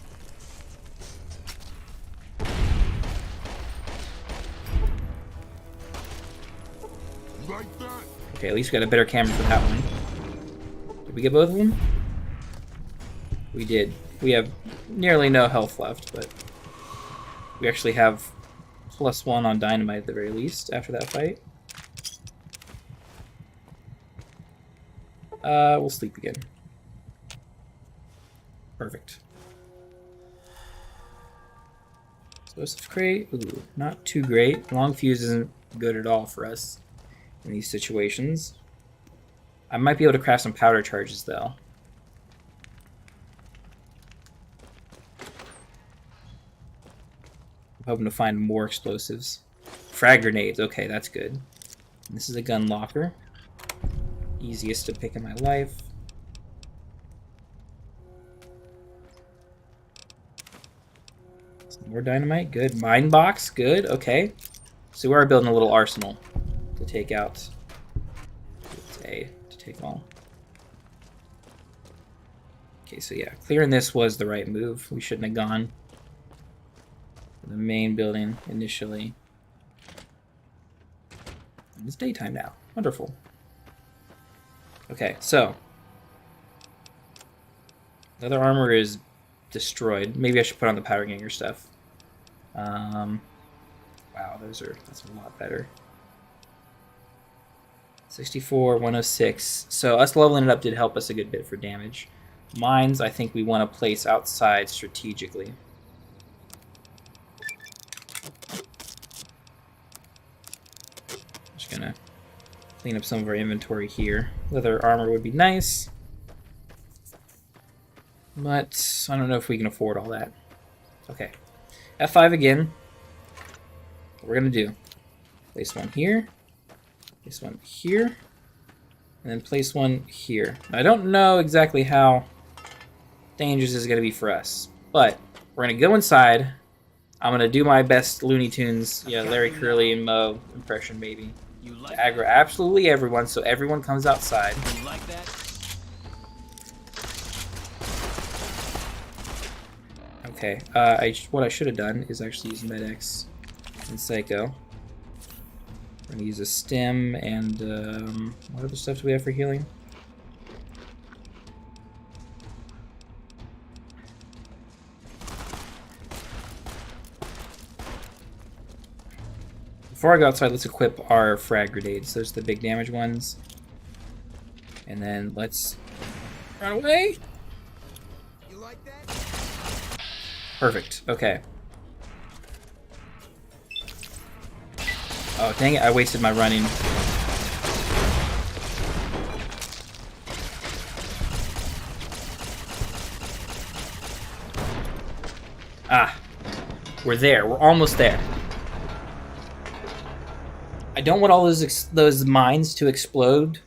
Okay, at least we got a better camera for that one. Did we get both of them? We did. We have nearly no health left, but we actually have +1 on dynamite at the very least after that fight. We'll sleep again. Perfect. Explosive crate. Ooh, not too great. Long fuse isn't good at all for us in these situations. I might be able to craft some powder charges though. I'm hoping to find more explosives. Frag grenades. Okay, that's good. And this is a gun locker. Easiest to pick in my life. Some more dynamite. Good. Mine box. Good. Okay. So we are building a little arsenal to take out. It's A to take all. Okay, so yeah, clearing this was the right move. We shouldn't have gone for the main building initially. And it's daytime now. Wonderful. Okay, so leather armor is destroyed. Maybe I should put on the powder ganger stuff. Wow, that's a lot better. 64, 106. So us leveling it up did help us a good bit for damage. Mines, I think we want to place outside strategically. Just gonna clean up some of our inventory here. Leather armor would be nice, but I don't know if we can afford all that. Okay, F5 again. What we're gonna do, place one here, place one here, and then place one here. I don't know exactly how dangerous this is gonna be for us, but we're gonna go inside. I'm gonna do my best Looney Tunes, yeah, Larry Curly and Moe impression, maybe. To aggro absolutely everyone, so everyone comes outside. You like that? Okay, what I should have done is actually use Med-X and Psycho. We're gonna use a stem and what other stuff do we have for healing? Before I go outside, let's equip our frag grenades. Those are the big damage ones. And then let's run away. You like that? Perfect. Okay. Oh, dang it. I wasted my running. Ah. We're there. We're almost there. I don't want all those mines to explode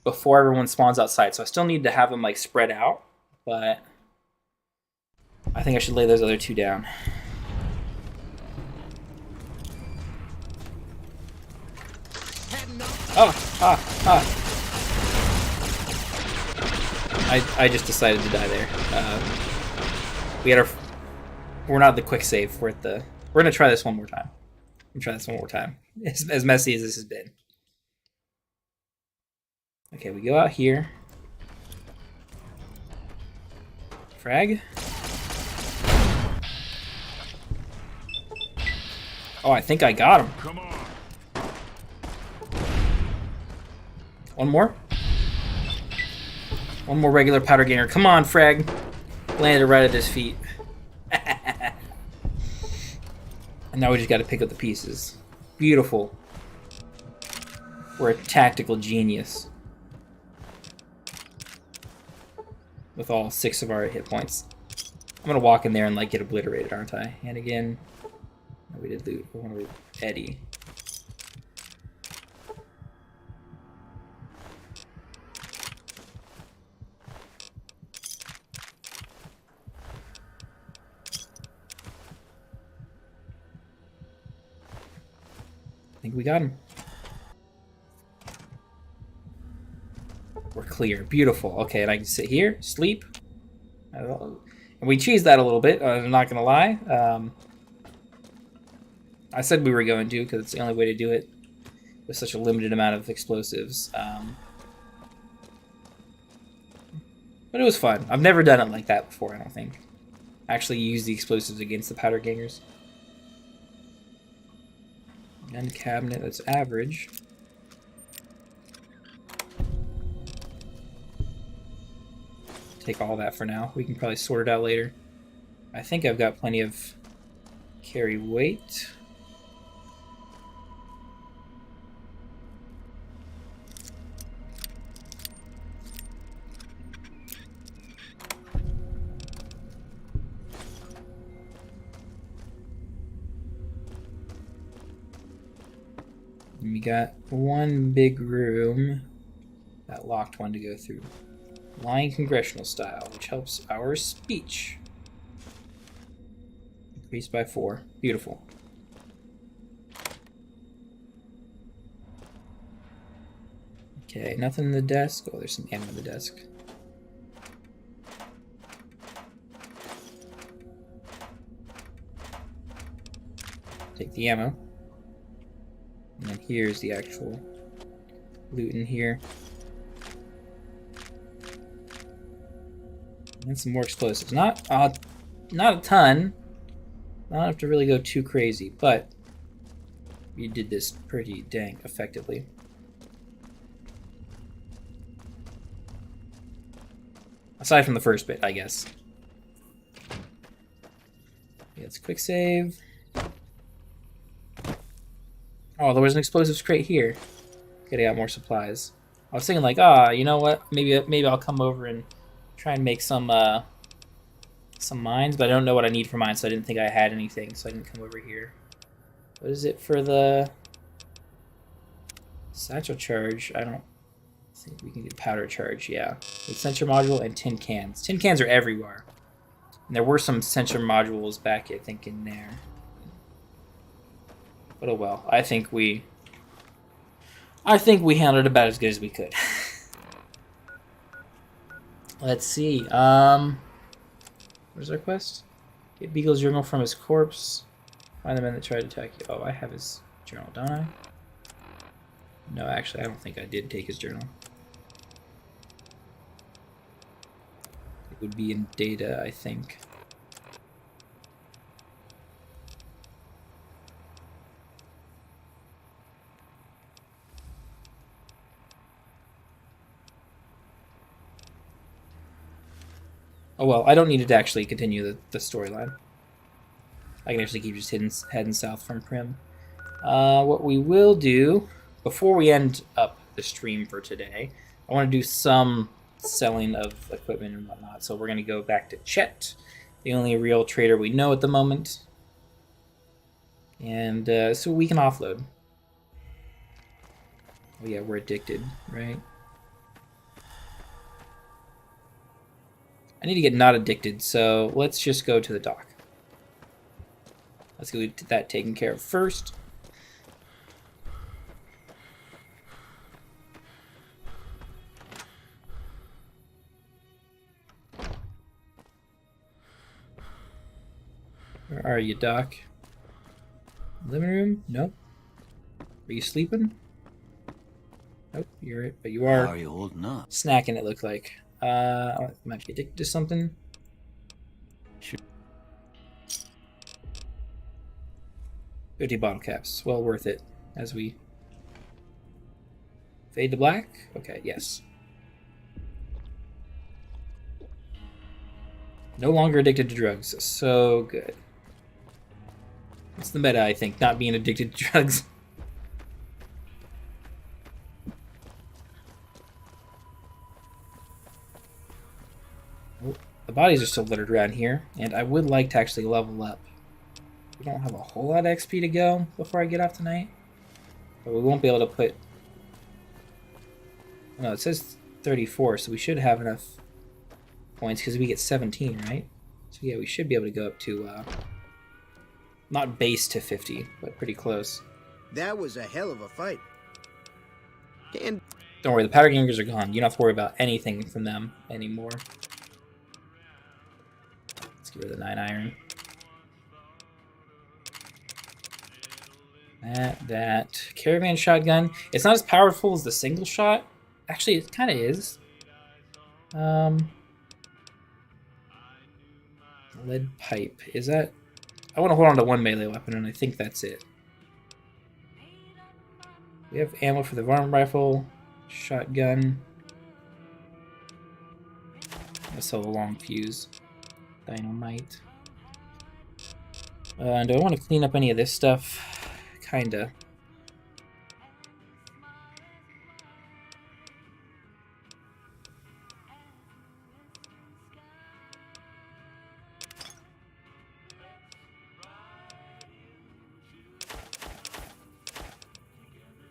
before everyone spawns outside, so I still need to have them like spread out, but I think I should lay those other two down. I just decided to die there. We're not at the quick save. We're gonna try this one more time. I'm trying this one more time. As messy as this has been. Okay, we go out here. Frag. Oh, I think I got him. Come on. One more. One more regular powder gainer. Come on, Frag. Landed right at his feet. And now we just got to pick up the pieces. Beautiful. We're a tactical genius. With all 6 of our hit points. I'm gonna walk in there and like get obliterated, aren't I? And again, no, we did loot. We want to loot Eddie. think we got him. We're clear. Beautiful. Okay, and I can sit here, sleep. And we cheesed that a little bit, I'm not going to lie. I said we were going to, because it's the only way to do it with such a limited amount of explosives. But it was fun. I've never done it like that before, I don't think. Actually use the explosives against the powder gangers. Gun cabinet, that's average. Take all that for now. We can probably sort it out later. I think I've got plenty of carry weight. We got one big room, that locked one to go through. Lying congressional style, which helps our speech. Increased by 4. Beautiful. Okay, nothing in the desk. Oh, there's some ammo in the desk. Take the ammo. And then here's the actual loot in here. And some more explosives. Not a ton. Not enough to really go too crazy, but we did this pretty dang effectively. Aside from the first bit, I guess. Okay, let's quick save. Oh, there was an explosives crate here. Could have got more supplies. I was thinking like, you know what? Maybe I'll come over and try and make some mines, but I don't know what I need for mines, so I didn't think I had anything, so I didn't come over here. What is it for the satchel charge? I don't think we can get powder charge. Yeah, with sensor module and tin cans. Tin cans are everywhere, and there were some sensor modules back, I think, in there. But oh well. I think we handled it about as good as we could. Let's see. Where's our quest? Get Beagle's journal from his corpse. Find the men that tried to attack you. Oh, I have his journal, don't I? No, actually, I don't think I did take his journal. It would be in data, I think. Oh well, I don't need to actually continue the storyline. I can actually keep just heading south from Prim. What we will do, before we end up the stream for today, I want to do some selling of equipment and whatnot. So we're going to go back to Chet, the only real trader we know at the moment. And so we can offload. Oh yeah, we're addicted, right? I need to get not addicted, so let's just go to the dock. Let's get that taken care of first. Where are you, Doc? Living room? Nope. Are you sleeping? Nope, you're it, but you are. How are you holding up? Snacking, it looked like. Might be addicted to something. Sure. 50 bottle caps. Well worth it. As we fade to black. Okay, yes. No longer addicted to drugs. So good. It's the meta, I think, not being addicted to drugs. The bodies are still littered around here, and I would like to actually level up. We don't have a whole lot of XP to go before I get off tonight, but we won't be able to put... No, it says 34, so we should have enough points because we get 17, right? So yeah, we should be able to go up to, not base to 50, but pretty close. That was a hell of a fight. And Don't worry, the powder gangers are gone. You don't have to worry about anything from them anymore. Let's get rid of the 9-iron. That. Caravan shotgun. It's not as powerful as the single shot. Actually, it kind of is. Lead pipe. Is that... I want to hold on to one melee weapon, and I think that's it. We have ammo for the varmint rifle. Shotgun. Let's have a long fuse. Dynamite. Do I want to clean up any of this stuff? Kinda.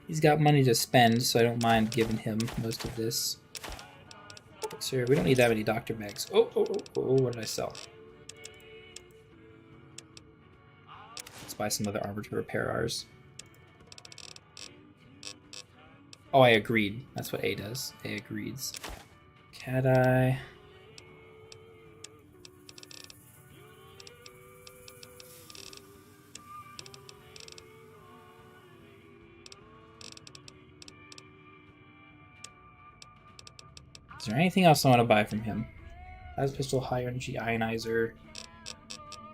He's got money to spend, so I don't mind giving him most of this. Sir, we don't need that many doctor bags. Oh, what did I sell? Let's buy some other armor to repair ours. Oh, I agreed. That's what A does. A agrees. Cat eye. Is there anything else I want to buy from him? Has pistol, high energy ionizer.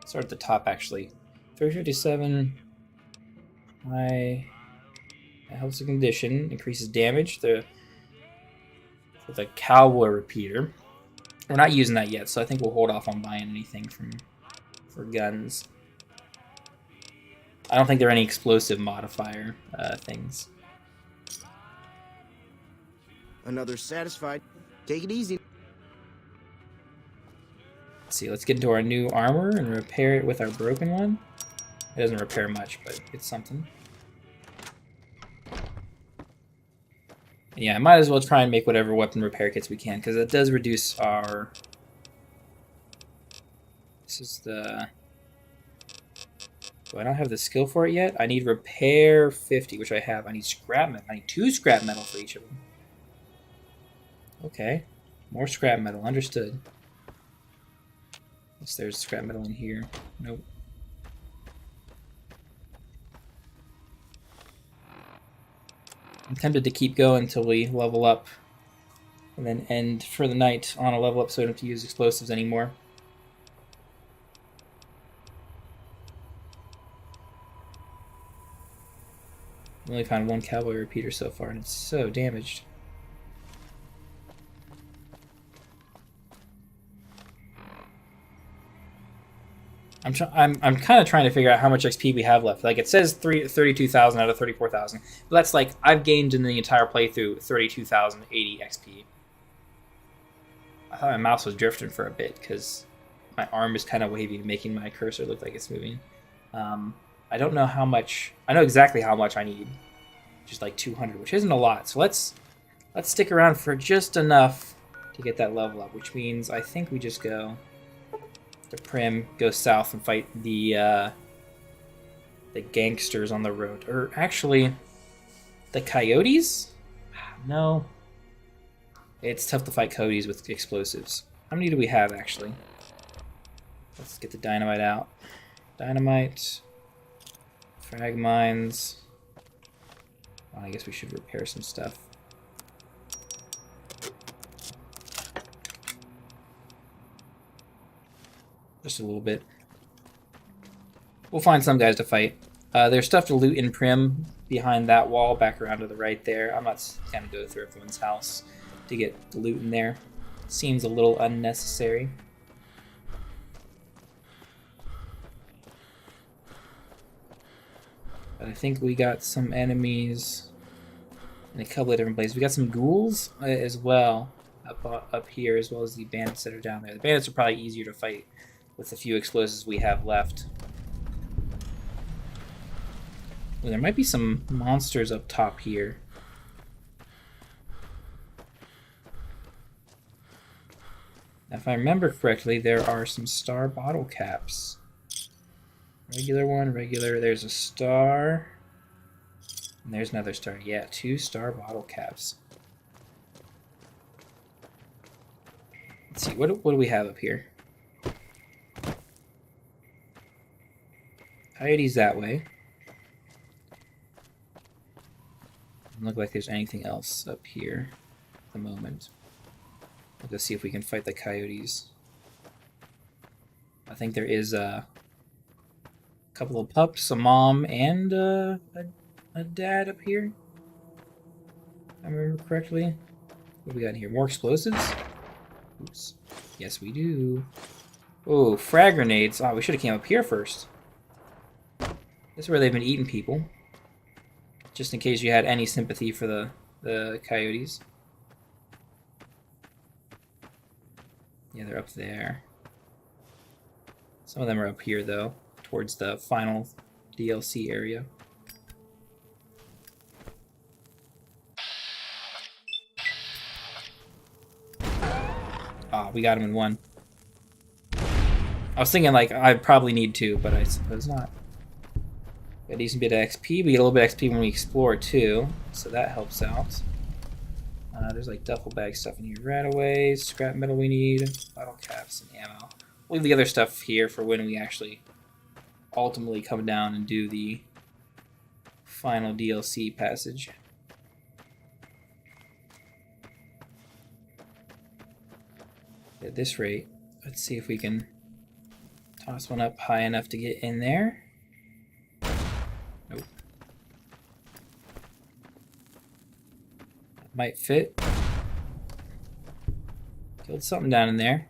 Start at the top, actually. 357. High. That helps the condition. Increases damage. The cowboy repeater. We're not using that yet, so I think we'll hold off on buying anything for guns. I don't think there are any explosive modifier things. another satisfied. Take it easy. Let's see, let's get into our new armor and repair it with our broken one. It doesn't repair much, but it's something. Yeah, I might as well try and make whatever weapon repair kits we can, because it does reduce our... This is the... Do I not have the skill for it yet? I need repair 50, which I have. I need scrap metal. I need 2 scrap metal for each of them. Okay. More scrap metal. Understood. Yes, there's scrap metal in here. Nope. I'm tempted to keep going until we level up. And then end for the night on a level up so I don't have to use explosives anymore. We only found 1 cowboy repeater so far, and it's so damaged. I'm kind of trying to figure out how much XP we have left. Like, it says 32,000 out of 34,000. But that's like, I've gained in the entire playthrough 32,080 XP. I thought my mouse was drifting for a bit, because my arm is kind of wavy, making my cursor look like it's moving. I don't know how much... I know exactly how much I need. Just like 200, which isn't a lot. So let's stick around for just enough to get that level up, which means I think we just go to Prim, go south and fight the gangsters on the road. Or actually, the coyotes? No. It's tough to fight coyotes with explosives. How many do we have, actually? Let's get the dynamite out. Dynamite... Frag mines. Well, I guess we should repair some stuff. Just a little bit. We'll find some guys to fight. There's stuff to loot in Prim behind that wall, back around to the right there. I'm not going to go through everyone's house to get the loot in there. Seems a little unnecessary. But I think we got some enemies in a couple of different places. We got some ghouls as well up here, as well as the bandits that are down there. The bandits are probably easier to fight with the few explosives we have left. Well, there might be some monsters up top here. Now, if I remember correctly, there are some star bottle caps. Regular one, regular. There's a star. And there's another star. Yeah, 2-star bottle caps. Let's see, what do we have up here? Coyotes that way. Doesn't look like there's anything else up here at the moment. Let's see if we can fight the coyotes. I think there is a couple of pups, a mom, and a dad up here. If I remember correctly. What do we got here? More explosives? Oops. Yes, we do. Oh, frag grenades. Oh, we should have came up here first. This is where they've been eating people. Just in case you had any sympathy for the coyotes. Yeah, they're up there. Some of them are up here, though, towards the final DLC area. Ah, we got him in one. I was thinking, like, I'd probably need two, but I suppose not. Got a decent bit of XP. We get a little bit of XP when we explore, too, so that helps out. There's, like, duffel bag stuff in here. Rataways, scrap metal we need, bottle caps, and ammo. We'll leave the other stuff here for when we actually ultimately come down and do the final DLC passage. At this rate, let's see if we can toss one up high enough to get in there. Nope. That might fit. Killed something down in there.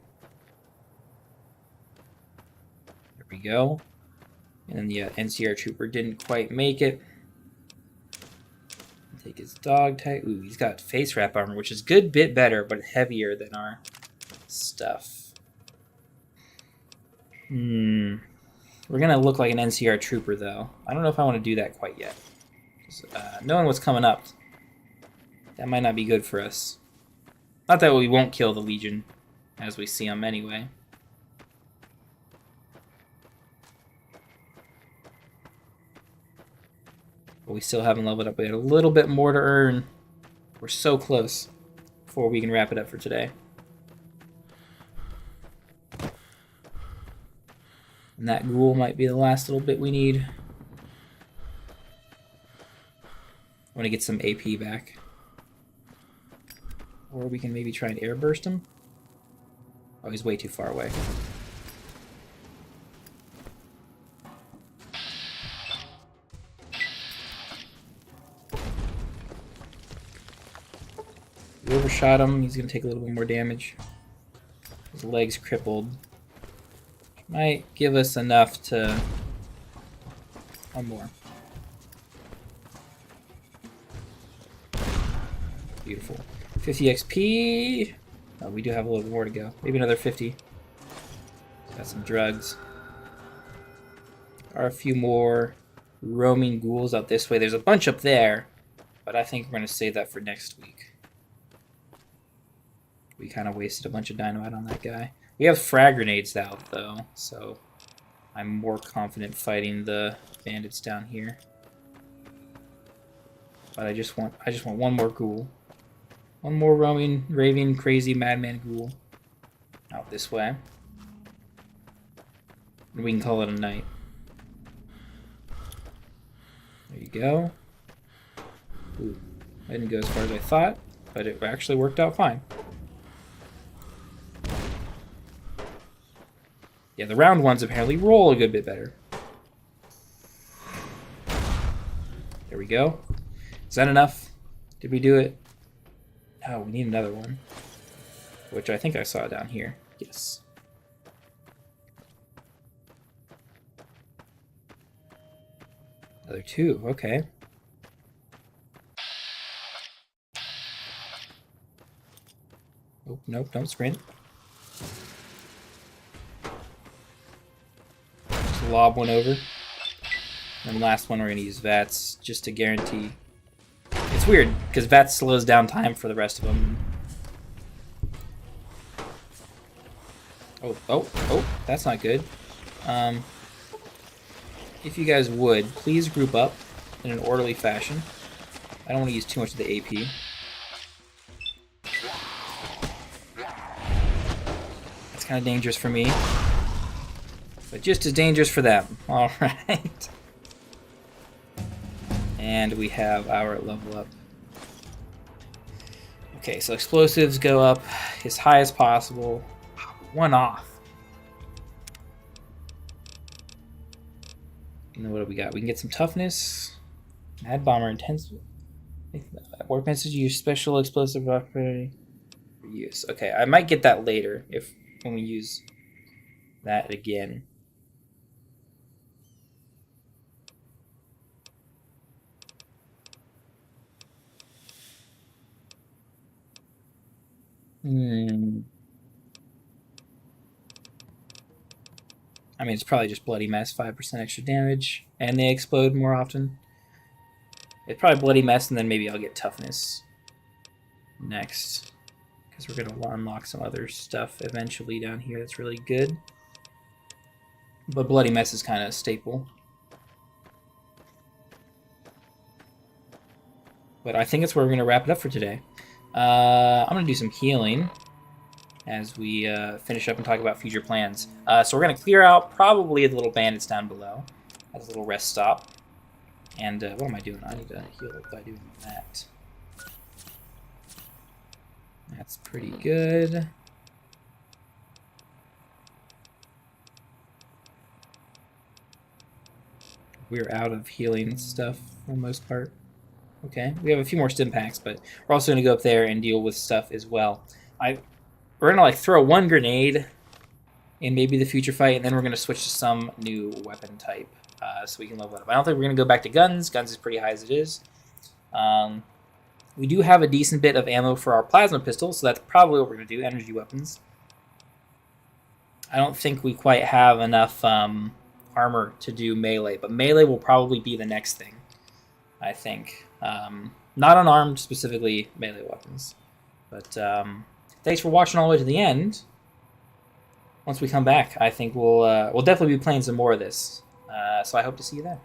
There we go. And then the NCR trooper didn't quite make it. Take his dog tag. Ooh, he's got face wrap armor, which is a good bit better, but heavier than our stuff. We're gonna look like an NCR trooper, though. I don't know if I want to do that quite yet. Knowing what's coming up, that might not be good for us. Not that we won't kill the Legion, as we see them anyway. But we still haven't leveled up. We had a little bit more to earn. We're so close before we can wrap it up for today. And that ghoul might be the last little bit we need. I want to get some AP back. Or we can maybe try and airburst him. Oh, he's way too far away. We overshot him. He's going to take a little bit more damage. His leg's crippled. Might give us enough to... One more. Beautiful. 50 XP. Oh, we do have a little more to go. Maybe another 50. Got some drugs. There are a few more roaming ghouls out this way. There's a bunch up there, but I think we're going to save that for next week. We kind of wasted a bunch of dynamite on that guy. We have frag grenades out, though, so I'm more confident fighting the bandits down here. But I just want one more ghoul. One more roaming, raving, crazy madman ghoul out this way. And we can call it a night. There you go. Ooh, I didn't go as far as I thought, but it actually worked out fine. Yeah, the round ones apparently roll a good bit better. There we go. Is that enough? Did we do it? Oh, we need another one. Which I think I saw down here. Yes. Another two, okay. Oh, nope, don't sprint. Just lob one over. And last one we're going to use VATS just to guarantee. It's weird, because VATS slows down time for the rest of them. Oh, that's not good. If you guys would, please group up in an orderly fashion. don't want to use too much of the AP. It's kind of dangerous for me, but just as dangerous for them. All right. And we have our level up. Okay, so explosives go up as high as possible. One off. And then what do we got? We can get some toughness. Mad bomber intense. Warp message use special explosive opportunity use. Okay, I might get that later when we use that again. I mean, it's probably just Bloody Mess, 5% extra damage, and they explode more often. It's probably Bloody Mess, and then maybe I'll get Toughness next, because we're going to unlock some other stuff eventually down here that's really good. But Bloody Mess is kind of a staple. But I think that's where we're going to wrap it up for today. I'm going to do some healing as we finish up and talk about future plans. So we're going to clear out probably the little bandits down below as a little rest stop. And what am I doing? I need to heal by doing that. That's pretty good. We're out of healing stuff for the most part. Okay, we have a few more stim packs, but we're also going to go up there and deal with stuff as well. We're going to like throw one grenade in maybe the future fight, and then we're going to switch to some new weapon type so we can level it up. I don't think we're going to go back to guns. Guns is pretty high as it is. We do have a decent bit of ammo for our plasma pistol, so that's probably what we're going to do, energy weapons. I don't think we quite have enough armor to do melee, but melee will probably be the next thing, I think. Not unarmed, specifically melee weapons. But thanks for watching all the way to the end. Once we come back, I think we'll definitely be playing some more of this. So I hope to see you there.